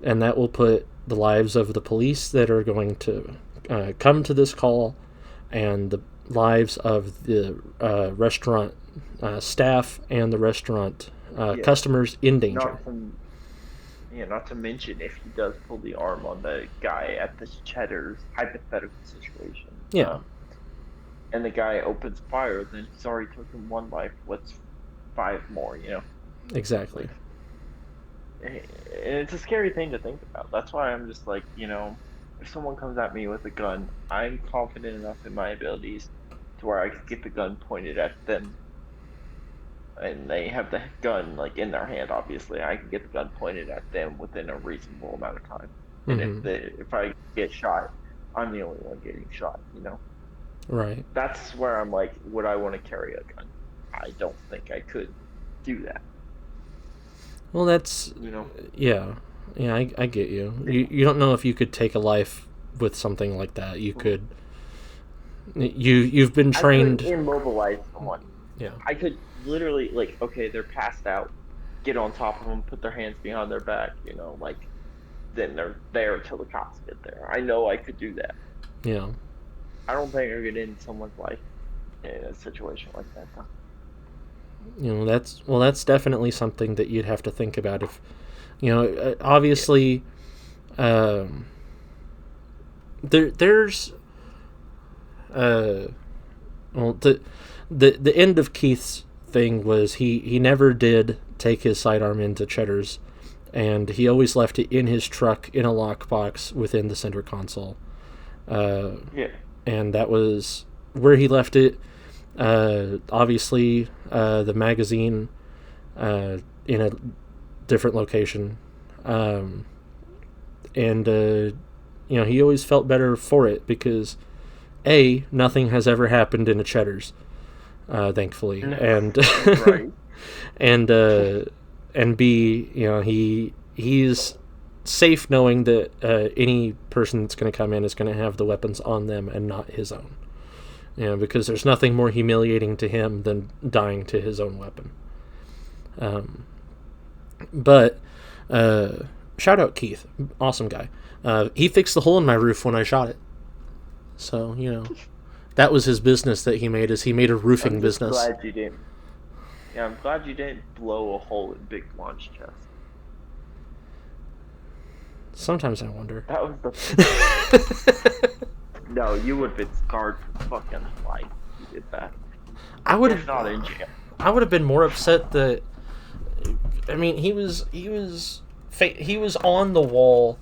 and that will put the lives of the police that are going to come to this call and the lives of the restaurant staff and the restaurant customers in danger. Not to mention if he does pull the arm on the guy at this Cheddar's hypothetical situation. Yeah. And the guy opens fire, then he's already taken one life. What's 5 more, Exactly. And it's a scary thing to think about. That's why I'm just like, if someone comes at me with a gun, I'm confident enough in my abilities to where I can get the gun pointed at them. And they have the gun in their hand. Obviously, I can get the gun pointed at them within a reasonable amount of time. And if I get shot, I'm the only one getting shot. Right. That's where I'm like, would I want to carry a gun? I don't think I could do that. Well, that's yeah, I get you. You don't know if you could take a life with something like that. You could. You've been trained. I could immobilize someone. Yeah. I could literally okay, they're passed out, get on top of them, put their hands behind their back, then they're there till the cops get there. I know I could do that. Yeah. I don't think I could end someone's life in a situation like that, though. That's definitely something that you'd have to think about. If obviously, there's the end of Keith's thing was he never did take his sidearm into Cheddar's, and he always left it in his truck in a lockbox within the center console. And that was where he left it. Obviously, the magazine in a different location, and he always felt better for it because nothing has ever happened in a Cheddar's, thankfully, and Right. and B, he's safe knowing that any person that's going to come in is going to have the weapons on them and not his own. Because there's nothing more humiliating to him than dying to his own weapon. But shout out Keith, awesome guy. He fixed the hole in my roof when I shot it. So that was his business that he made. Is he made a roofing business? Glad you didn't. Yeah, I'm glad you didn't blow a hole in Big Launch Chest. Sometimes I wonder. That was the No, you would have been scarred for fucking life if you did that. I would If not have. in jail. I would have been more upset that. I mean, he was on the wall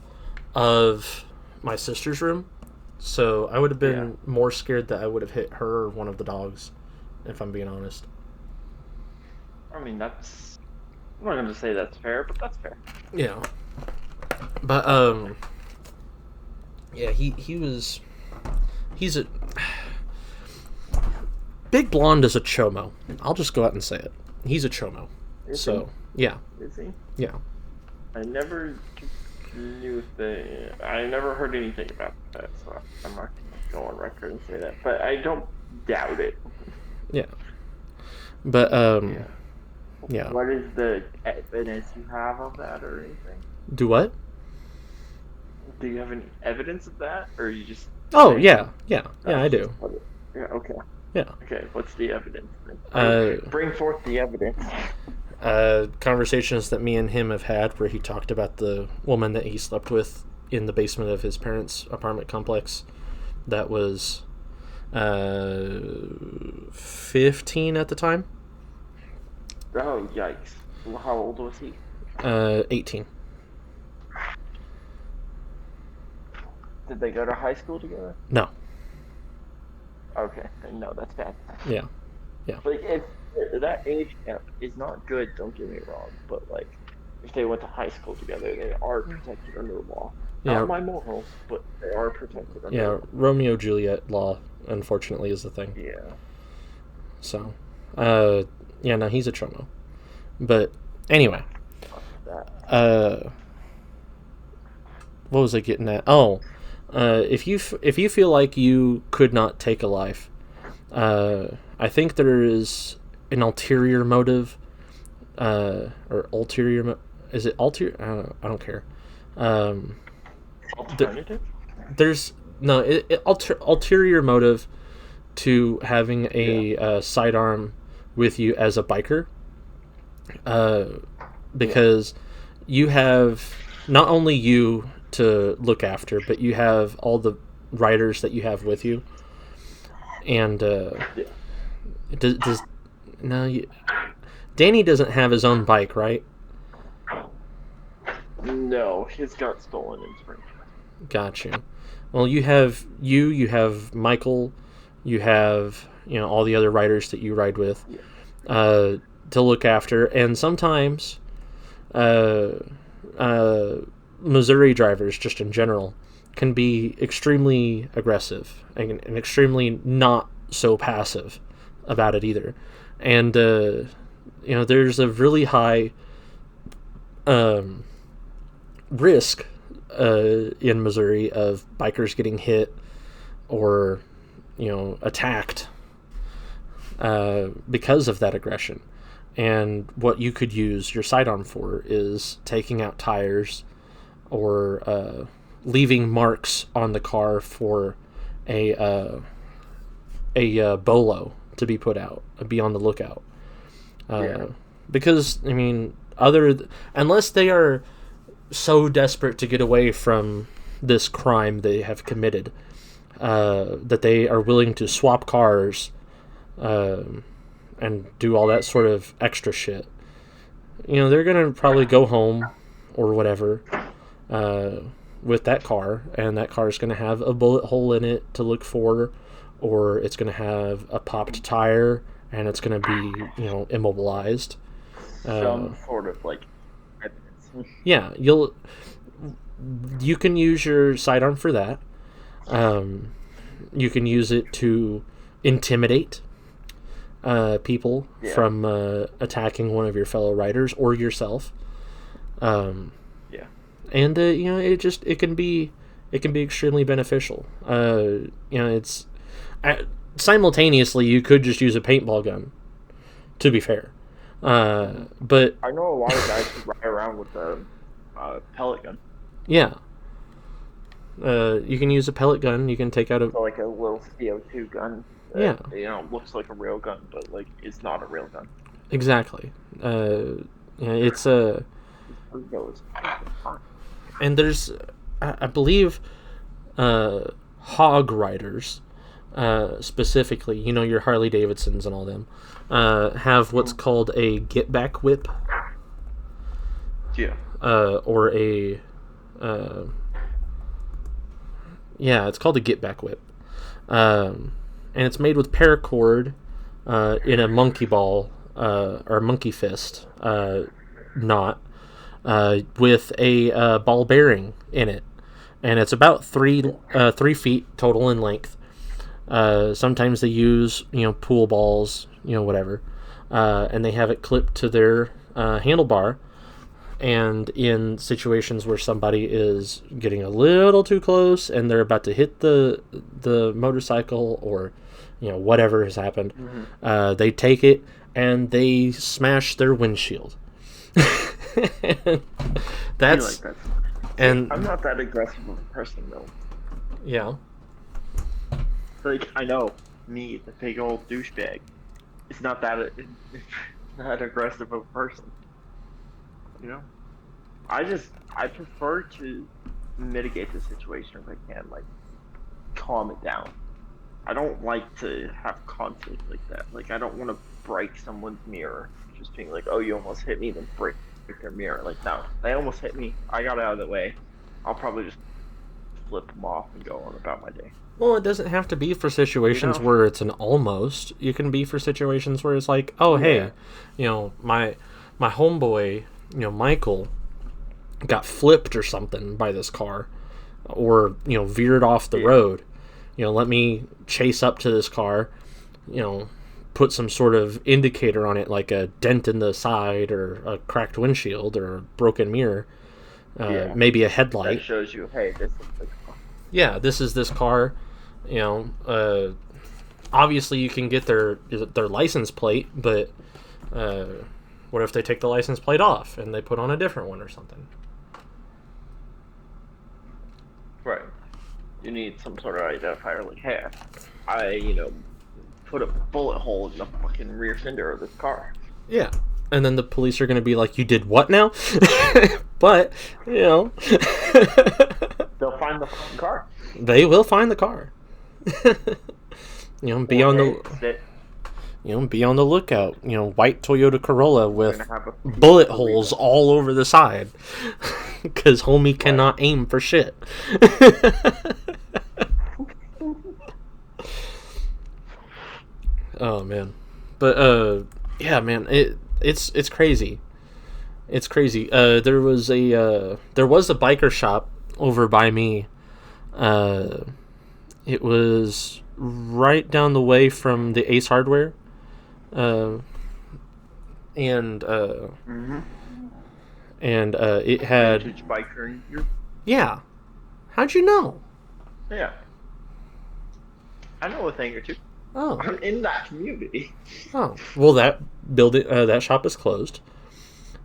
of my sister's room, so I would have been more scared that I would have hit her or one of the dogs, if I'm being honest. I mean, that's. I'm not gonna say that's fair, but that's fair. Yeah. But yeah, he's a Big Blonde is a chomo. I'll just go out and say it. He's a chomo. Is So yeah, he? Is he? yeah. I never knew I never heard anything about that, so I'm not gonna go on record and say that. But I don't doubt it. Yeah. But yeah. What is the evidence you have of that or anything? Do what? Do you have any evidence of that, or you just? Oh yeah, I do. Yeah. Okay. Yeah. Okay. What's the evidence? Then? Bring forth the evidence. Conversations that me and him have had where he talked about the woman that he slept with in the basement of his parents' apartment complex that was 15 at the time. Oh, yikes. How old was he? 18. Did they go to high school together? No. Okay. No, that's bad. Yeah. Like, if that age gap is not good, don't get me wrong, but, like, if they went to high school together, they are protected under the law. Yeah. Not my morals, but they are protected under the law. Romeo Juliet law, unfortunately, is the thing. Yeah. So, yeah, no, he's a chomo. But anyway, what was I getting at? Oh, if you feel like you could not take a life, I think there is an ulterior motive, or ulterior. Is it ulterior? I don't care. Alternative? There's no ulterior motive to having a sidearm with you as a biker, because you have not only you to look after, but you have all the riders that you have with you, and Danny doesn't have his own bike, right? No, his got stolen in spring. Got you. Well, you have Michael, you have all the other riders that you ride with, to look after, and sometimes Missouri drivers, just in general, can be extremely aggressive and extremely not so passive about it either. And there's a really high risk in Missouri of bikers getting hit or attacked because of that aggression. And what you could use your sidearm for is taking out tires or leaving marks on the car for a bolo to be put out, be on the lookout. Because I mean, unless they are so desperate to get away from this crime they have committed, that they are willing to swap cars and do all that sort of extra shit, they're gonna probably go home or whatever with that car, and that car is gonna have a bullet hole in it to look for, or it's gonna have a popped tire and it's gonna be immobilized. Some sort of like evidence. Yeah, you can use your sidearm for that. You can use it to intimidate people from attacking one of your fellow riders or yourself. And it can be extremely beneficial. It's simultaneously you could just use a paintball gun, to be fair. But I know a lot of guys who ride around with a pellet gun. Yeah. You can use a pellet gun. You can take out like a little CO2 gun. That, looks like a real gun, but like it's not a real gun. Exactly. It's a. And there's, I believe, hog riders, specifically, your Harley Davidsons and all them, have what's called a get back whip, Yeah. or a, it's called a get back whip, and it's made with paracord, in a monkey ball, or monkey fist, knot, with a ball bearing in it, and it's about 3 feet total in length. Sometimes they use pool balls, whatever, and they have it clipped to their handlebar. And in situations where somebody is getting a little too close and they're about to hit the motorcycle, or whatever has happened, they take it and they smash their windshield. That's That. and I'm not that aggressive of a person though. yeah. Like, I know me, the big old douchebag. It's not that that aggressive of a person. I prefer to mitigate the situation if I can, like calm it down. I don't like to have conflict like that. Like, I don't want to break someone's mirror just being like, oh, you almost hit me, then break their mirror. Like, no, they almost hit me. I got out of the way. I'll probably just flip them off and go on about my day. Well, it doesn't have to be for situations where it's an almost. You can be for situations where it's like, oh, hey, my homeboy, Michael, got flipped or something by this car, or veered off the road. Let me chase up to this car, put some sort of indicator on it, like a dent in the side, or a cracked windshield, or a broken mirror, maybe a headlight. That shows you, hey, this is the car. Yeah, this is this car. Obviously you can get their license plate, but what if they take the license plate off and they put on a different one or something? Right. You need some sort of identifier, like, hey, I put a bullet hole in the fucking rear fender of this car. Yeah. And then the police are going to be like, you did what now? But, They'll find the fucking car. They will find the car. Be on the lookout. White Toyota Corolla with bullet holes all over the side, because homie cannot aim for shit. Oh man, but yeah, man, it's crazy. It's crazy. There was a biker shop over by me. It was right down the way from the Ace Hardware, and it had vintage biker gear. Yeah. How'd you know? Yeah, I know a thing or two. Oh. I'm in that community. Oh. Well, that building, that shop is closed.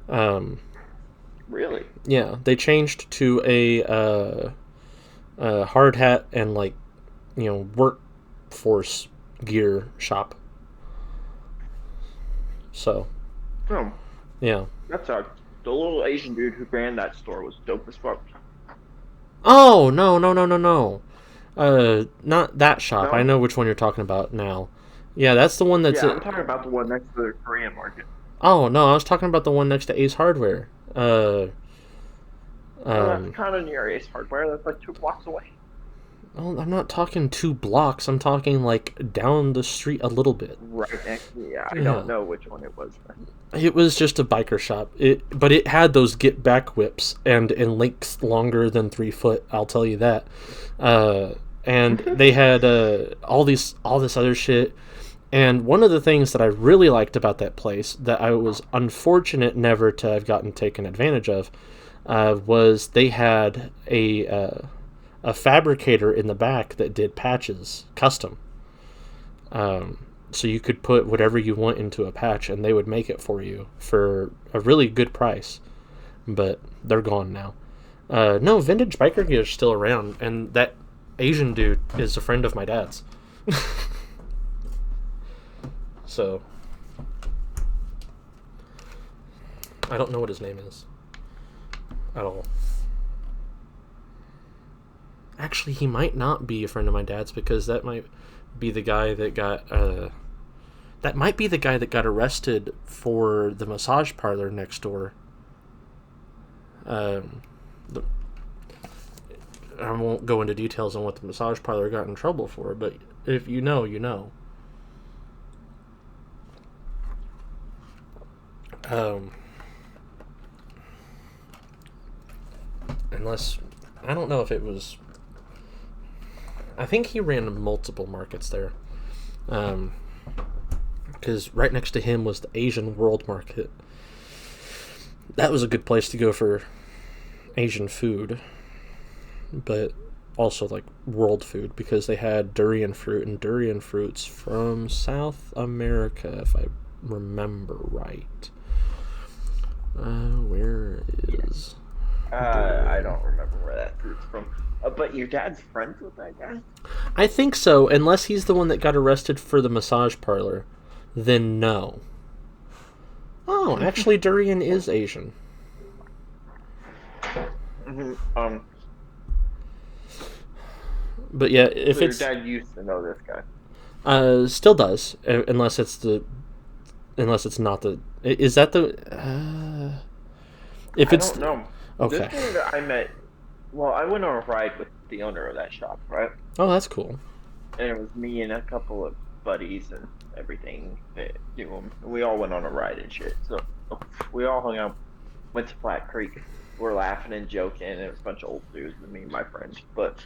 Really? Yeah, they changed to a hard hat and workforce gear shop. So. Oh. Yeah. That sucked. The little Asian dude who ran that store was dope as fuck. Oh, no. Not that shop. No? I know which one you're talking about now. Yeah, that's the one that's... I'm talking about the one next to the Korean market. Oh, no, I was talking about the one next to Ace Hardware. That's kind of near Ace Hardware. That's like 2 blocks away. Oh, I'm not talking 2 blocks. I'm talking, down the street a little bit. Right next to me. Yeah, I don't know which one it was. It was just a biker shop. But it had those get back whips, and in lengths longer than 3 foot. I'll tell you that. And they had all this other shit. And one of the things that I really liked about that place, that I was unfortunate never to have gotten taken advantage of, was they had a fabricator in the back that did patches custom. So you could put whatever you want into a patch, and they would make it for you for a really good price. But they're gone now. No, vintage biker gear is still around, and that Asian dude is a friend of my dad's. So I don't know what his name is at all. Actually, he might not be a friend of my dad's because that might be the guy that got that might be the guy that got arrested for the massage parlor next door. I won't go into details on what the massage parlor got in trouble for, but if you know, you know. Unless, I don't know if it was, I think he ran multiple markets there. Because right next to him was the Asian World Market. That was a good place to go for Asian food, but also like world food because they had durian fruit, and durian fruit's from South America, if I remember right. Where is... I don't remember where that fruit's from. But your dad's friends with that guy? I think so, unless he's the one that got arrested for the massage parlor. Then no. Oh, actually, durian is Asian. Mm-hmm. But yeah, if So it's... your dad used to know this guy. Still does, unless it's not the... Is that the... if it's... I don't know. Okay. This guy that I met, well, I went on a ride with the owner of that shop, right? Oh, that's cool. And it was me and a couple of buddies and everything that knew him. And we all went on a ride and shit. So we all hung out, went to Flat Creek. We're laughing and joking, and it was a bunch of old dudes with me and my friends. But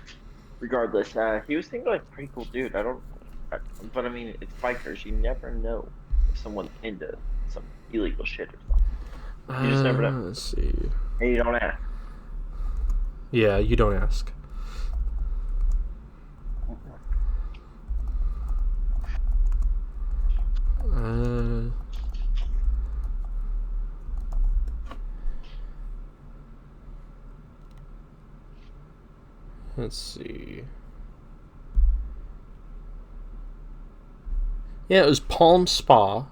regardless, he was seemed like a pretty cool dude. But I mean, it's bikers. You never know if someone's into some illegal shit or something. You just never know. Let's see. And you don't ask. Yeah, you don't ask. Let's see. Yeah, it was Palm Spa.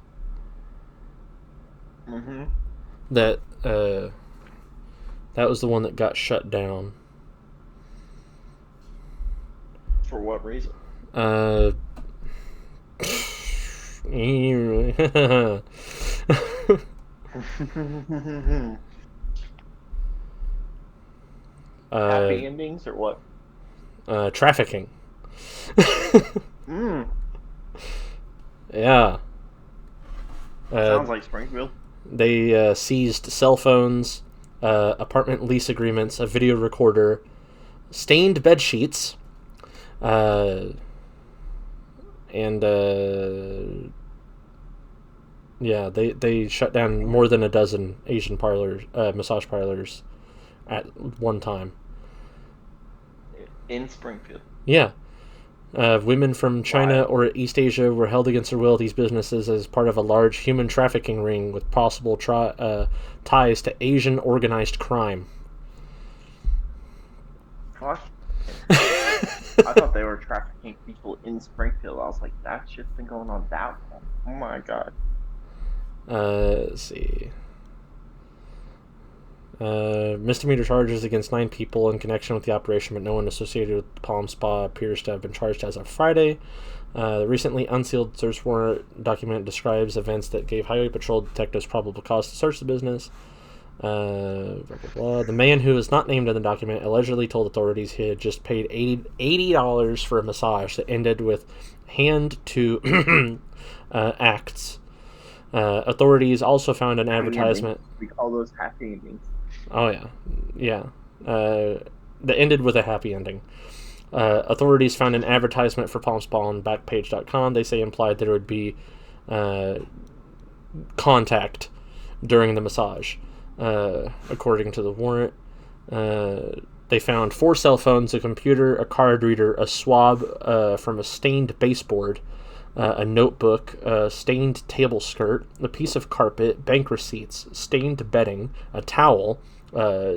Mm-hmm. That was the one that got shut down. For what reason? Happy endings or what? Trafficking. Mm. Yeah. Sounds like Springfield. They seized cell phones, apartment lease agreements, a video recorder, stained bed sheets, and yeah, they shut down more than a dozen Asian parlors, massage parlors, at one time. In Springfield. Yeah. Women from China or East Asia were held against their will at these businesses as part of a large human trafficking ring with possible ties to Asian organized crime. Gosh. I thought they were trafficking people in Springfield. I was like, that shit's been going on that long. Oh my god. Let's see. Misdemeanor charges against 9 people in connection with the operation, but no one associated with the Palm Spa appears to have been charged as of Friday. The recently unsealed search warrant document describes events that gave Highway Patrol detectives probable cause to search the business. Blah, blah, blah. The man who is not named in the document allegedly told authorities he had just paid $80 for a massage that ended with hand to acts. Authorities also found an advertisement. We call those happy endings. Oh, yeah. That ended with a happy ending. Authorities found an advertisement for Palm Spa on Backpage.com. They say implied there would be contact during the massage. According to the warrant, they found 4 cell phones, a computer, a card reader, a swab from a stained baseboard, a notebook, a stained table skirt, a piece of carpet, bank receipts, stained bedding, a towel,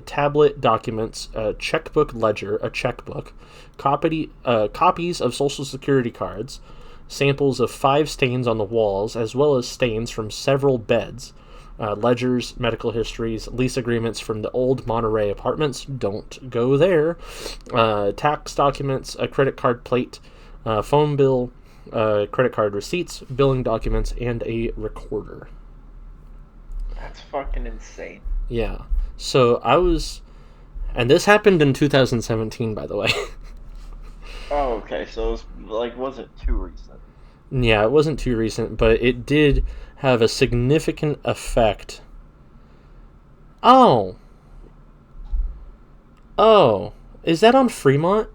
tablet documents, a checkbook ledger, a checkbook, copies of Social Security cards, samples of 5 stains on the walls, as well as stains from several beds, ledgers, medical histories, lease agreements from the old Monterey apartments. Don't go there. Tax documents, a credit card plate, phone bill, credit card receipts, billing documents, and a recorder. That's fucking insane. Yeah. So I was... And this happened in 2017, by the way. Oh, okay. So it was, like, wasn't too recent. Yeah, it wasn't too recent, but it did have a significant effect. Oh. Oh. Is that on Fremont?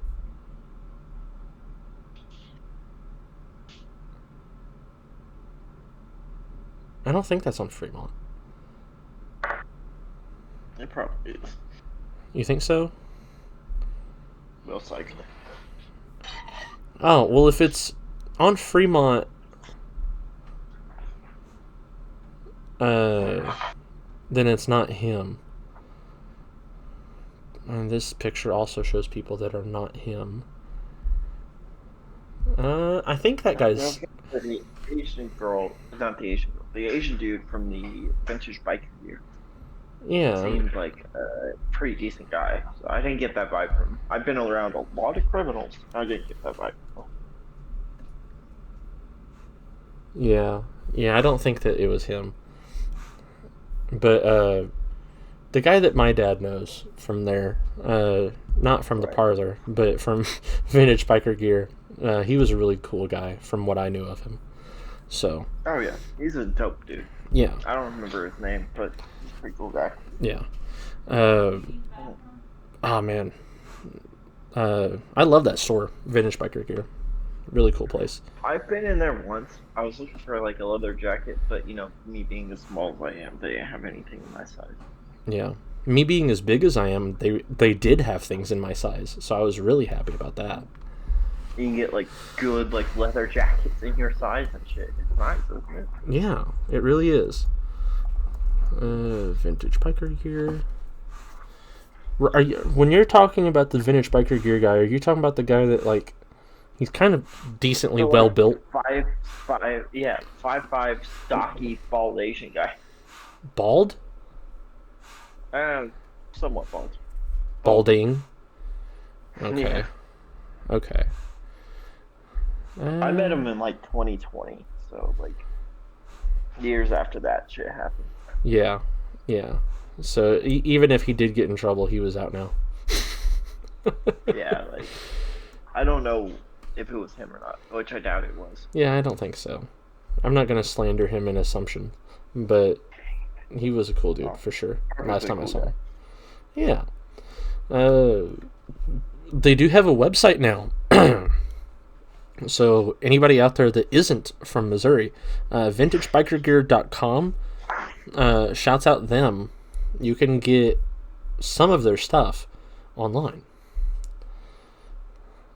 I don't think that's on Fremont. It probably is. You think so? Most likely. Oh, well, if it's on Fremont, then it's not him. And this picture also shows people that are not him. I think that guy's... The Asian girl, not the Asian girl, the Asian dude from the vintage biker gear. Yeah. Seemed like a pretty decent guy. So I didn't get that vibe from him. I've been around a lot of criminals. I didn't get that vibe from him. Yeah. Yeah, I don't think that it was him. But, the guy that my dad knows from there, not from the parlor, but from Vintage Biker Gear, he was a really cool guy from what I knew of him. So. Oh yeah, he's a dope dude. Yeah. I don't remember his name, but he's a pretty cool guy. Yeah. Oh man. I love that store, Vintage Biker Gear. Really cool place. I've been in there once. I was looking for like a leather jacket, but you know, me being as small as I am, they didn't have anything in my size. Yeah. Me being as big as I am, they did have things in my size, so I was really happy about that. You can get like good like leather jackets in your size and shit. It's nice, isn't it? Yeah, it really is. Vintage Biker Gear. Are you, when you're talking about the Vintage Biker Gear guy, are you talking about the guy that like he's kind of decently So, well built? 5'5", stocky, bald Asian guy. Bald? Somewhat bald. Balding. Okay. Yeah. Okay. I met him in like 2020, so like years after that shit happened. Yeah. Yeah. So even if he did get in trouble, he was out now. Yeah, like I don't know if it was him or not, which I doubt it was. Yeah, I don't think so. I'm not gonna slander him in assumption, but he was a cool dude for sure. Last time I saw him. Yeah. They do have a website now. So anybody out there that isn't from Missouri, vintagebikergear.com, shouts out them. You can get some of their stuff online.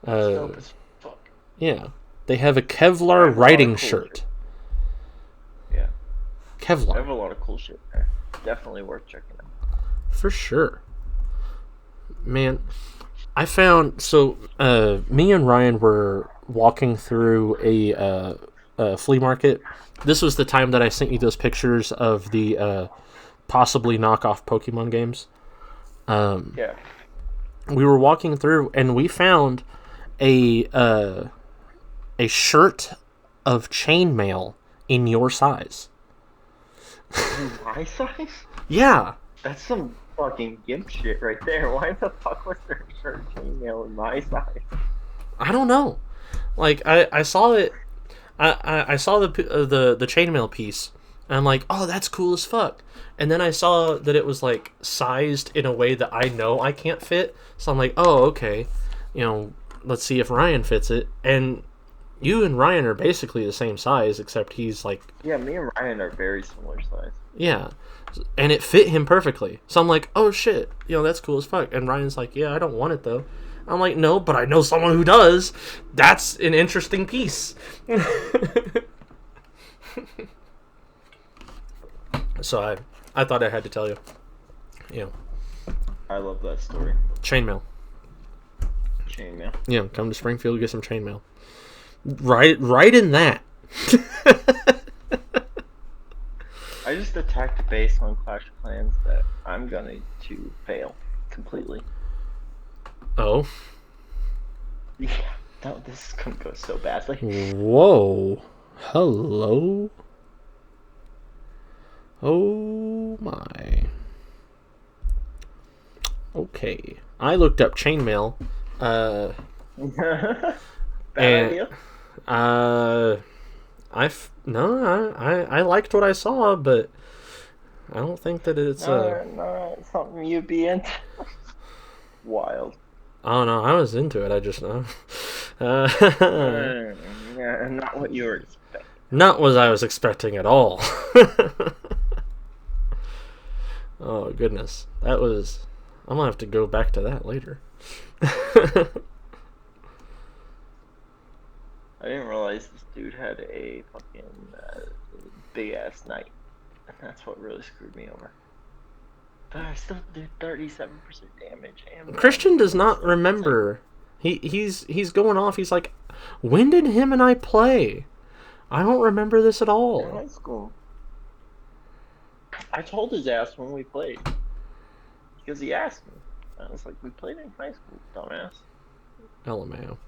Dope as fuck. Yeah. They have a Kevlar riding shirt. Yeah. I have Kevlar. a lot of cool shit there. Definitely worth checking out. For sure. Man, I found... So, me and Ryan were walking through a flea market. This was the time that I sent you those pictures of the possibly knockoff Pokemon games. Yeah. We were walking through, and we found a shirt of chainmail in your size. My size? Yeah. That's some fucking gimp shit right there. Why the fuck was there a shirt chainmail in my size? I don't know. Like I saw it. I saw the chainmail piece, and I'm like, oh, that's cool as fuck. And then I saw that it was like sized in a way that I know I can't fit. So I'm like, oh, okay. You know, let's see if Ryan fits it. And you and Ryan are basically the same size, except he's like... Yeah, me and Ryan are very similar size. Yeah. And it fit him perfectly. So I'm like, oh shit, you know, that's cool as fuck. And Ryan's like, yeah, I don't want it though. I'm like, no, but I know someone who does. That's an interesting piece. So I thought I had to tell you. Yeah. I love that story. Chainmail. Chainmail. Yeah, come to Springfield, get some chainmail. Right in that. I I just attacked base on Clash of Clans that I'm going to fail completely. Oh. Yeah, no, this is gonna go so badly. Whoa. Hello. Oh my. Okay. I looked up chainmail. Bad And- idea. I liked what I saw, but I don't think that it's No, something you'd be into. Wild. I don't know. I was into it. I just know. Yeah, not what you were expecting. Not what I was expecting at all. Oh goodness, that was. I'm gonna have to go back to that later. I didn't realize this dude had a fucking big ass knight. That's what really screwed me over. But I still did 37% damage. And Christian does not remember. He's going off. He's like, when did him and I play? I don't remember this at in all. high school. I told his ass when we played. Because he asked me. I was like, we played in high school, dumbass. LMAO.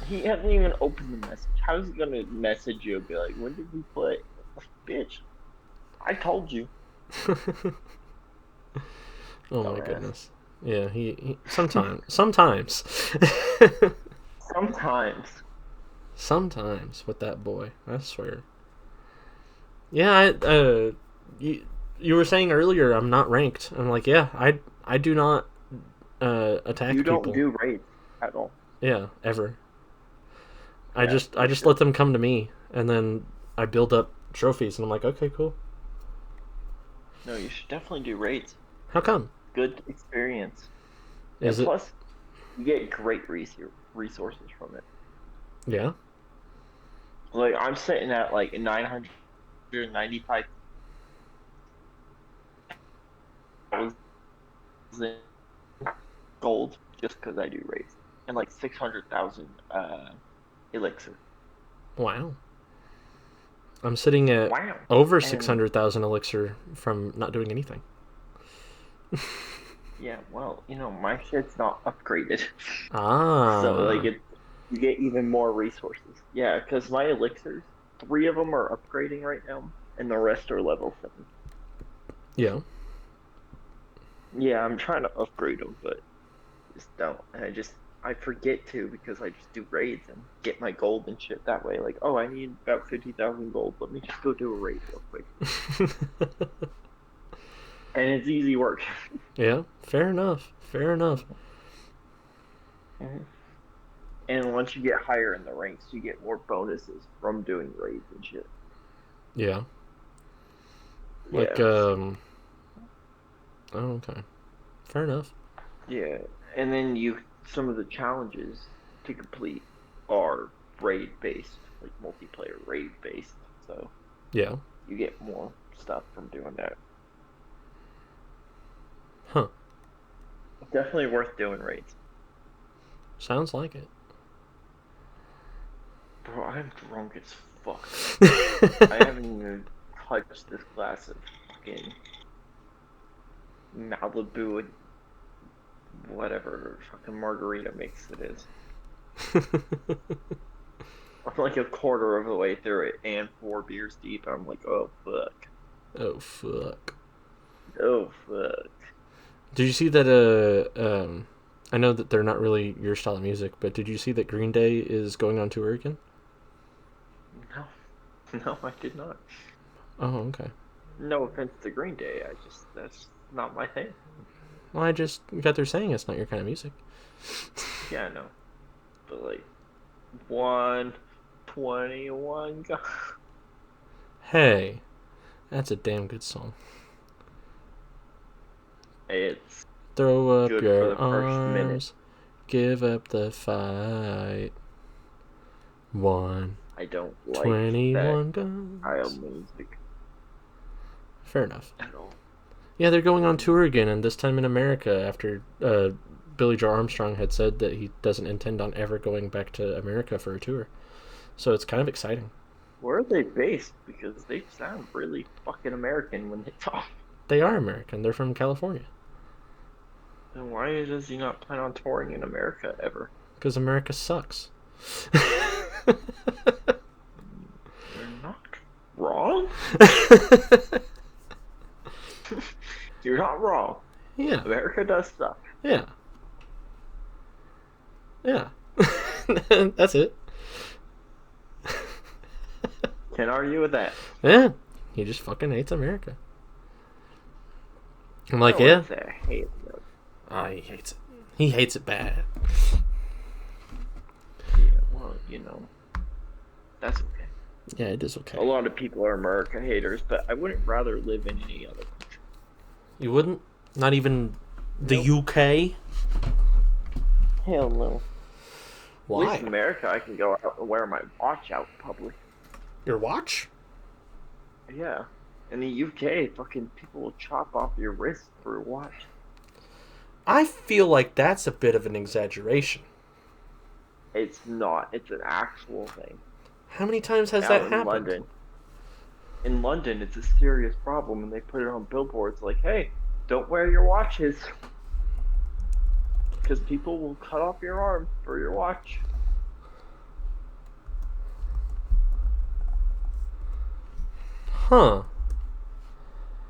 He hasn't even opened the message. How is he gonna message you and be like, when did we play? Bitch. I told you. Oh my Dumbass. goodness. Yeah, he sometimes sometimes Sometimes. sometimes with that boy, I swear. Yeah, you were saying earlier I'm not ranked. I'm like, yeah, I do not attack You don't people. do raids at all. Yeah, ever. I Yeah, just for sure. let them come to me, and then I build up trophies, and I'm like, okay, cool. No, you should definitely do raids. How come? Good experience. Is and it? plus, you get great resources from it. Yeah. Like, I'm sitting at like 995 gold just because I do raids. And like 600,000 elixir. Wow. I'm sitting at Wow. over And- 600,000 elixir from not doing anything. Yeah, well, my shit's not upgraded. Ah. So, like, you get even more resources. Yeah, because my elixirs, 3 of them are upgrading right now, and the rest are level 7. Yeah. Yeah, I'm trying to upgrade them, but just don't. And I forget to because I just do raids and get my gold and shit that way. Like, oh, I need about 50,000 gold. Let me just go do a raid real quick. And it's easy work. Yeah, fair enough. Fair enough. And once you get higher in the ranks, you get more bonuses from doing raids and shit. Yeah. Like, Yeah. oh, okay. Fair enough. Yeah, and then some of the challenges to complete are raid based, like multiplayer raid based. So Yeah. you get more stuff from doing that. Huh. Definitely worth doing raids. Sounds like it. Bro, I'm drunk as fuck. I haven't even touched this glass of fucking Malibu and whatever fucking margarita mix it is. I'm like a quarter of the way through it and 4 beers deep. I'm like, oh fuck. Oh, fuck. Oh fuck. Did you see that, I know that they're not really your style of music, but did you see that Green Day is going on tour again? No, I did not. Oh, okay. No offense to Green Day, that's not my thing. Well, I just got there saying it's not your kind of music. Yeah, I know. But like 121 guys. Hey, that's a damn good song. It's Throw up Good for your the first minute. arms, give up the fight. I don't like 21 that guns. style music Fair enough. at all. Yeah, they're going on tour again, and this time in America after Billy Joe Armstrong had said that he doesn't intend on ever going back to America for a tour. So it's kind of exciting. Where are they based? Because they sound really fucking American when they talk. They are American. They're from California. Then why does he not plan on touring in America ever? Because America sucks. You're not wrong. You're not wrong. Yeah. America does suck. Yeah. Yeah. That's it. Can't argue with that. Yeah. He just fucking hates America. I'm like, I yeah. wouldn't say I hate it. Oh, he hates it. He hates it bad. Yeah, well, you know, that's okay. Yeah, it is okay. A lot of people are America haters, but I wouldn't rather live in any other country. You wouldn't? Not even the Nope. UK? Hell no. At least Why? in America, I can go out and wear my watch out in public. Your watch? Yeah. In the UK, fucking people will chop off your wrist for a watch. I feel like that's a bit of an exaggeration. It's not. It's an actual thing. How many times has Out that in happened? London. In London, it's a serious problem, and they put it on billboards like, hey, don't wear your watches. Because people will cut off your arm for your watch. Huh.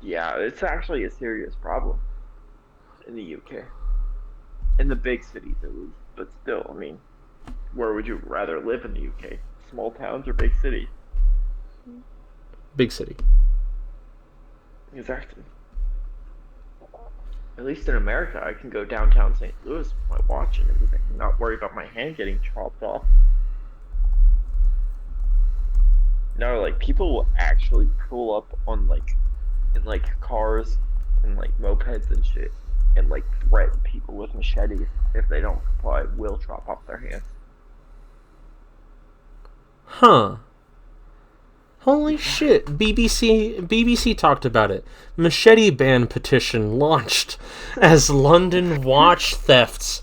Yeah, it's actually a serious problem in the UK. In the big cities, at least. But still, I mean, where would you rather live in the UK? Small towns or big cities? Big city. Exactly. At least in America, I can go downtown St. Louis with my watch and everything, and not worry about my hand getting chopped off. No, like, people will actually pull up on, like, in, like, cars and, like, mopeds and shit, and, like, threaten people with machetes if they don't comply, will chop off their hands. Huh. Holy shit. BBC talked about it. Machete ban petition launched as London watch thefts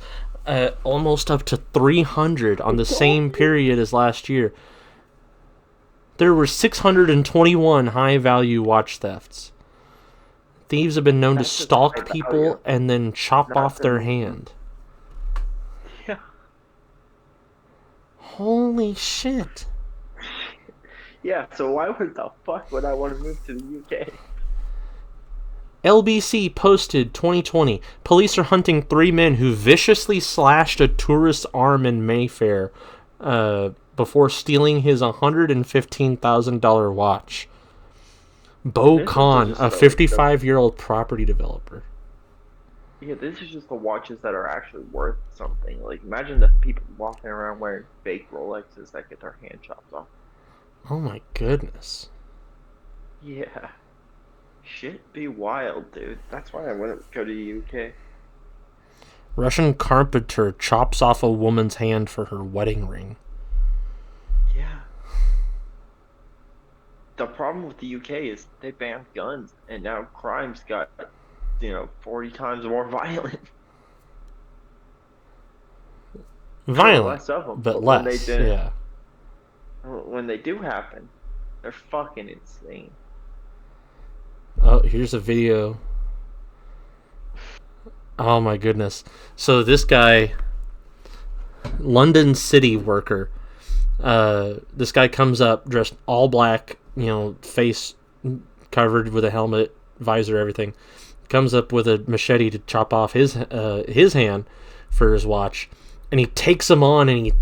almost up to 300 on the same period as last year. There were 621 high-value watch thefts. Thieves have been known to That's just stalk high people value. and then chop Not off their the- hand. Yeah. Holy shit. Yeah, so why would the fuck would I want to move to the UK? LBC posted 2020. Police are hunting 3 men who viciously slashed a tourist's arm in Mayfair before stealing his $115,000 watch. Bo This is Khan, just a so- 55-year-old property developer. Yeah, this is just the watches that are actually worth something. Like, imagine the people walking around wearing fake Rolexes that get their hand chopped off. Oh my goodness. Yeah. Shit be wild, dude. That's why I wouldn't go to the UK. Russian carpenter chops off a woman's hand for her wedding ring. Yeah. The problem with the UK is they banned guns, and now crime's got, 40 times more violent. Violent, Less of them, but when they less. did- Yeah. When they do happen, they're fucking insane. Oh, here's a video. Oh my goodness. So this guy, London city worker, this guy comes up dressed all black, face covered with a helmet, visor, everything. Comes up with a machete to chop off his hand for his watch, and he takes him on and he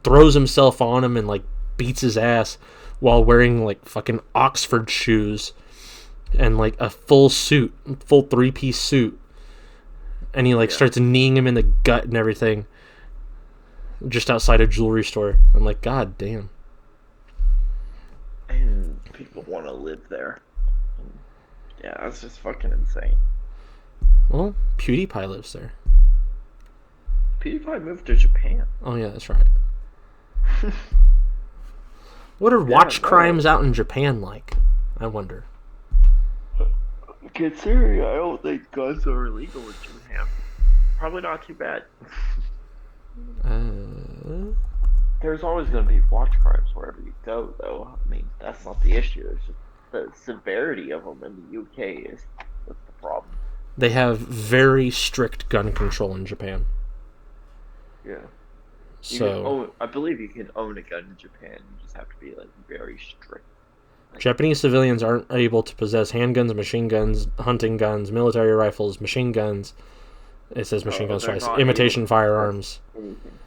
throws himself on him and like beats his ass while wearing like fucking Oxford shoes and like a full 3-piece suit, and he starts kneeing him in the gut and everything just outside a jewelry store. I'm like, god damn. And people want to live there. Yeah, that's just fucking insane. Well, PewDiePie lives there. PewDiePie moved to Japan. Oh yeah, that's right. What are watch no. crimes out in Japan like? I wonder. Considering I don't think guns are illegal in Japan, probably not too bad. There's always going to be watch crimes wherever you go, though. I mean, that's not the issue. It's just the severity of them in the UK is what's the problem. They have very strict gun control in Japan. Yeah. I believe you can own a gun in Japan. You just have to be like very strict. Japanese civilians aren't able to possess handguns, machine guns, hunting guns, military rifles, machine guns. It says machine guns twice. Imitation firearms. Anything.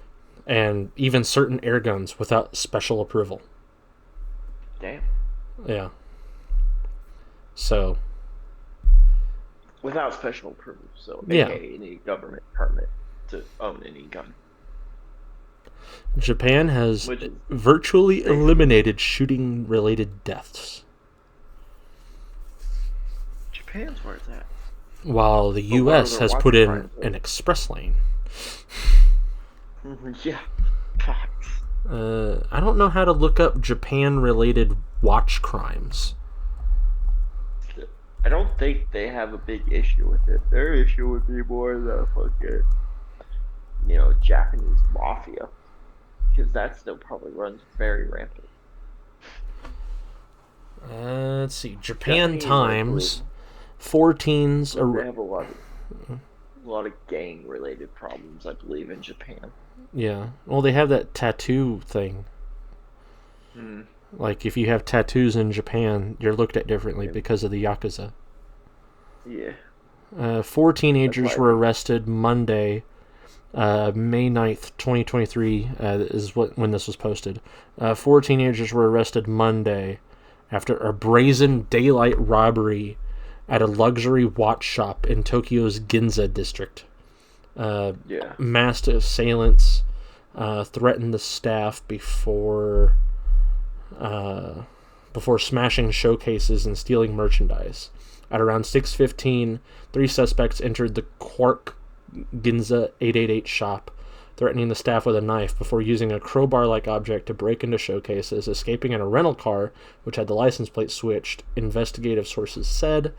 And even certain air guns without special approval. Damn. Yeah. So. Without special approval, so Yeah. aka any government permit to own any gun. Japan has Which is virtually eliminated shooting-related deaths, Japan's where it's at. while the But what are U.S. their has watch put in crimes, though? an express lane. Yeah. Facts. I don't know how to look up Japan-related watch crimes. I don't think they have a big issue with it. Their issue would be more the fucking, Japanese mafia. Because that still probably runs very rampant. Let's see. Japan Japanese, Times. 4 teens. They have a lot of gang-related problems, I believe, in Japan. Yeah. Well, they have that tattoo thing. Like, if you have tattoos in Japan, you're looked at differently because of the Yakuza. Yeah. 4 teenagers That's were why- arrested Monday, May 9th, 2023, is when this was posted. 4 teenagers were arrested Monday after a brazen daylight robbery at a luxury watch shop in Tokyo's Ginza district. Yeah. Masked assailants threatened the staff before smashing showcases and stealing merchandise. At around 6:15, 3 suspects entered the Quark Ginza 888 shop, threatening the staff with a knife before using a crowbar-like object to break into showcases, escaping in a rental car, which had the license plate switched, investigative sources said.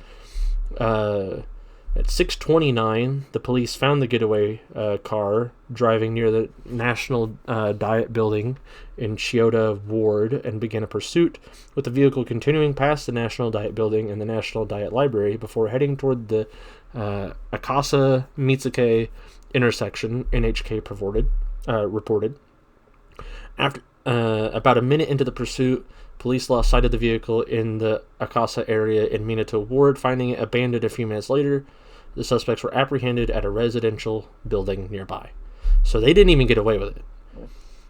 At 6:29, the police found the getaway car driving near the National Diet Building in Chiyoda Ward and began a pursuit, with the vehicle continuing past the National Diet Building and the National Diet Library before heading toward the Akasa Mitsuke intersection, NHK reported. After about a minute into the pursuit, police lost sight of the vehicle in the Akasa area in Minato Ward, finding it abandoned a few minutes later. The suspects were apprehended at a residential building nearby. So they didn't even get away with it.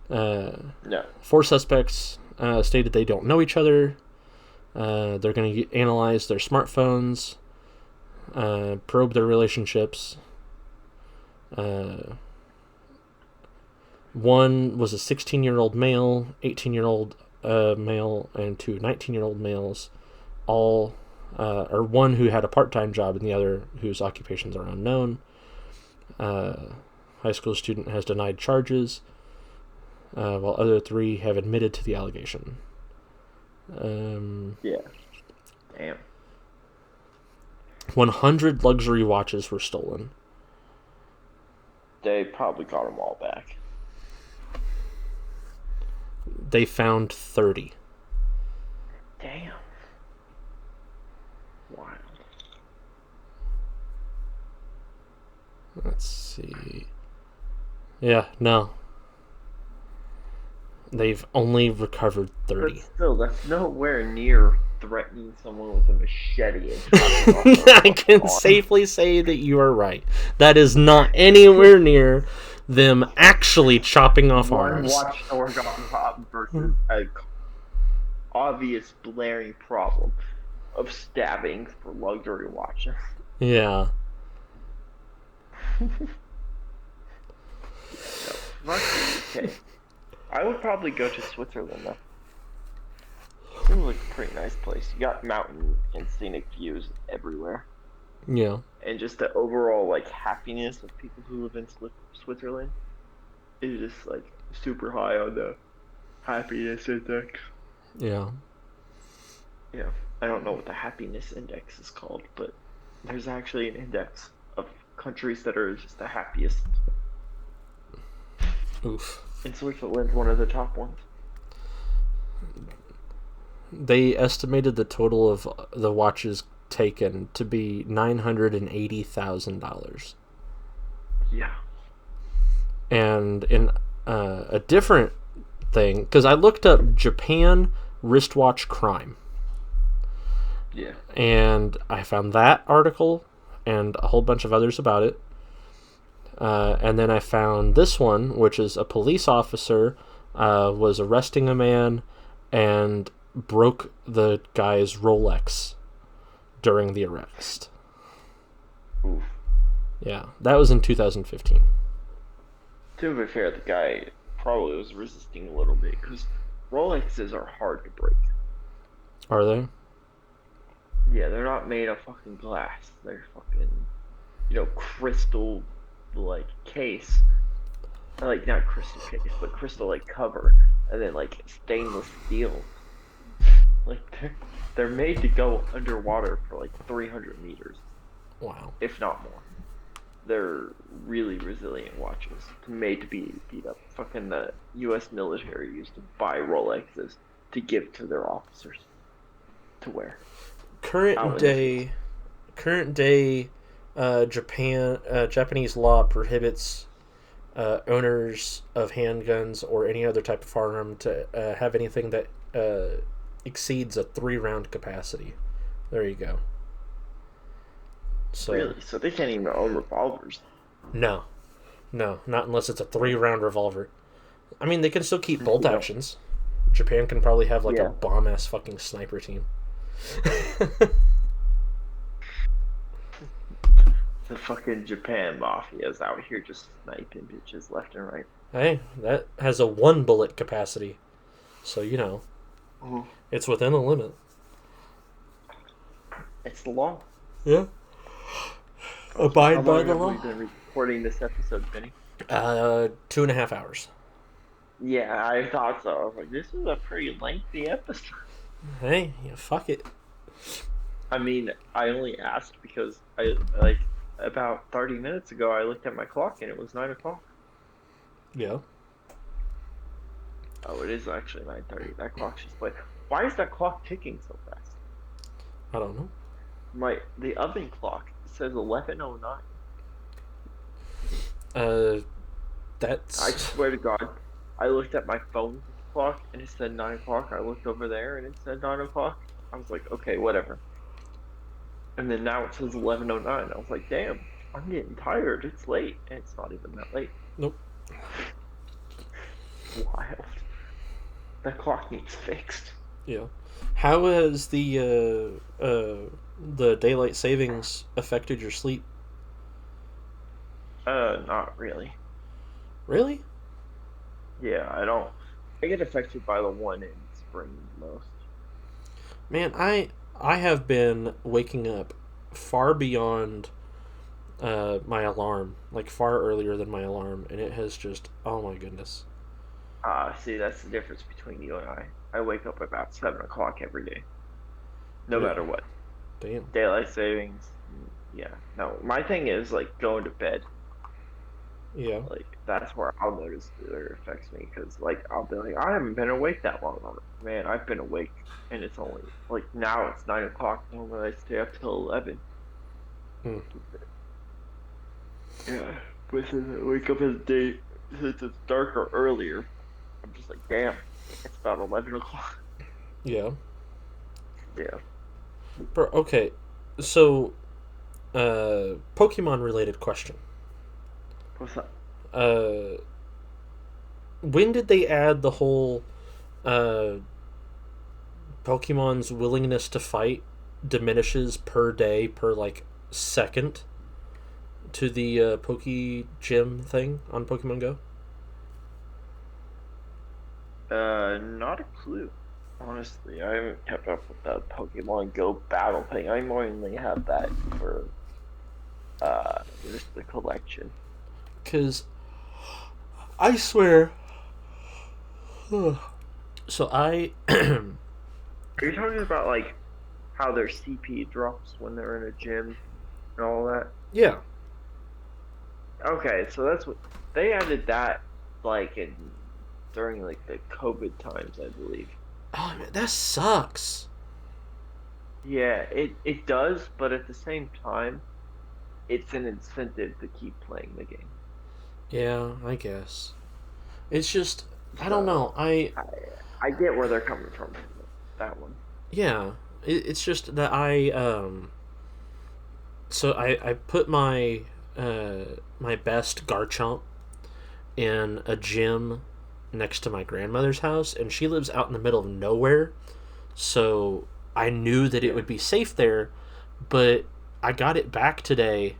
No. 4 suspects stated they don't know each other. They're going to analyze their smartphones, probe their relationships. One was a 16-year-old male, 18-year-old male, and 2 19-year-old males, all or one who had a part-time job and the other whose occupations are unknown. High school student has denied charges, while other 3 have admitted to the allegation. Yeah. Damn. 100 luxury watches were stolen. They probably got them all back. They found 30. Damn. Wild. Let's see. Yeah, no. They've only recovered 30. But still, that's nowhere near threatening someone with a machete and chopping off their I can arm. safely say that you are right. That is not anywhere near them actually chopping off One arms. watch store got robbed versus a obvious blaring problem of stabbings for luxury watches. Yeah. Fuck the UK. I would probably go to Switzerland though. Seems like a pretty nice place. You got mountain and scenic views everywhere. Yeah. And just the overall like happiness of people who live in Switzerland is just like super high on the happiness index. Yeah. Yeah, I don't know what the happiness index is called, but there's actually an index of countries that are just the happiest. Oof. And Switzerland's one of the top ones. They estimated the total of the watches taken to be $980,000. Yeah. And in a different thing, because I looked up Japan wristwatch crime, Yeah. and I found that article and a whole bunch of others about it. And then I found this one, which is a police officer was arresting a man and broke the guy's Rolex during the arrest. Oof. Yeah, that was in 2015. To be fair, the guy probably was resisting a little bit because Rolexes are hard to break. Are they? Yeah, they're not made of fucking glass. They're fucking, crystal, like, case. Like, not crystal case, but crystal, like, cover. And then, like, stainless steel. Like, they're made to go underwater for, like, 300 meters, Wow. if not more. They're really resilient watches, made to be beat up. Fucking the U.S. military used to buy Rolexes to give to their officers to wear. Current day, Japanese law prohibits owners of handguns or any other type of firearm to have anything that exceeds a 3-round capacity. There you go. So, Really? So they can't even own revolvers? No, not unless it's a 3-round revolver. I mean, they can still keep bolt actions. Japan can probably have like a bomb ass fucking sniper team. The fucking Japan mafia's out here just sniping bitches left and right. Hey, that has a 1 bullet capacity, so it's within the limit. It's the law. Yeah. Abide How by long the have law. we been recording this episode, Benny? 2.5 hours. Yeah, I thought so. I was like, this is a pretty lengthy episode. Hey, fuck it. I mean, I only asked because about 30 minutes ago I looked at my clock and it was 9 o'clock. Yeah. Oh, it is actually 9:30. That clock's just like, why is that clock ticking so fast? I don't know. The oven clock says 11:09. That's. I swear to God, I looked at my phone clock and it said 9 o'clock. I looked over there and it said 9 o'clock. I was like, okay, whatever. And then now it says 11:09. I was like, damn, I'm getting tired. It's late. And it's not even that late. Nope. Wild. That clock needs fixed. Yeah. How has the daylight savings affected your sleep? Not really. Really? Yeah, I don't. I get affected by the one in spring most. Man, I have been waking up far beyond my alarm, like far earlier than my alarm, and it has just, oh my goodness. See, that's the difference between you and I. I wake up about 7 o'clock every day. No Really? matter what. Damn. Daylight savings. Yeah. No, my thing is, like, going to bed. Yeah. Like, that's where I'll notice that it affects me. Because, like, I'll be like, I haven't been awake that long. Man, I've been awake. And it's only, like, now it's 9 o'clock. Normally I stay up till 11. Hmm. Yeah. But since I wake up as day, since it's darker earlier, I'm just like, damn, it's about 11 o'clock. Yeah. Yeah. Bro, okay, so, Pokemon related question. What's up? When did they add the whole Pokemon's willingness to fight diminishes per day, per like second, to the Poke Gym thing on Pokemon Go? Not a clue. Honestly, I haven't kept up with the Pokemon Go battle thing. I mainly have that for just the collection. Because I swear. So I. Are you talking about like how their CP drops when they're in a gym and all that? Yeah. Okay, so that's what they added that like in during like the COVID times, I believe. Oh man, that sucks. Yeah, it does, but at the same time, it's an incentive to keep playing the game. Yeah, I guess. It's just I don't So know. I get where they're coming from with that one. Yeah, it's just that so I put my my best Garchomp in a gym next to my grandmother's house, and she lives out in the middle of nowhere. So I knew that it would be safe there, but I got it back today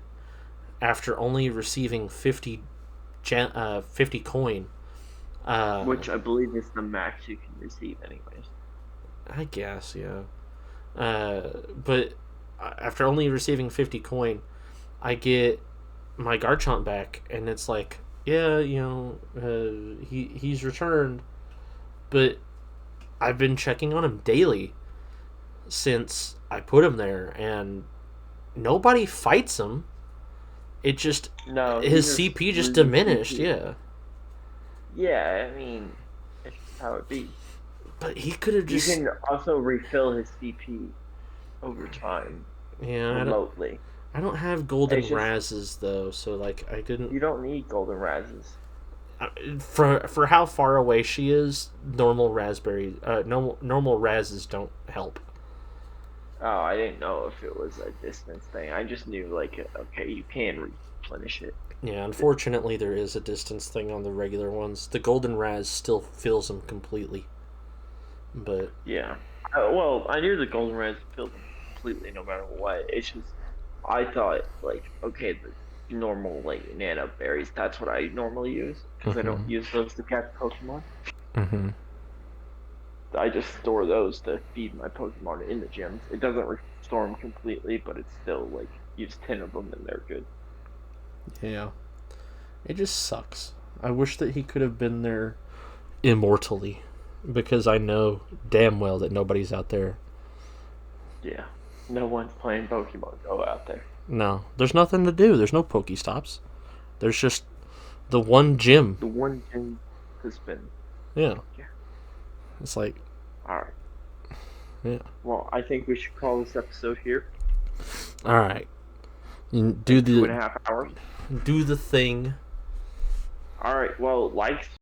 after only receiving 50 coin. Which I believe is the max you can receive, anyways. I guess, yeah. But after only receiving 50 coin, I get my Garchomp back, and it's like, yeah, he's returned, but I've been checking on him daily since I put him there, and nobody fights him. It just No, his CP just diminished, yeah. Yeah, I mean, it's just how it be. But he could have just. You can also refill his CP over time Yeah, remotely. I don't have golden It's just- Razes though, so like I didn't. You don't need golden Razes. For how far away she is, normal normal Razes don't help. Oh, I didn't know if it was a distance thing. I just knew, like, okay, you can replenish it. Yeah, unfortunately, there is a distance thing on the regular ones. The golden Raz still fills them completely, but Yeah. Well, I knew the golden Raz filled them completely no matter what. It's just, I thought, like, okay, the normal, like, nano berries, that's what I normally use, because I don't use those to catch Pokemon. mm-hmm. I just store those to feed my Pokemon in the gyms. It doesn't restore them completely, but it's still, like, use 10 of them and they're good. Yeah, it just sucks. I wish that he could have been there immortally, because I know damn well that nobody's out there. Yeah. No one's playing Pokemon Go out there. No, there's nothing to do. There's no Pokestops. There's just the one gym. The one gym to spin. Yeah. Yeah. It's like, Alright. yeah. Well, I think we should call this episode here. All right. You do 2.5 hours. do the thing. Alright, well, like,